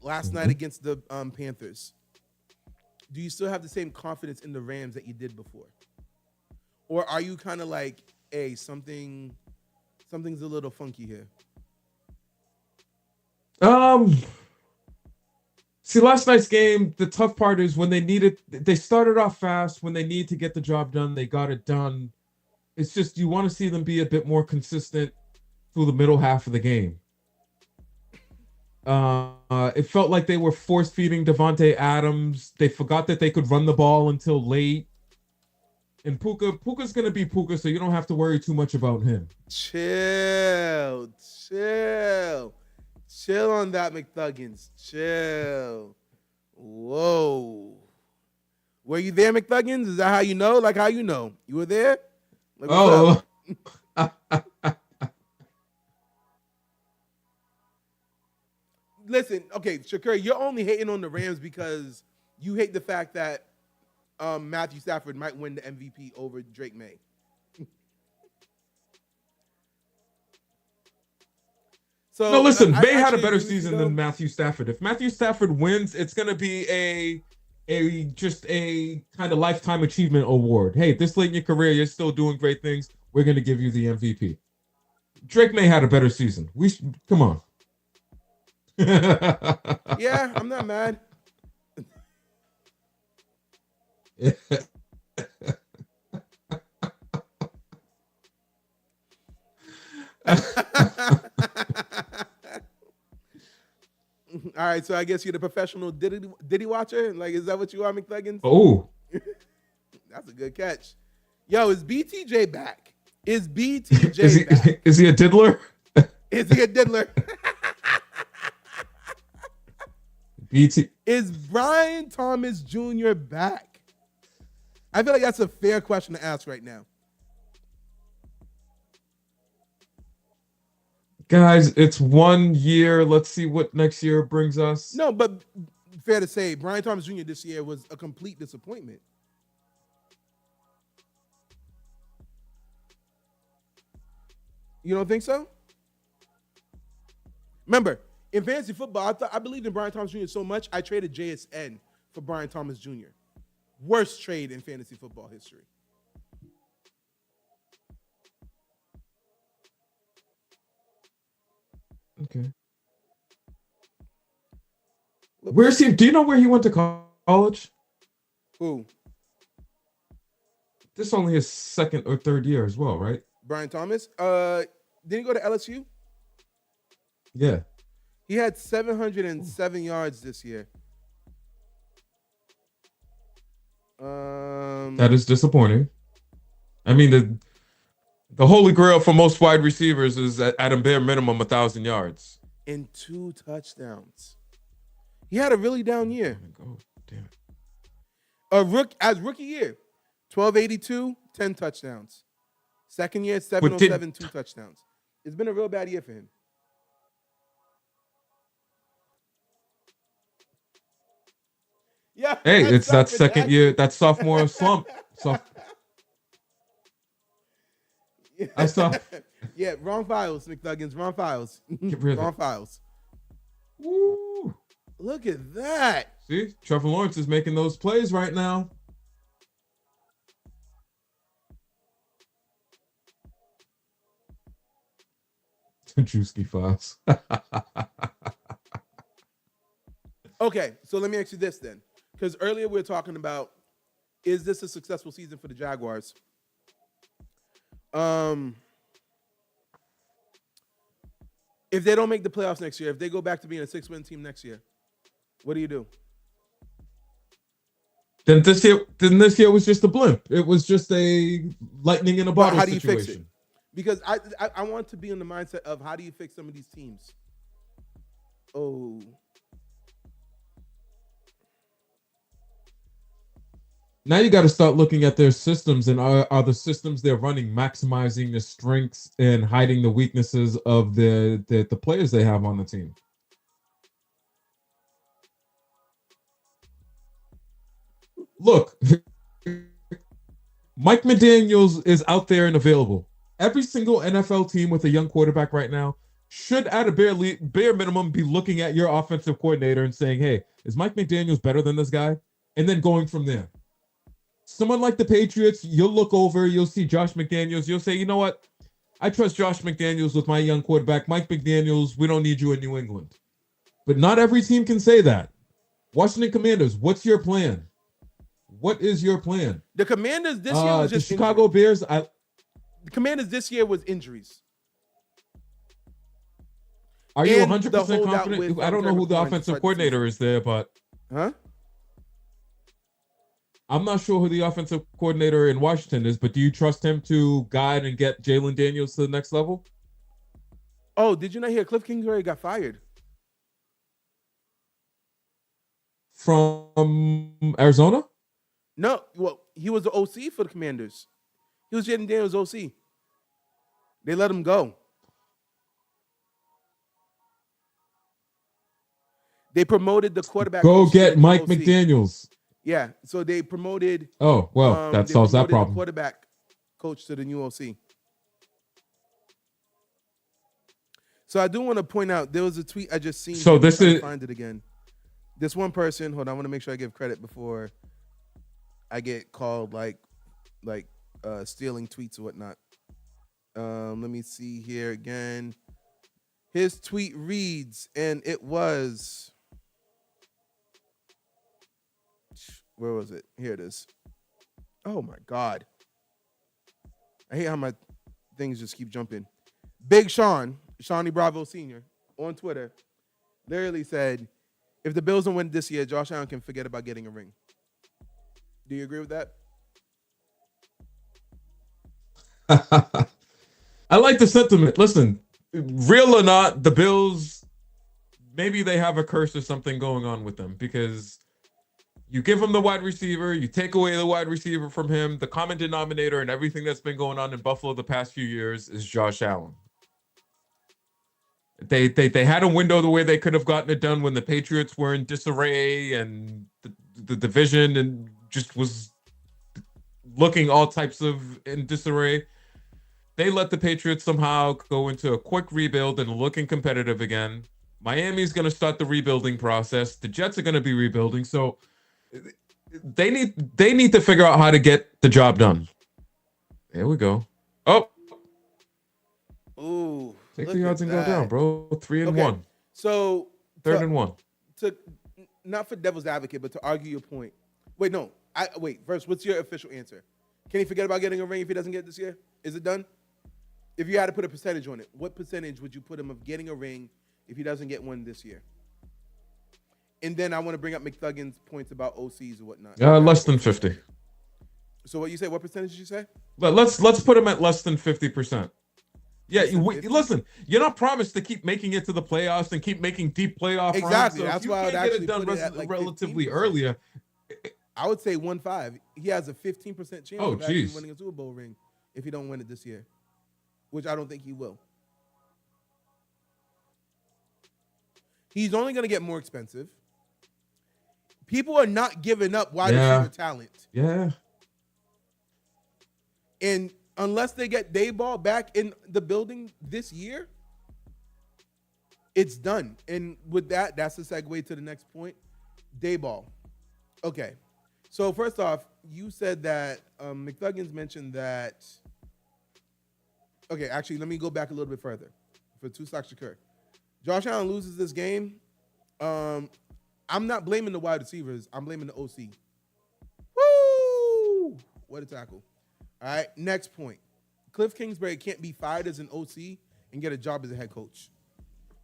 Last night against the Panthers. Do you still have the same confidence in the Rams that you did before? Or are you kind of like, hey, something's a little funky here? See, last night's game, the tough part is when they started off fast. When they need to get the job done, they got it done. It's just you want to see them be a bit more consistent through the middle half of the game. It felt like they were force-feeding Devontae Adams. They forgot that they could run the ball until late. And Puka's going to be Puka, so you don't have to worry too much about him. Chill on that, McThuggins. Chill. Whoa. Were you there, McThuggins? Is that how you know? Like, how you know? You were there? Like, oh. Listen, okay, Shakur, you're only hating on the Rams because you hate the fact that Matthew Stafford might win the MVP over Drake May. So no, listen, May had a better season than Matthew Stafford. If Matthew Stafford wins, it's going to be a kind of lifetime achievement award. Hey, this late in your career, you're still doing great things. We're going to give you the MVP. Drake May had a better season. Come on. Yeah, I'm not mad. All right, so I guess you're the professional Diddy watcher. Like, is that what you are, McThuggins? Oh, that's a good catch. Yo, is BTJ back? Is BTJ back? Is he a diddler? Is he a diddler? Is Brian Thomas Jr. back? I feel like that's a fair question to ask right now. Guys, it's 1 year. Let's see what next year brings us. No, but fair to say, Brian Thomas Jr. this year was a complete disappointment. You don't think so? Remember, in fantasy football, I believed in Brian Thomas Jr. so much, I traded JSN for Brian Thomas Jr. Worst trade in fantasy football history. Okay. Look, Where's he? Do you know where he went to college? who? This is only his second or third year as well, right? Brian Thomas. Didn't he go to LSU? Yeah. He had 707 yards this year. That is disappointing. I mean, the holy grail for most wide receivers is at a bare minimum 1,000 yards. And 2 touchdowns. He had a really down year. Oh, damn it. As rookie year, 1282, 10 touchdowns. Second year, 707, 2 touchdowns. It's been a real bad year for him. Yeah. Hey, it's that second year, that sophomore slump. I saw. Yeah, wrong files, McNuggins. Wrong files. Get rid of Wrong it. files. Woo. Look at that. See, Trevor Lawrence is making those plays right now. Drewski files. Okay, so let me ask you this then. Because earlier we were talking about, is this a successful season for the Jaguars? If they don't make the playoffs next year, if they go back to being a 6-win team next year, what do you do? Then this year was just a blimp. It was just a lightning in a bottle How do you situation. fix it? Because I want to be in the mindset of how do you fix some of these teams? Oh. Now you got to start looking at their systems, and are the systems they're running maximizing the strengths and hiding the weaknesses of the players they have on the team? Look, Mike McDaniels is out there and available. Every single NFL team with a young quarterback right now should, at a bare minimum, be looking at your offensive coordinator and saying, hey, is Mike McDaniels better than this guy? And then going from there. Someone like the Patriots, you'll look over, you'll see Josh McDaniels, you'll say, you know what? I trust Josh McDaniels with my young quarterback. Mike McDaniels, we don't need you in New England. But not every team can say that. Washington Commanders, what's your plan? What is your plan? The Commanders this year was just the Chicago Bears. The Commanders this year was injuries. Are you And 100% the holdout confident? with, I don't know who the Trevor offensive Lawrence coordinator is there, but Huh? I'm not sure who the offensive coordinator in Washington is, but do you trust him to guide and get Jalen Daniels to the next level? Oh, did you not hear Cliff Kingsbury got fired? From Arizona? No, well, he was the OC for the Commanders. He was Jaden Daniels' OC. They let him go. They promoted the quarterback. Go coach to get the Mike OC. McDaniels. Yeah, so they promoted. Oh, well, that they solves that promoted the problem. quarterback coach to the new OC. So I do want to point out there was a tweet I just seen. So this is find it again. This one person. Hold on, I want to make sure I give credit before I get called like stealing tweets or whatnot. Let me see here again. His tweet reads, and it was, where was it? Here it is. Oh my God. I hate how my things just keep jumping. Big Sean, Shawnee Bravo Sr. on Twitter, literally said, if the Bills don't win this year, Josh Allen can forget about getting a ring. Do you agree with that? I like the sentiment. Listen, real or not, the Bills, maybe they have a curse or something going on with them, because you give him the wide receiver, you take away the wide receiver from him. The common denominator in everything that's been going on in Buffalo the past few years is Josh Allen. They had a window the way they could have gotten it done when the Patriots were in disarray and the division and just was looking all types of in disarray. They let the Patriots somehow go into a quick rebuild and looking competitive again. Miami's going to start the rebuilding process. The Jets are going to be rebuilding. So they need to figure out how to get the job done. There we go. Oh. Ooh. Take Look the yards at and go down, that. bro. 3 and Okay. 1. So Third and 1. to not for devil's advocate, but to argue your point. Wait, no. First, what's your official answer? Can he forget about getting a ring if he doesn't get it this year? Is it done? If you had to put a percentage on it, what percentage would you put him of getting a ring if he doesn't get one this year? And then I want to bring up McThuggan's points about OCs and whatnot. Less than 50. So what you say? What percentage did you say? Let's put him at less than 50%. Yeah, listen, you're not promised to keep making it to the playoffs and keep making deep playoff runs. So That's if you why I would can't get actually it done put it at like relatively 15%. earlier. I would say 1.5. He has a 15% chance of actually geez. winning a Super Bowl ring if he don't win it this year, which I don't think he will. He's only going to get more expensive. People are not giving up wide receiver talent. Yeah. And unless they get Dayball back in the building this year, it's done. And with that, that's the segue to the next point. Dayball. Okay. So first off, you said that McThuggins mentioned that. Okay, actually, let me go back a little bit further for two stocks occur. Josh Allen loses this game. I'm not blaming the wide receivers. I'm blaming the OC. Woo! What a tackle. All right, next point. Cliff Kingsbury can't be fired as an OC and get a job as a head coach.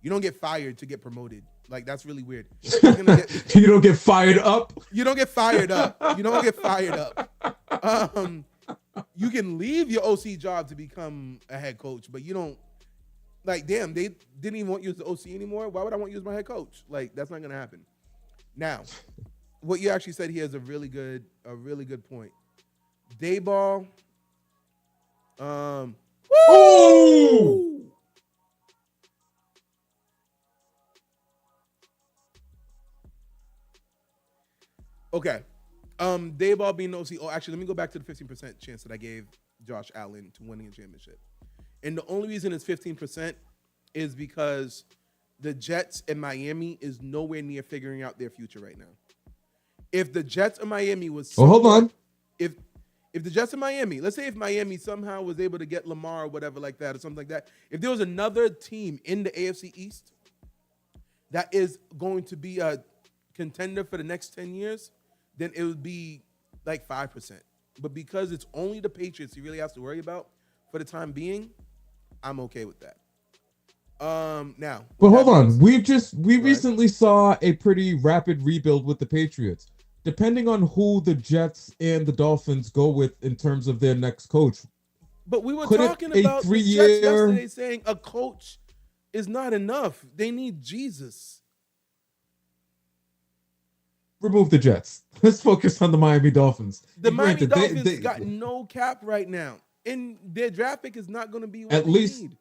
You don't get fired to get promoted. Like, that's really weird. You don't get fired up? You don't get fired up. You don't get fired up. You can leave your OC job to become a head coach, but you don't. Like, damn, they didn't even want you as the OC anymore. Why would I want you as my head coach? Like, that's not going to happen. Now, what you actually said here is a really good point. Dayball. Ooh! Okay. Dayball being OC. Oh, actually, let me go back to the 15% chance that I gave Josh Allen to winning a championship. And the only reason it's 15% is because the Jets and Miami is nowhere near figuring out their future right now. If the Jets and Miami was hold on. If the Jets and Miami, let's say if Miami somehow was able to get Lamar or whatever like that or something like that, if there was another team in the AFC East that is going to be a contender for the next 10 years, then it would be like 5%. But because it's only the Patriots he really has to worry about for the time being, I'm okay with that. Now. But hold on. We recently saw a pretty rapid rebuild with the Patriots. Depending on who the Jets and the Dolphins go with in terms of their next coach. But we were Could talking a about the 3-year Jets yesterday saying a coach is not enough. They need Jesus. Remove the Jets. Let's focus on the Miami Dolphins. The Miami Dolphins got no cap right now. And their draft pick is not going to be what they need.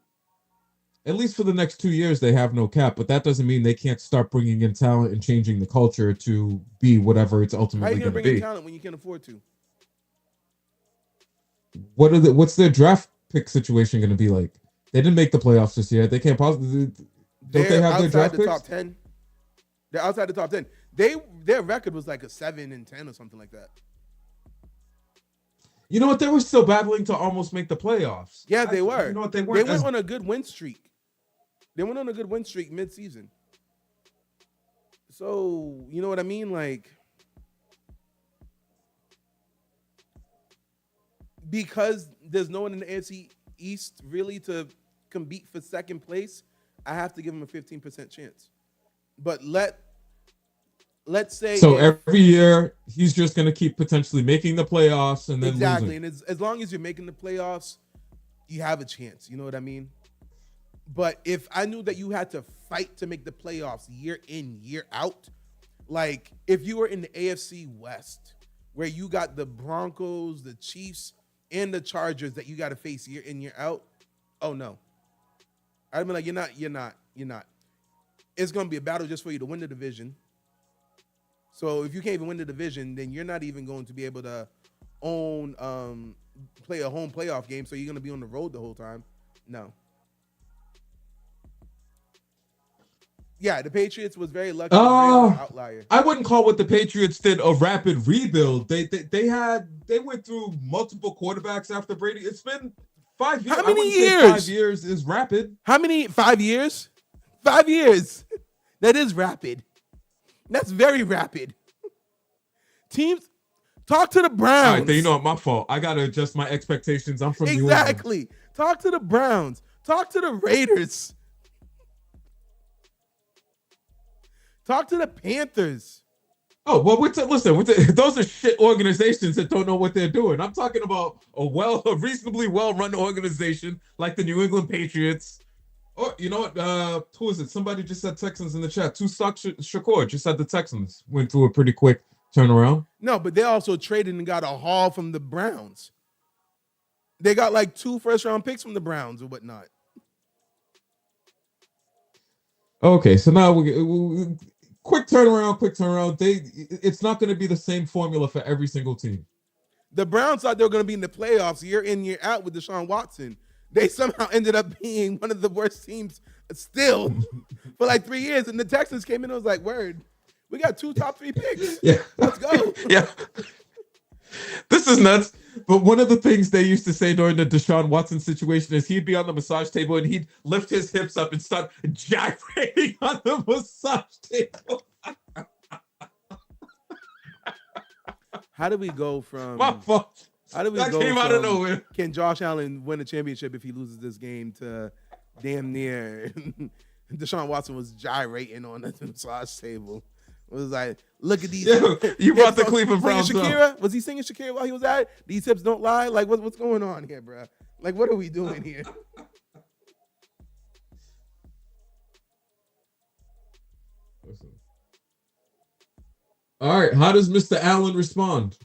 At least for the next 2 years, they have no cap, but that doesn't mean they can't start bringing in talent and changing the culture to be whatever it's ultimately going to be. How are you going to bring in talent when you can't afford to? What's their draft pick situation going to be like? They didn't make the playoffs this year. They can't possibly. Don't they have their draft picks? Top 10. They're outside the top 10. Their record was like a 7-10 or something like that. You know what? They were still battling to almost make the playoffs. Yeah, they were. You know what? They went on a good win streak. They went on a good win streak mid-season. So, you know what I mean? Like, because there's no one in the AFC East really to compete for second place, I have to give him a 15% chance. But let's say so every year he's just going to keep potentially making the playoffs and then exactly losing. And as long as you're making the playoffs, you have a chance. You know what I mean? But if I knew that you had to fight to make the playoffs year in, year out, like if you were in the AFC West where you got the Broncos, the Chiefs, and the Chargers that you got to face year in, year out, oh no. I'd be like, you're not. It's going to be a battle just for you to win the division. So if you can't even win the division, then you're not even going to be able to play a home playoff game. So you're going to be on the road the whole time. No. Yeah, the Patriots was very lucky. Outlier. I wouldn't call what the Patriots did a rapid rebuild. They went through multiple quarterbacks after Brady. It's been 5 years. How I many wouldn't say years? 5 years is rapid. How many? 5 years? 5 years. That is rapid. That's very rapid. Teams, talk to the Browns. All right, then you know what? My fault. I gotta adjust my expectations. I'm from New England. Exactly. Talk to the Browns. Talk to the Raiders. Talk to the Panthers. Oh, well, those are shit organizations that don't know what they're doing. I'm talking about a reasonably well-run organization like the New England Patriots. Or, you know what? Who is it? Somebody just said Texans in the chat. Two Stock Shakur just said the Texans went through a pretty quick turnaround. No, but they also traded and got a haul from the Browns. They got like 2 first-round picks from the Browns or whatnot. Okay, so now we quick turnaround. It's not going to be the same formula for every single team. The Browns thought they were going to be in the playoffs year in, year out with Deshaun Watson. They somehow ended up being one of the worst teams still for like 3 years. And the Texans came in and was like, word, we got 2 top 3 picks. Yeah. Let's go. Yeah. This is nuts. But one of the things they used to say during the Deshaun Watson situation is he'd be on the massage table and he'd lift his hips up and start gyrating on the massage table. How did we go from My fault. How did we That go came out of nowhere. Can Josh Allen win a championship if he loses this game to damn near Deshaun Watson was gyrating on the massage table? It was like, look at these. Yeah, you brought the hips. Cleveland Browns Shakira? Was he singing Shakira while he was at it? These hips don't lie. Like, what's going on here, bro? Like, what are we doing here? Listen. All right, how does Mr. Allen respond?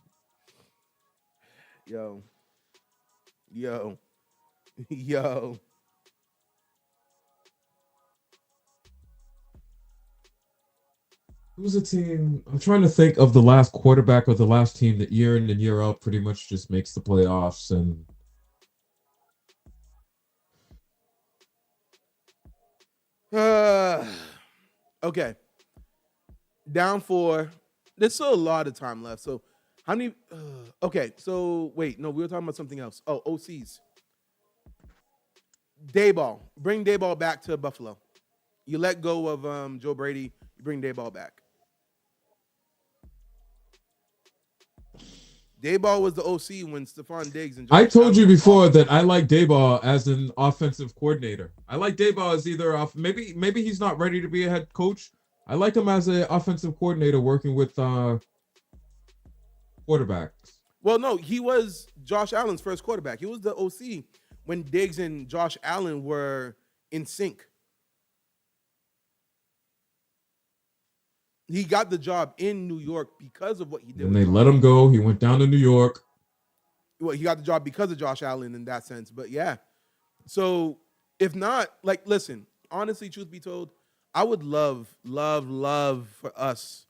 Yo. Who's a team? I'm trying to think of the last quarterback of the last team that year in and year out pretty much just makes the playoffs and okay. Down 4. There's still a lot of time left. So how many? Okay. So wait, no, we were talking about something else. Oh, OCs. Dayball. Bring Dayball back to Buffalo. You let go of Joe Brady. You bring Dayball back. Dayball was the OC when Stephon Diggs and Josh I told you Allen before that I like Dayball as an offensive coordinator. I like Dayball as either off. Maybe he's not ready to be a head coach. I like him as an offensive coordinator working with quarterbacks. Well, no, he was Josh Allen's first quarterback. He was the OC when Diggs and Josh Allen were in sync. He got the job in New York because of what he did. And they let him go. He went down to New York. Well, he got the job because of Josh Allen in that sense. But yeah. So if not, like, listen, honestly, truth be told, I would love for us.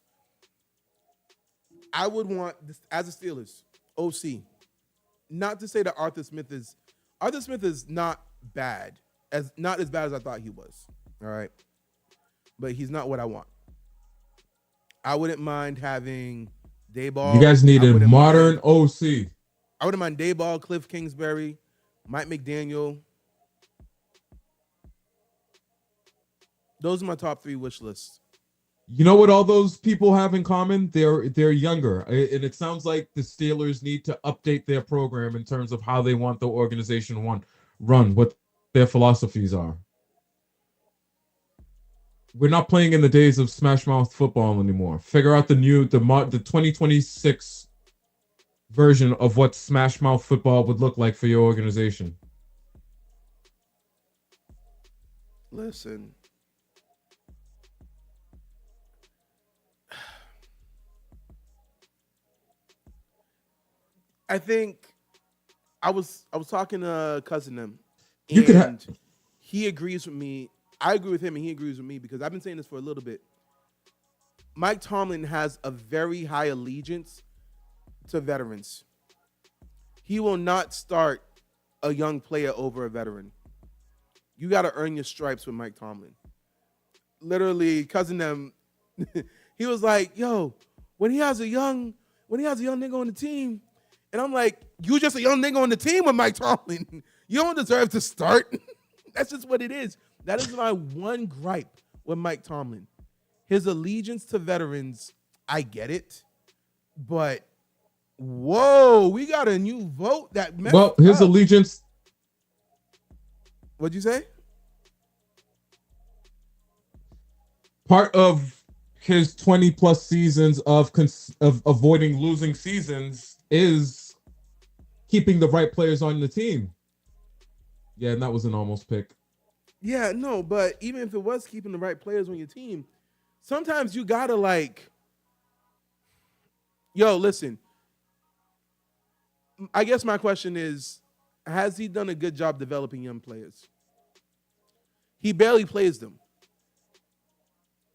I would want this as a Steelers, OC. Not to say that Arthur Smith is not bad, not as bad as I thought he was. All right. But he's not what I want. I wouldn't mind having Dayball. You guys need a modern OC. I wouldn't mind Dayball, Cliff Kingsbury, Mike McDaniel. Those are my top 3 wish lists. You know what all those people have in common? They're younger. And it sounds like the Steelers need to update their program in terms of how they want the organization run, what their philosophies are. We're not playing in the days of smash mouth football anymore. Figure out the 2026 version of what smash mouth football would look like for your organization. Listen. I think I was talking to cousin them, and he agrees with me. I agree with him, and he agrees with me because I've been saying this for a little bit. Mike Tomlin has a very high allegiance to veterans. He will not start a young player over a veteran. You got to earn your stripes with Mike Tomlin. Literally, cousin them, he was like, "Yo, when he has a young nigga on the team," and I'm like, "You just a young nigga on the team with Mike Tomlin. You don't deserve to start. That's just what it is. That is my one gripe with Mike Tomlin. His allegiance to veterans, I get it. But, whoa, we got a new vote that messed Well, his up. allegiance. What'd you say? Part of his 20+ seasons of avoiding losing seasons is keeping the right players on the team. Yeah, and that was an almost pick. Yeah, no, but even if it was keeping the right players on your team, sometimes you gotta like, yo, listen. I guess my question is, has he done a good job developing young players? He barely plays them.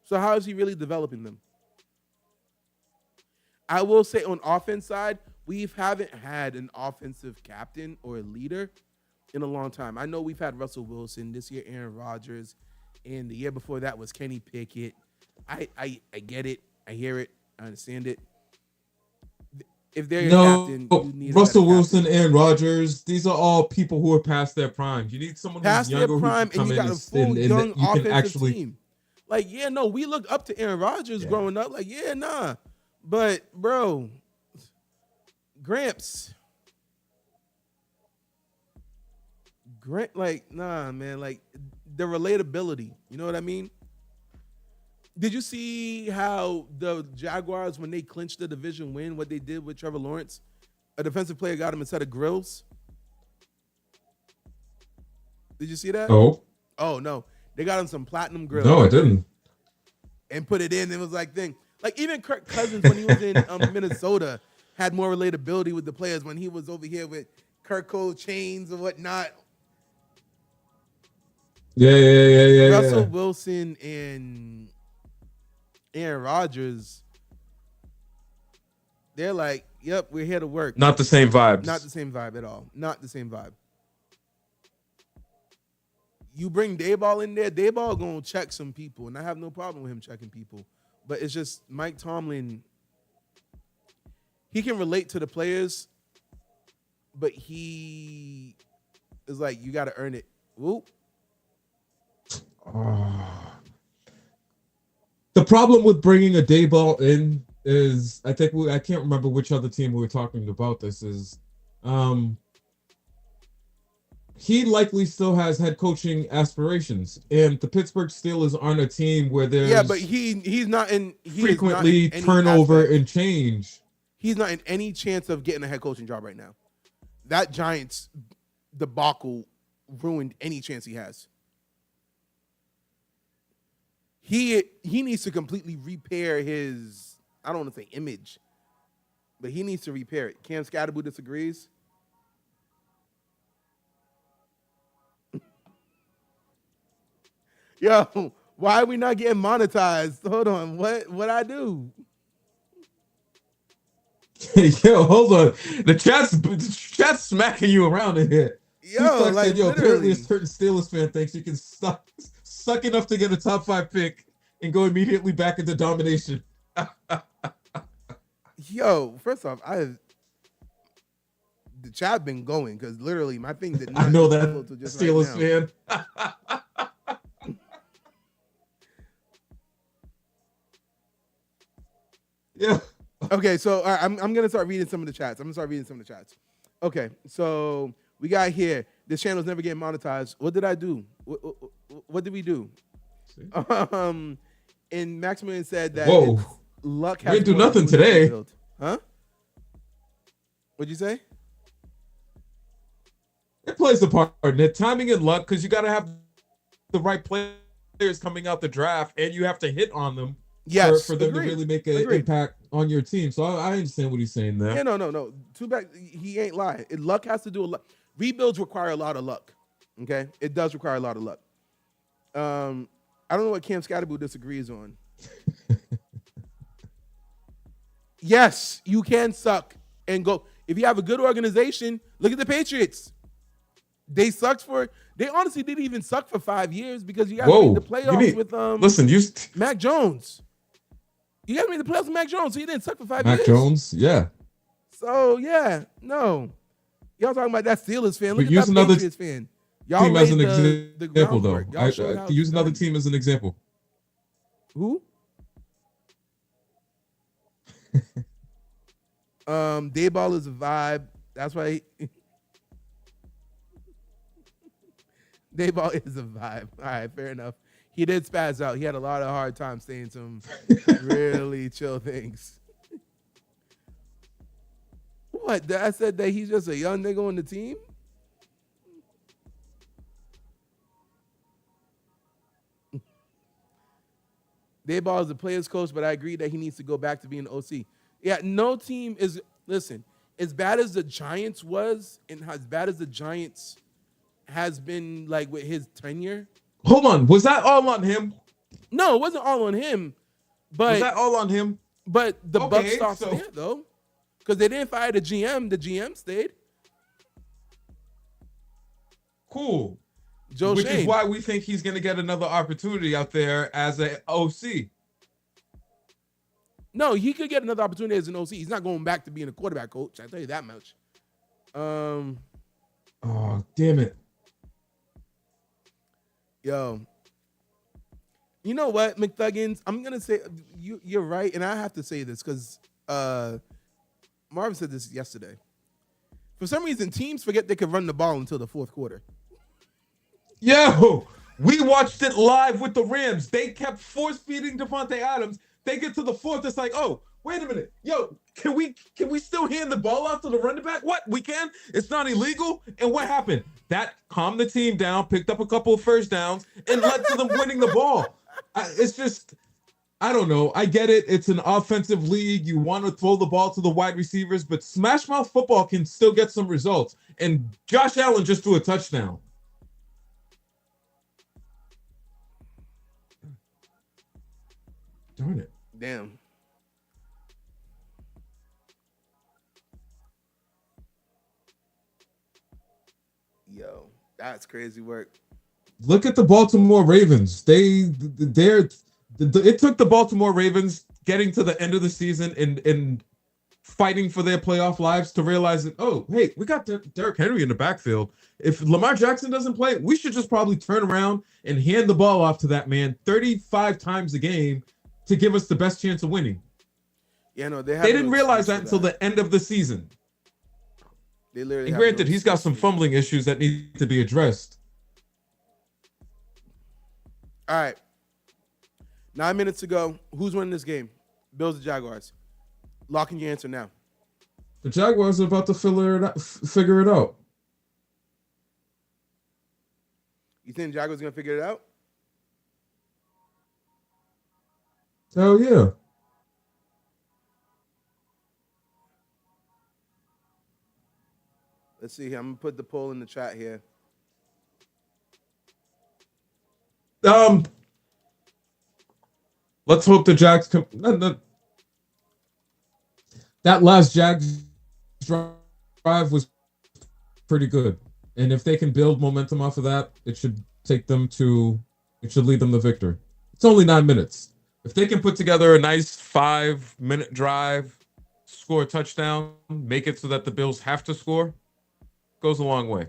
So how is he really developing them? I will say on offense side, we haven't had an offensive captain or a leader in a long time. I know we've had Russell Wilson, this year Aaron Rodgers, and the year before that was Kenny Pickett. I get it. I hear it. I understand it. If they're your captain, you need Russell Wilson, Wilson, Aaron Rodgers, these are all people who are past their prime. You need someone past who's their younger prime, who can come and you in got a full young and you can offensive actually team. Like, yeah, no, we looked up to Aaron Rodgers growing up. Like, yeah, nah. But, bro, Gramps, like, nah, man. Like, the relatability. You know what I mean? Did you see how the Jaguars, when they clinched the division win, what they did with Trevor Lawrence? A defensive player got him a set of grills. Did you see that? Oh. Oh, no. They got him some platinum grills. No, I didn't. And put it in. It was like thing. Like even Kirk Cousins when he was in Minnesota had more relatability with the players when he was over here with Kirk Cole chains and whatnot. Yeah. Russell Wilson and Aaron Rodgers, they're like, yep, we're here to work. Not the same vibes. Not the same vibe at all. Not the same vibe. You bring Dayball in there, Dayball gonna check some people, and I have no problem with him checking people. But it's just Mike Tomlin, he can relate to the players, but he is like, you got to earn it. Whoop. The problem with bringing a Dayball in is, I can't remember which other team we were talking about this is, he likely still has head coaching aspirations, and the Pittsburgh Steelers aren't a team where there's but he's not in frequently turnover and change. He's not in any chance of getting a head coaching job right now. That Giants debacle ruined any chance he has. He needs to completely repair his, I don't want to say image, but he needs to repair it. Cam Scatterboo disagrees. Yo, why are we not getting monetized? Hold on, what I do? Yo, hold on. The chat's smacking you around in here. Yo, like said, apparently literally. a certain Steelers fan thinks you can suck enough to get a top 5 pick and go immediately back into domination. Yo, first off, the chat been going because literally my thing did not. I know that Steelers fan. Yeah. Okay, so I'm gonna start reading some of the chats. Okay, so we got here. This channel's never getting monetized. What did I do? What did we do? And Maximilian said that luck has. We didn't do nothing today. Huh? What'd you say? It plays a part in it. Timing and luck, because you got to have the right players coming out the draft, and you have to hit on them. Yes, for them to really make an impact on your team. So I understand what he's saying there. Yeah, no. Too bad he ain't lying. Luck has to do a lot. Rebuilds require a lot of luck. Okay, it does require a lot of luck. I don't know what Cam Scatterboo disagrees on. Yes, you can suck and go. If you have a good organization, look at the Patriots. They honestly didn't even suck for 5 years because you guys made the playoffs with Mac Jones. You guys made the playoffs with Mac Jones, so you didn't suck for 5 years. Mac Jones, yeah. So, yeah, no. Y'all talking about that Steelers fan. Look But at use that another Patriots fan. Y'all team as laid an the example, though. groundwork. Y'all showed I how use it's another done. team as an example. Who? Dayball is a vibe. That's why Dayball is a vibe. All right, fair enough. He did spaz out. He had a lot of hard time saying some really chill things. What? I said that he's just a young nigga on the team? Dayball is a player's coach, but I agree that he needs to go back to being an OC. Yeah, no team is, listen, as bad as the Giants was and as bad as the Giants has been like with his tenure. Hold on. Was that all on him? No, it wasn't all on him. But Was that all on him? But the buck Okay, stops so- there though. Because they didn't fire the GM. The GM stayed. Cool. Joe Which Shane. is why we think he's going to get another opportunity out there as an OC. No, he could get another opportunity as an OC. He's not going back to being a quarterback coach. I tell you that much. Oh, damn it. Yo. You know what, McThuggins? I'm gonna say you're right, and I have to say this because Marvin said this yesterday. For some reason, teams forget they can run the ball until the fourth quarter. Yo, we watched it live with the Rams. They kept force-feeding Devontae Adams. They get to the fourth. It's like, oh, wait a minute. Yo, can we still hand the ball out to the running back? What? We can? It's not illegal? And what happened? That calmed the team down, picked up a couple of first downs, and led to them winning the ball. It's just, I don't know. I get it. It's an offensive league. You want to throw the ball to the wide receivers, but smash mouth football can still get some results. And Josh Allen just threw a touchdown. Darn it. Damn. Yo, that's crazy work. Look at the Baltimore Ravens. It took the Baltimore Ravens getting to the end of the season and fighting for their playoff lives to realize that, oh, hey, we got Derrick Henry in the backfield. If Lamar Jackson doesn't play, we should just probably turn around and hand the ball off to that man 35 times a game to give us the best chance of winning. Yeah, no, They didn't realize that until the end of the season. They literally. And granted, he's got some fumbling issues that need to be addressed. All right. 9 minutes to go. Who's winning this game? Bills or Jaguars? Lock in your answer now. The Jaguars are about to figure it out. You think the Jaguars are going to figure it out? Hell yeah. Let's see here. I'm going to put the poll in the chat here. Let's hope the Jags come. That last Jags drive was pretty good, and if they can build momentum off of that, it should lead them to victory. It's only 9 minutes. If they can put together a nice 5-minute drive, score a touchdown, make it so that the Bills have to score, goes a long way.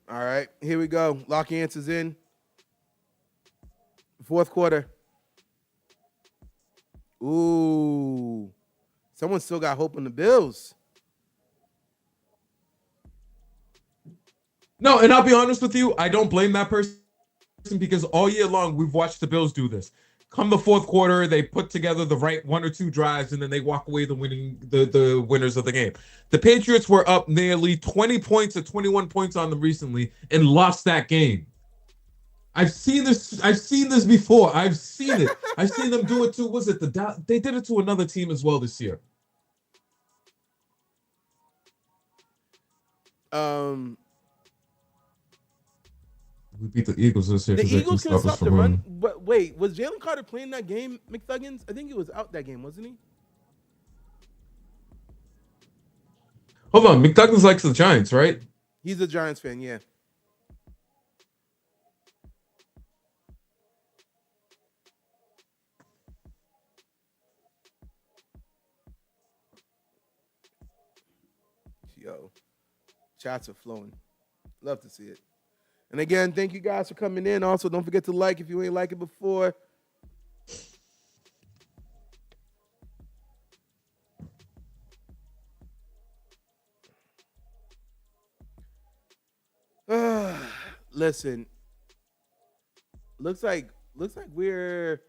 All right. Here we go. Lock your answers in. Fourth quarter. Ooh. Someone still got hope in the Bills. No, and I'll be honest with you, I don't blame that person because all year long we've watched the Bills do this. Come the fourth quarter, they put together the right 1 or 2 drives, and then they walk away the winners of the game. The Patriots were up nearly 20 points or 21 points on them recently and lost that game. I've seen this before. I've seen it. I've seen them do it too. They did it to another team as well this year. We beat the Eagles this year. The because Eagles they can couldn't stop the run. But wait, was Jalen Carter playing that game, McThuggins? I think he was out that game, wasn't he? Hold on. McTuggins likes the Giants, right? He's a Giants fan, yeah. Yo, chats are flowing. Love to see it. And again, thank you guys for coming in. Also, don't forget to like if you ain't like it before. Listen, looks like we're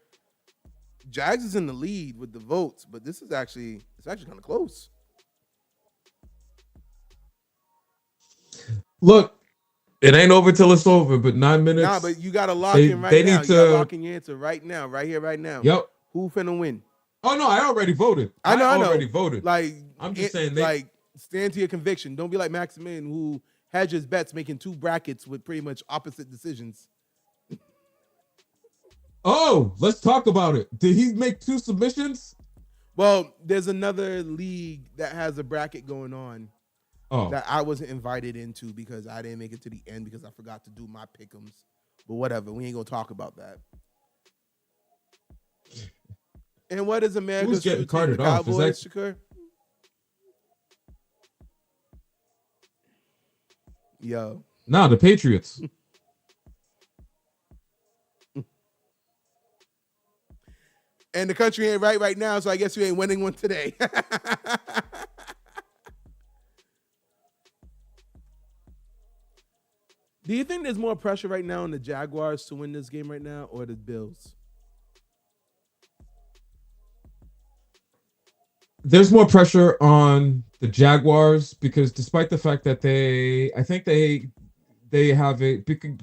Jags is in the lead with the votes, but it's actually kind of close. Look, it ain't over till it's over, but 9 minutes. Nah, but you gotta lock in right now. You gotta lock in your answer right now, right here, right now. Yep. Who finna win? Oh no, I already voted. I know. Already voted. Like, I'm just saying, like, stand to your conviction. Don't be like Maximilian, who hedges bets, making 2 brackets with pretty much opposite decisions. Oh, let's talk about it. Did he make 2 submissions? Well, there's another league that has a bracket going on that I wasn't invited into because I didn't make it to the end because I forgot to do my pick'ems. But whatever, we ain't gonna talk about that. And what is America's Who's getting true team, the carted off? Cowboys, Shakur? Yo. Nah, the Patriots. And the country ain't right now, so I guess you ain't winning one today. Do you think there's more pressure right now on the Jaguars to win this game right now or the Bills? There's more pressure on the Jaguars because despite the fact that they have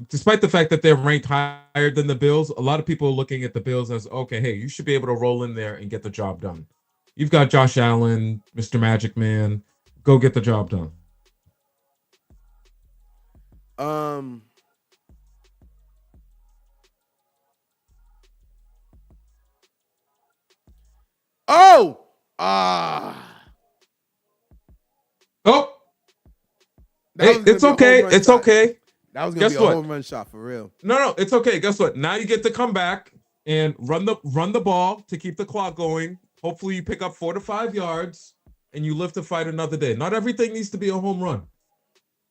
despite the fact that they're ranked higher than the Bills, a lot of people are looking at the Bills as, okay, hey, you should be able to roll in there and get the job done. You've got Josh Allen, Mr. Magic Man, go get the job done. Hey, it's okay. It's okay. That was gonna be a home run shot for real. No, it's okay. Guess what? Now you get to come back and run the ball to keep the clock going. Hopefully you pick up 4 to 5 yards and you live to fight another day. Not everything needs to be a home run.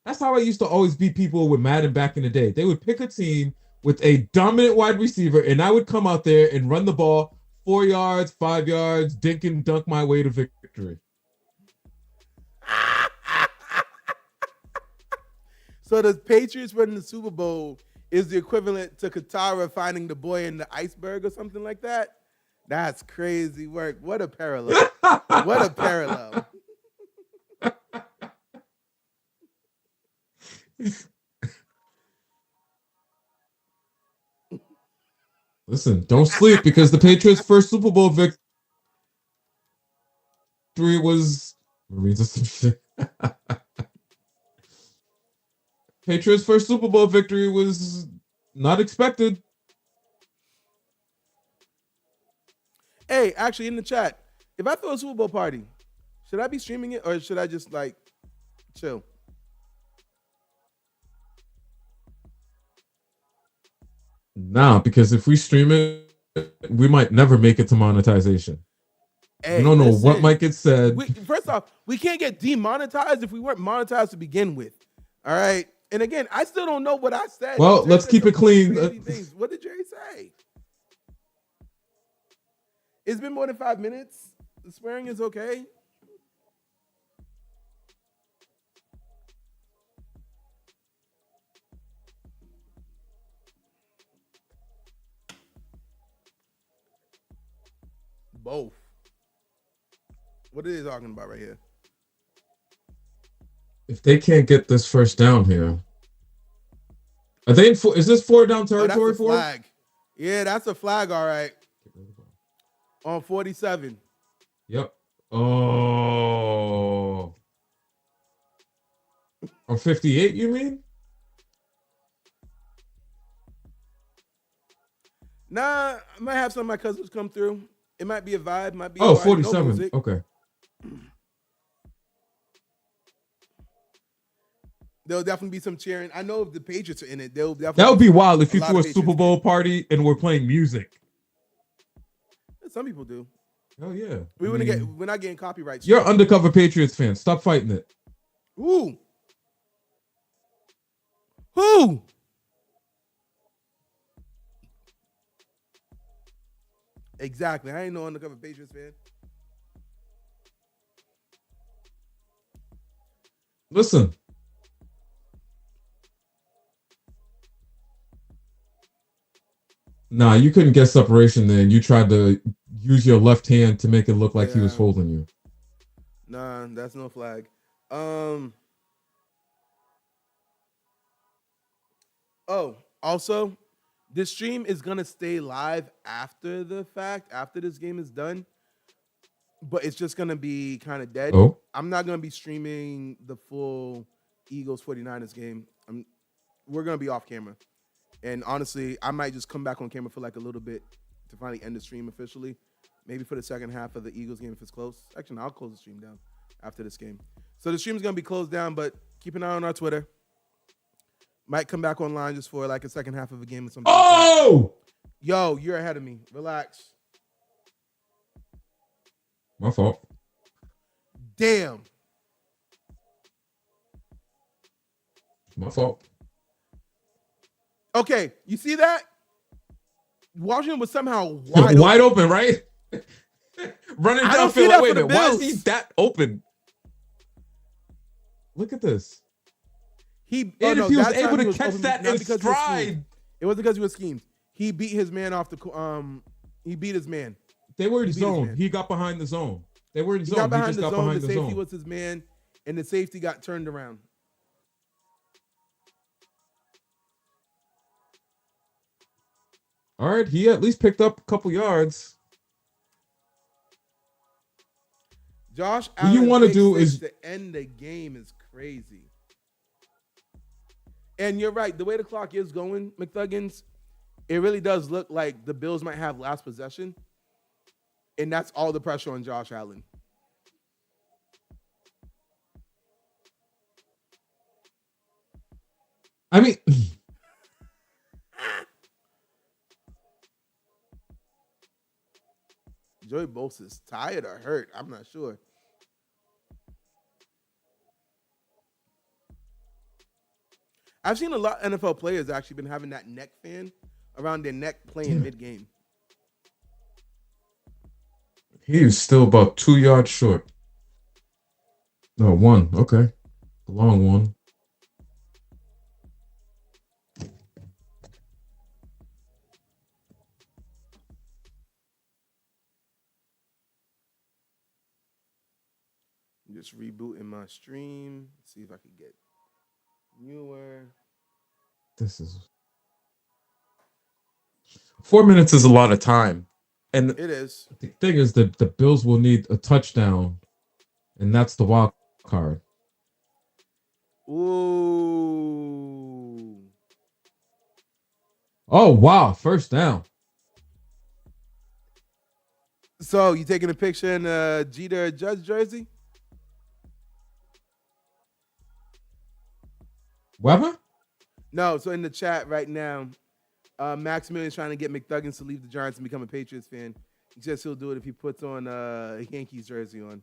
That's how I used to always beat people with Madden back in the day. They would pick a team with a dominant wide receiver, and I would come out there and run the ball 4 yards, 5 yards, dink and dunk my way to victory. So the Patriots winning the Super Bowl is the equivalent to Katara finding the boy in the iceberg or something like that? That's crazy work. What a parallel. What a parallel. Listen, don't sleep because the Patriots' first Super Bowl victory was Patriots' first Super Bowl victory was not expected. Hey, actually, in the chat, if I throw a Super Bowl party, should I be streaming it or should I just like chill? Nah, because if we stream it, we might never make it to monetization. Hey, we don't know what might get said. First off, we can't get demonetized if we weren't monetized to begin with. All right. And again, I still don't know what I said. Well, let's keep it clean. What did Jerry say? It's been more than 5 minutes. The swearing is okay. Both. What are they talking about right here? If they can't get this first down here, are they in? Is this 4 down territory for flag? Yeah, that's a flag. All right. On 47. Yep. Oh. On 58, you mean? Nah, I might have some of my cousins come through. It might be a vibe. Might be. 47. Okay. There'll definitely be some cheering. I know if the Patriots are in it, they'll definitely. That would be wild if you threw a Super Bowl party and we're playing music. Some people do. Oh yeah. We're not getting copyright. You're an undercover Patriots fan. Stop fighting it. Who? Who? Exactly. I ain't no undercover Patriots fan. Listen. Nah, you couldn't get separation there. You tried to use your left hand to make it look like he was holding you. Nah, that's no flag. Oh, also, this stream is gonna stay live after the fact, after this game is done. But it's just gonna be kind of dead. Oh. I'm not gonna be streaming the full Eagles 49ers game. We're gonna be off camera. And honestly, I might just come back on camera for like a little bit to finally end the stream officially. Maybe for the second half of the Eagles game if it's close. Actually, no, I'll close the stream down after this game. So the stream's gonna be closed down, but keep an eye on our Twitter. Might come back online just for like a second half of a game or something. Oh! Yo, you're ahead of me. Relax. My fault. Damn. My fault. Okay, you see that? Washington was somehow wide open, right? Running downfield. Like, wait a minute, why is he that open? Look at this. He was able to catch that in stride. It wasn't because he was schemed. He beat his man off the he beat his man. They were in zone. He got behind the zone. They were in zone. He got behind just the got zone. behind The the safety zone. was his man, and the safety got turned around. All right, he at least picked up a couple yards. Josh What you want to do is to end the game is crazy. And you're right. The way the clock is going, McThuggins, it really does look like the Bills might have last possession. And that's all the pressure on Josh Allen. I mean, Joey Bosa's tired or hurt. I'm not sure. I've seen a lot of NFL players actually been having that neck fan around their neck playing mid-game. he is still about 2 yards short. No, 1. Okay. The long one. Just rebooting my stream. See if I can get newer. This is 4 minutes is a lot of time. And it is. The thing is that the Bills will need a touchdown, and that's the wild card. Ooh. Oh, wow. First down. So you taking a picture in Jeter Judge jersey? Weber? No, so in the chat right now, Maximilian's trying to get McThuggins to leave the Giants and become a Patriots fan. He says he'll do it if he puts on a Yankees jersey on.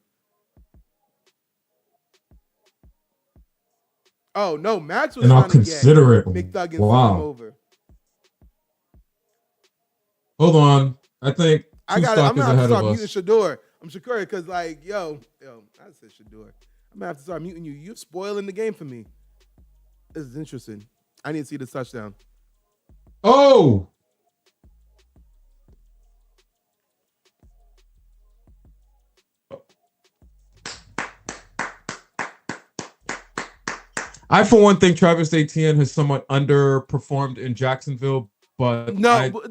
Oh, no, Max was trying to get McThuggins to come over. Hold on. I think I'm going to have to start muting Shador. I'm Shakur because, like, yo, I said Shador. I'm going to have to start muting you. You're spoiling the game for me. This is interesting. I need to see the touchdown. Oh! I, for one, think Travis Etienne has somewhat underperformed in Jacksonville, but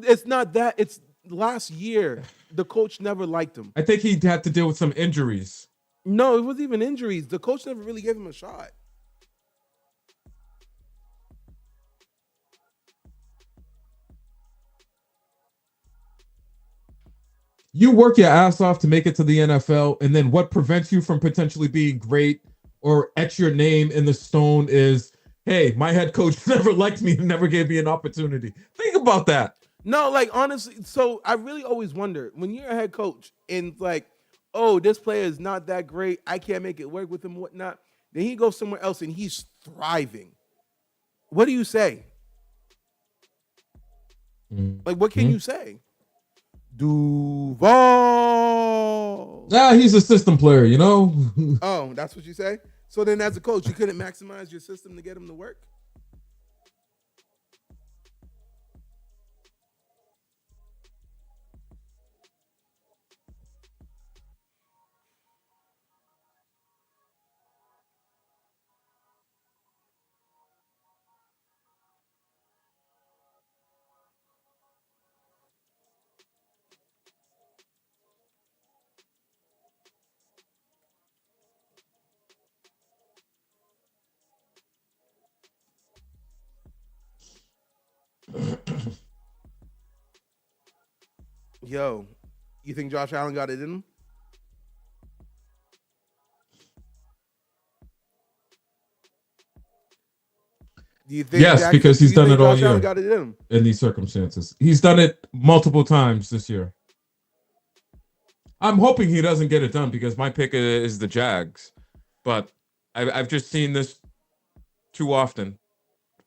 it's not that. It's last year. The coach never liked him. I think he had to deal with some injuries. No, it wasn't even injuries. The coach never really gave him a shot. You work your ass off to make it to the NFL, and then what prevents you from potentially being great or etch your name in the stone is, hey, my head coach never liked me and never gave me an opportunity. Think about that. No, like, honestly, so I really always wonder, when you're a head coach and like, oh, this player is not that great, I can't make it work with him, whatnot, Then he goes somewhere else and he's thriving. What do you say? Like, what can you say? Duval. He's a system player, you know? Oh, that's what you say? So then as a coach, you couldn't maximize your system to get him to work? Yo, you think Josh Allen got it in him? Do you think Yes, because he's done it all Josh Allen year got it in him? in these circumstances. He's done it multiple times this year. I'm hoping he doesn't get it done because my pick is the Jags. But I've just seen this too often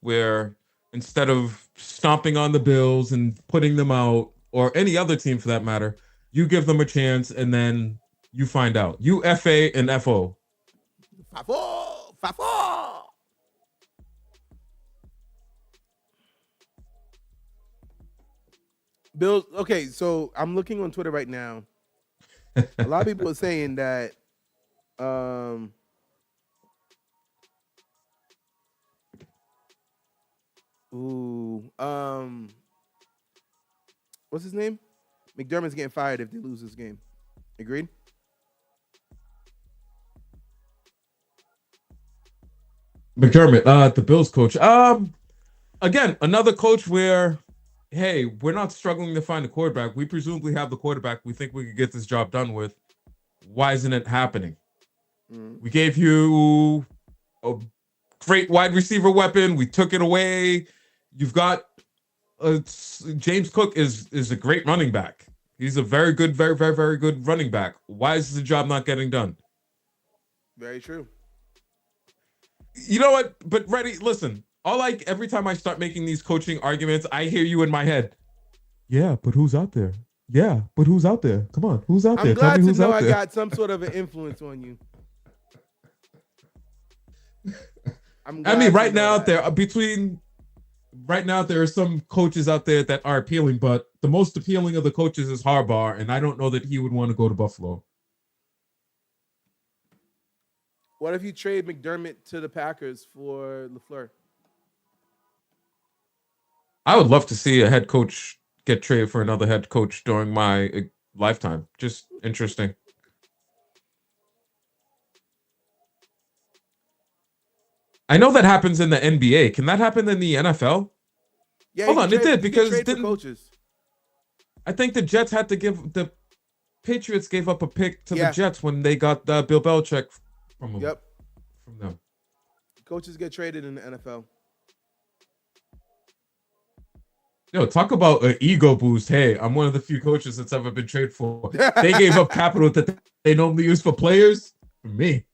where instead of stomping on the Bills and putting them out, or any other team for that matter, you give them a chance and then you find out. You FA and FO. Fafo. Bills. Okay, so I'm looking on Twitter right now. A lot of people are saying that what's his name? McDermott's getting fired if they lose this game. Agreed? McDermott, the Bills coach. Again, another coach where, hey, we're not struggling to find a quarterback. We presumably have the quarterback we think we could get this job done with. Why isn't it happening? We gave you a great wide receiver weapon. We took it away. You've got James Cook is a great running back. He's a very good, very, very, very good running back. Why is the job not getting done? Very true. You know what? But Reddy, listen. Every time I start making these coaching arguments, I hear you in my head. Yeah, but who's out there? Yeah, but who's out there? Come on, who's out there? I'm glad Tell me to who's know out I there. got some sort of an influence on you. Right now there are some coaches out there that are appealing, but the most appealing of the coaches is Harbaugh, and I don't know that he would want to go to Buffalo. What if you trade McDermott to the Packers for LaFleur? I would love to see a head coach get traded for another head coach during my lifetime. Just interesting. I know that happens in the NBA. Can that happen in the NFL? Yeah, Hold on, it did because coaches. I think the Jets had to give the Patriots gave up a pick to the Yeah. Jets when they got Bill Belichick from them. Yep. From them. Coaches get traded in the NFL. Yo, talk about an ego boost. Hey, I'm one of the few coaches that's ever been traded for. They gave up capital that they normally use for players. For me.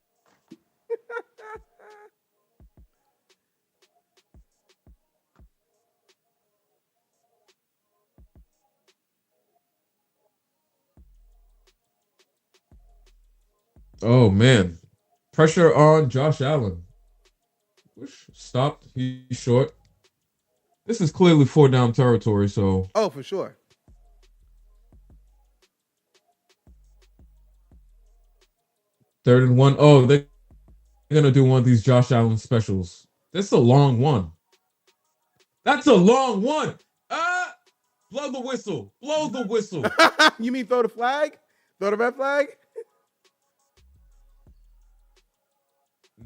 Oh, man. Pressure on Josh Allen. Stopped. He's short. This is clearly 4-down territory, so. Oh, for sure. Third and 1. Oh, they're going to do one of these Josh Allen specials. That's a long one. That's a long one. Blow the whistle. Blow the whistle. You mean throw the flag? Throw the red flag?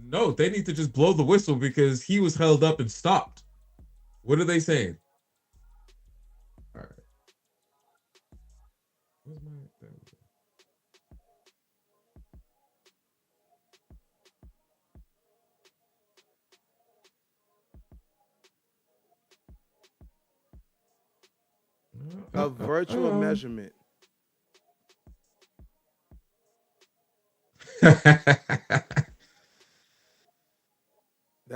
No, they need to just blow the whistle because he was held up and stopped. What are they saying? All right. Where's my... A virtual measurement.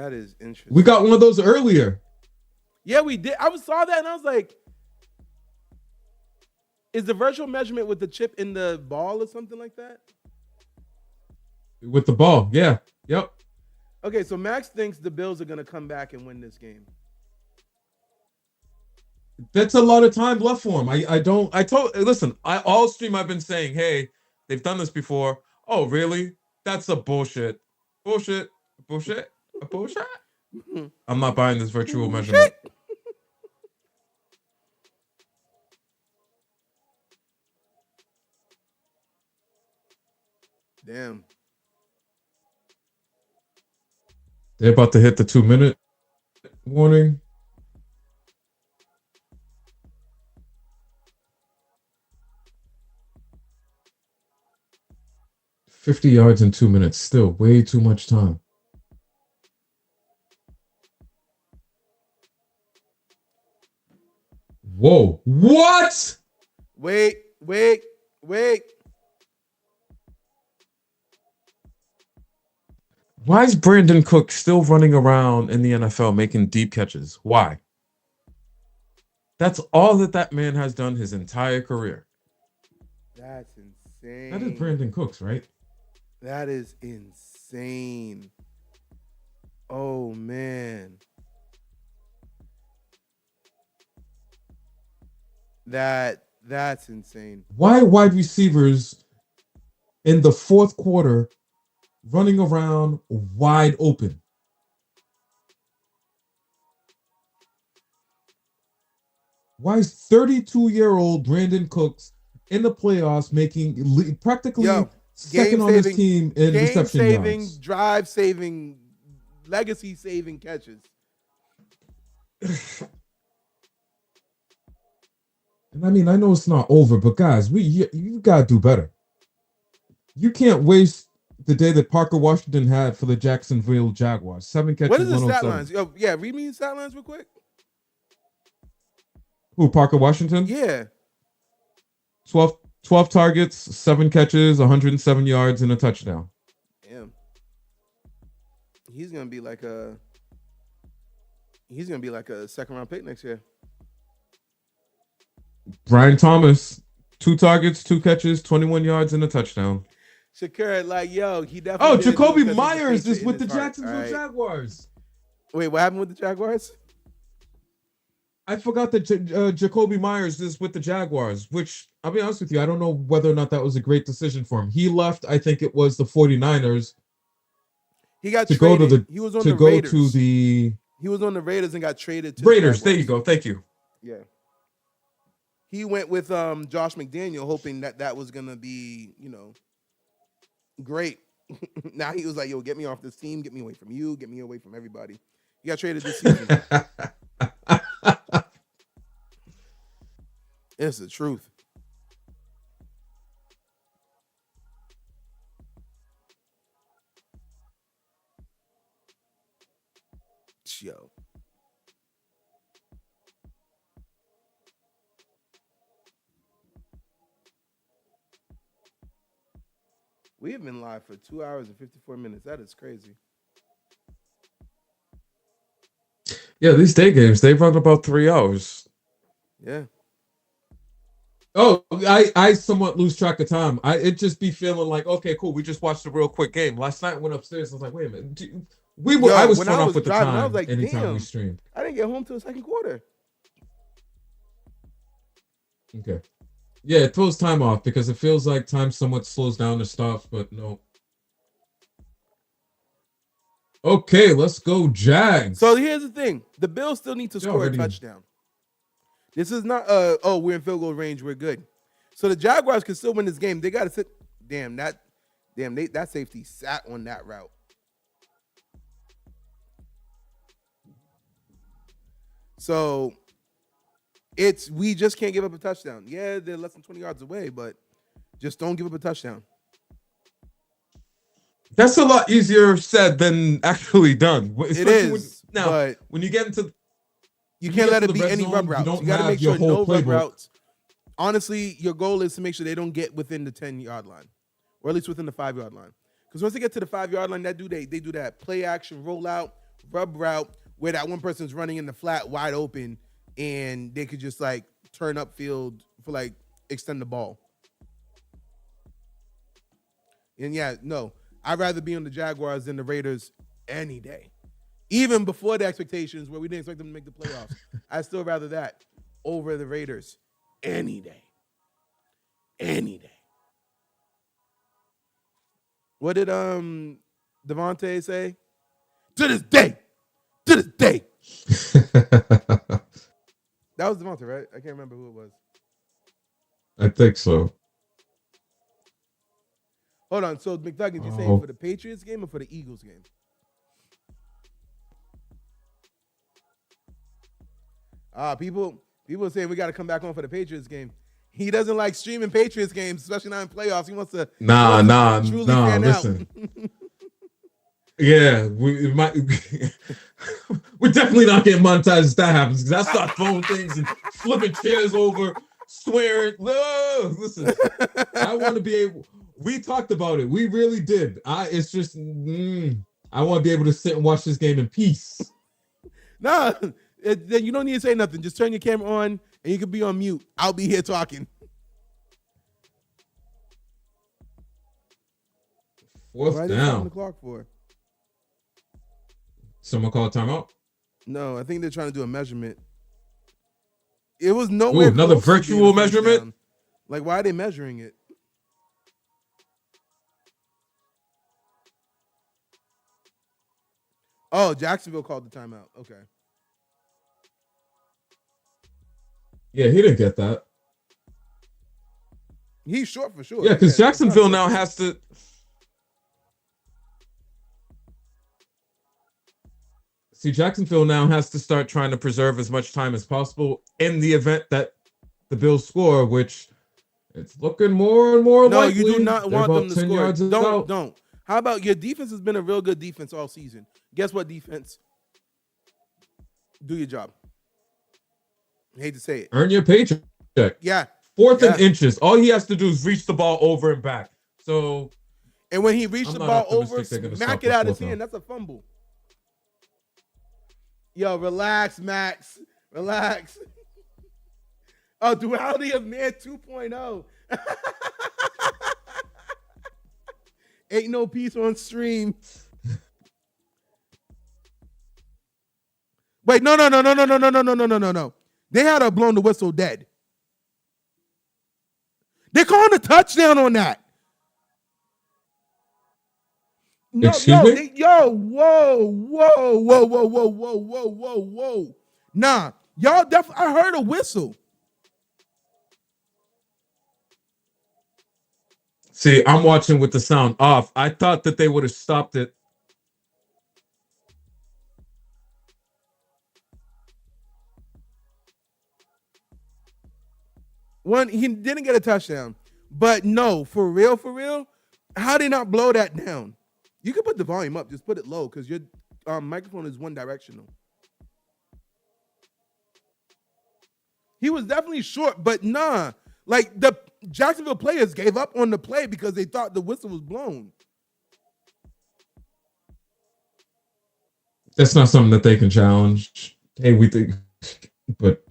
That is interesting. We got one of those earlier. Yeah, we did. I saw that and I was like, is the virtual measurement with the chip in the ball or something like that? With the ball, yeah. Yep. Okay, so Max thinks the Bills are going to come back and win this game. That's a lot of time left for him. Listen, all stream I've been saying, hey, they've done this before. Oh, really? That's a bullshit. Bullshit. I'm not buying this virtual measurement. Damn. They're about to hit the 2-minute warning. $50 yards in 2 minutes. Still way too much time. Whoa. What? Wait. Why is Brandon Cook still running around in the NFL making deep catches? Why? That's all that man has done his entire career. That's insane. That is Brandon Cooks, right? That is insane. Oh, man. That's insane. Why wide receivers in the fourth quarter running around wide open? Why is 32-year-old Brandon Cooks in the playoffs making practically second on his team in reception yards? Drive-saving, legacy-saving catches? And I mean, I know it's not over, but guys, you gotta do better. You can't waste the day that Parker Washington had for the Jacksonville Jaguars. 7 catches, what is the stat 107. lines? Yo, yeah, read me the stat lines real quick. Who, Parker Washington? Yeah. 12 targets, 7 catches, 107 yards, and a touchdown. Damn. He's gonna be like a second round pick next year. Brian Thomas, 2 targets, 2 catches, 21 yards, and a touchdown. Shakur, like, yo, he definitely. Oh, Jacoby Myers is with the Jacksonville Jaguars. Wait, what happened with the Jaguars? I forgot that Jacoby Myers is with the Jaguars, which, I'll be honest with you, I don't know whether or not that was a great decision for him. He left, I think it was the 49ers. He got traded. He was on the Raiders. He was on the Raiders and got traded to Raiders. There you go. Thank you. Yeah. He went with Josh McDaniel, hoping that was gonna be, great. Now he was like, "Yo, get me off this team. Get me away from you. Get me away from everybody." He got traded this season. It's the truth. Yo. We have been live for 2 hours and 54 minutes. That is crazy. Yeah, these day games, they run about 3 hours. Yeah. Oh, I somewhat lose track of time. It just be feeling like, okay, cool. We just watched a real quick game. Last night I went upstairs. I was like, wait a minute. I was thrown off with the time. I was like, anytime we streamed. I didn't get home till the second quarter. Okay. Yeah, it throws time off because it feels like time somewhat slows down to stuff, but no. Okay, let's go Jags. So here's the thing. The Bills still need to score a touchdown. This is not, we're in field goal range, we're good. So the Jaguars can still win this game. They got to sit. That safety sat on that route. So we just can't give up a touchdown. Yeah, they're less than 20 yards away, but just don't give up a touchdown. That's a lot easier said than actually done. It is. When you get into... You can't let it be any rub routes. You got to make sure no rub routes. Honestly, your goal is to make sure they don't get within the 10-yard line, or at least within the 5-yard line. Because once they get to the 5-yard line, they do that play action rollout rub route where that one person's running in the flat wide open and they could just like turn up field for like extend the ball. And yeah, no, I'd rather be on the Jaguars than the Raiders any day. Even before the expectations where we didn't expect them to make the playoffs. I'd still rather that over the Raiders any day. Any day. What did Devontae say? To this day. To this day. That was Devontae, right? I can't remember who it was. I think so. Hold on. So, McDuggins, you saying for the Patriots game or for the Eagles game? People saying we got to come back on for the Patriots game. He doesn't like streaming Patriots games, especially not in playoffs. He wants to truly fan listen. out. Yeah, we're definitely not getting monetized if that happens, because I start throwing things and flipping chairs over, swearing. No, listen, I want to be able. We talked about it. We really did. It's just I want to be able to sit and watch this game in peace. Nah, then you don't need to say nothing. Just turn your camera on and you can be on mute. I'll be here talking. Fourth down. The clock for? Someone call a timeout? No, I think they're trying to do a measurement. It was nowhere. Ooh, another virtual measurement? Down. Like, why are they measuring it? Oh, Jacksonville called the timeout. Okay. Yeah, he didn't get that. He's short for sure. Yeah, because Jacksonville now has to. See, Jacksonville now has to start trying to preserve as much time as possible in the event that the Bills score, which it's looking more and more likely. No, you do not want them to score. Don't. How about your defense has been a real good defense all season? Guess what, defense? Do your job. I hate to say it. Earn your paycheck. Yeah. Fourth and inches. All he has to do is reach the ball over and back. So, and when he reached the ball over, smack it out his hand. That's a fumble. Yo, relax, Max. Relax. Oh, duality of man 2.0. Ain't no peace on stream. Wait, no. They had to blown the whistle dead. They're calling a touchdown on that. No, whoa. Nah, y'all definitely. I heard a whistle. See, I'm watching with the sound off. I thought that they would have stopped it. One, he didn't get a touchdown. But no, for real, how did they not blow that down? You can put the volume up, just put it low, because your microphone is one directional. He was definitely short, but nah. Like, the Jacksonville players gave up on the play because they thought the whistle was blown. That's not something that they can challenge. Hey, we think, but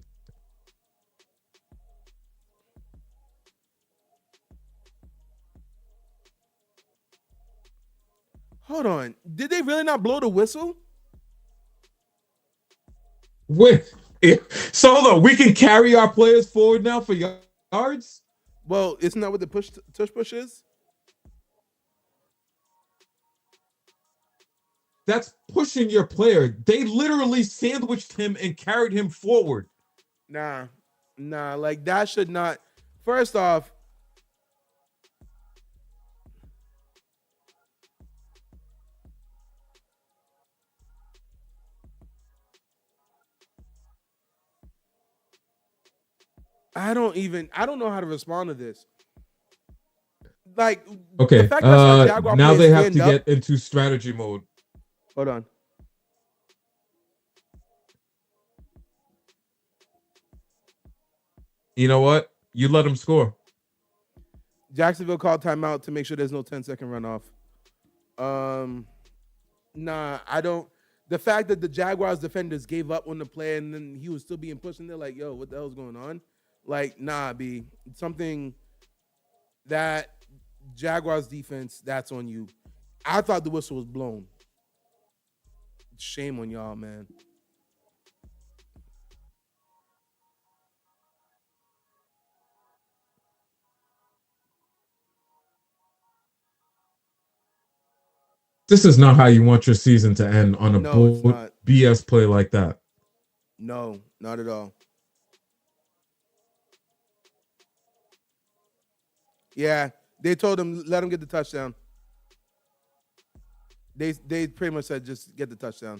hold on. Did they really not blow the whistle? Wait. So hold on. We can carry our players forward now for yards? Well, isn't that what the tush push is? That's pushing your player. They literally sandwiched him and carried him forward. Nah. Like, that should not. First off, I don't know how to respond to this. Like, okay, the fact that Jaguar now they have to get into strategy mode. Hold on. You know what? You let them score. Jacksonville called timeout to make sure there's no 10-second runoff. Nah, I don't. The fact that the Jaguars defenders gave up on the play and then he was still being pushed, and they're like, yo, what the hell's going on? Like, nah, B. Something that Jaguars defense, that's on you. I thought the whistle was blown. Shame on y'all, man. This is not how you want your season to end, on a No, it's not. BS play like that. No, not at all. Yeah, they told him, let him get the touchdown. They pretty much said, just get the touchdown.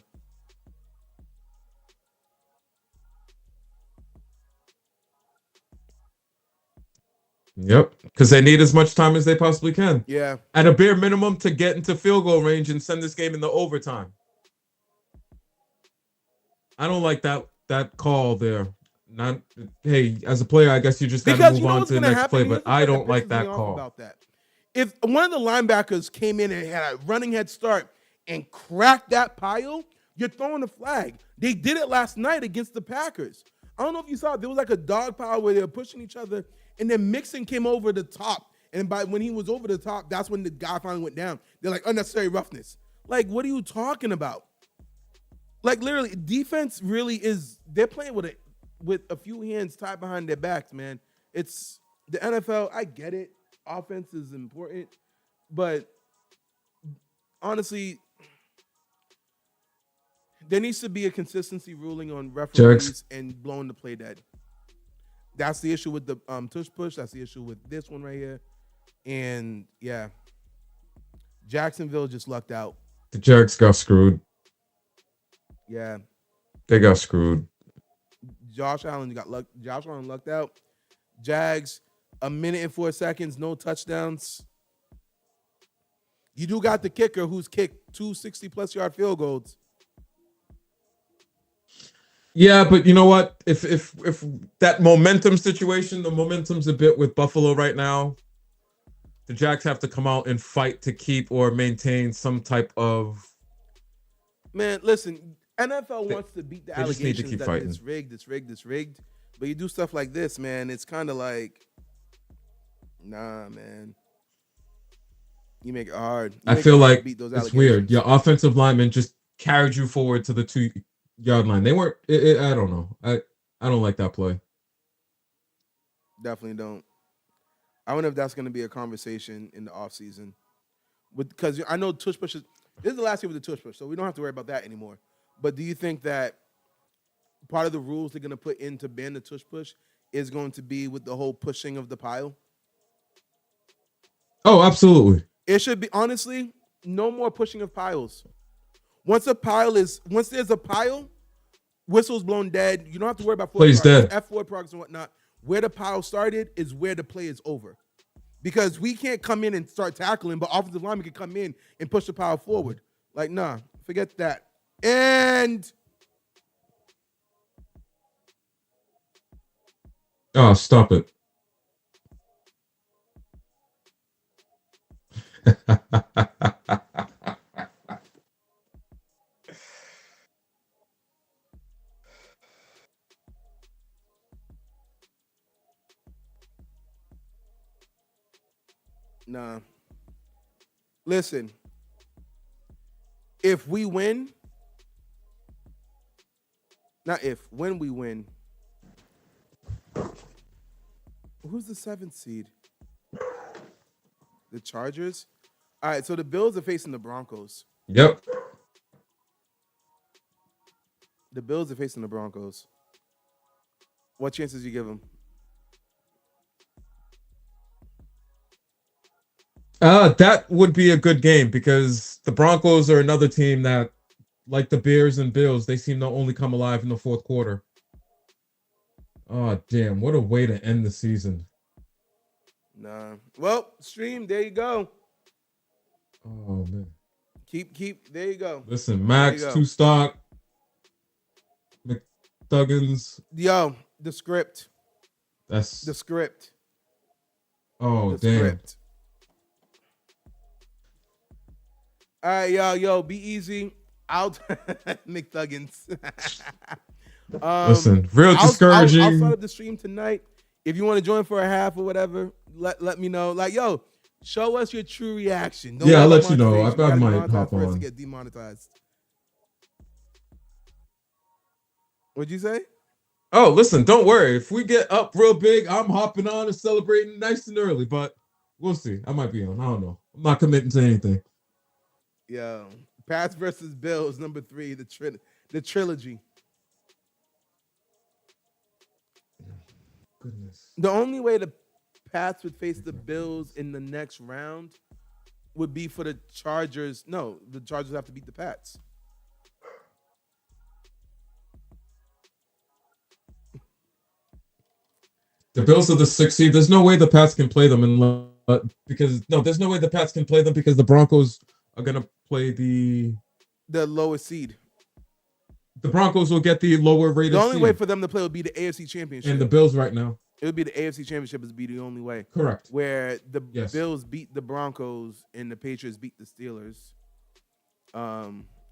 Yep, because they need as much time as they possibly can. Yeah. At a bare minimum to get into field goal range and send this game into overtime. I don't like that call there. Not, hey, as a player, I guess you just got to move on to the next play, but I don't like that call. About that. If one of the linebackers came in and had a running head start and cracked that pile, you're throwing a flag. They did it last night against the Packers. I don't know if you saw it. There was like a dog pile where they were pushing each other, and then Mixon came over the top. And when he was over the top, that's when the guy finally went down. They're like, unnecessary roughness. Like, what are you talking about? Like, literally, defense really is, they're playing with a few hands tied behind their backs, man. It's the NFL. I get it. Offense is important. But honestly, there needs to be a consistency ruling on referees and blowing the play dead. That's the issue with the tush push. That's the issue with this one right here. And, yeah, Jacksonville just lucked out. The Jags got screwed. Yeah. They got screwed. Josh Allen lucked out. Jags, 1 minute and 4 seconds, no touchdowns. You do got the kicker who's kicked 2 60-plus yard field goals. Yeah, but you know what? If that momentum situation, the momentum's a bit with Buffalo right now. The Jags have to come out and fight to keep or maintain some type of. Man, listen, NFL wants to beat the allegations that fighting. It's rigged. But you do stuff like this, man, it's kind of like, nah, man. You make it hard. I feel like it's weird. Your offensive lineman just carried you forward to the 2-yard line. They weren't. I don't know. I don't like that play. Definitely don't. I wonder if that's going to be a conversation in the offseason. Because I know tush push this is the last year with the tush push, so we don't have to worry about that anymore. But do you think that part of the rules they're going to put in to ban the tush push is going to be with the whole pushing of the pile? Oh, absolutely. It should be, honestly, no more pushing of piles. Once there's a pile, whistle's blown dead. You don't have to worry about plays dead. F4 progress and whatnot. Where the pile started is where the play is over. Because we can't come in and start tackling, but offensive linemen can come in and push the pile forward. Like, nah, forget that. And oh, stop it. nah. Listen, if we win, when we win, who's the 7th seed? The Chargers? All right, so the Bills are facing the Broncos. Yep. The Bills are facing the Broncos. What chances you give them? That would be a good game because the Broncos are another team that, like the Bears and Bills, they seem to only come alive in the fourth quarter. Oh, damn. What a way to end the season. Nah. Well, stream, there you go. Oh, man. Keep, there you go. Listen, Max, 2-stock, McDuggins. Yo, the script. That's the script. Oh, damn. Script. All right, yo, be easy. McThuggins. Listen, real discouraging. I'll start up the stream tonight. If you want to join for a half or whatever, let me know. Like, yo, show us your true reaction. Don't Yeah, I'll let let you know. I monetization. You gotta might monetize hop first on. to get demonetized. What'd you say? Oh, listen, don't worry. If we get up real big, I'm hopping on and celebrating nice and early, but we'll see. I might be on. I don't know. I'm not committing to anything. Yo, Pats versus Bills, number 3, the trilogy. Goodness. The only way the Pats would face the Bills in the next round would be for the Chargers. No, the Chargers have to beat the Pats. The Bills are the 6th seed. There's no way the Pats can play them there's no way the Pats can play them because the Broncos are gonna play the lowest seed. The Broncos will get the lower rated. The only seed. way for them to play would be the AFC Championship. And the Bills right now. It would be the AFC Championship would be the only way. Correct. Where the Bills beat the Broncos and the Patriots beat the Steelers,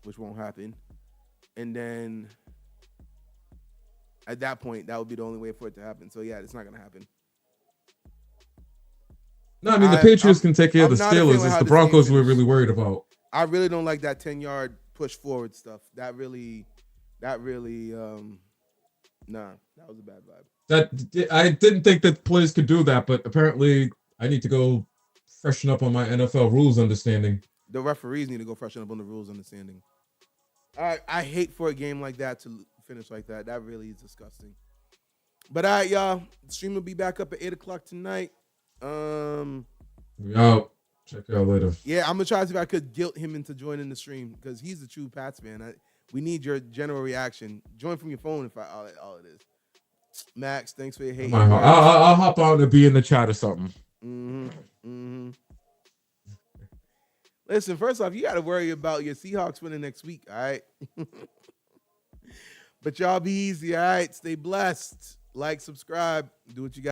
which won't happen. And then at that point, that would be the only way for it to happen. So, yeah, it's not going to happen. No, I mean, the Patriots can take care of the Steelers. It's the Broncos we're really worried about. I really don't like that 10-yard push forward stuff. That really, that was a bad vibe. I didn't think that players could do that, but apparently I need to go freshen up on my NFL rules understanding. The referees need to go freshen up on the rules understanding. I hate for a game like that to finish like that. That really is disgusting. But all right, y'all. The stream will be back up at 8 o'clock tonight. We out. Check you out later. Yeah, I'm gonna try to see if I could guilt him into joining the stream because he's the true Pats fan. We need your general reaction. Join from your phone if all it is. Max, thanks for your hate. I'll hop on and be in the chat or something. Listen, first off, you got to worry about your Seahawks winning next week, all right? But y'all be easy, all right? Stay blessed. Like, subscribe, do what you got.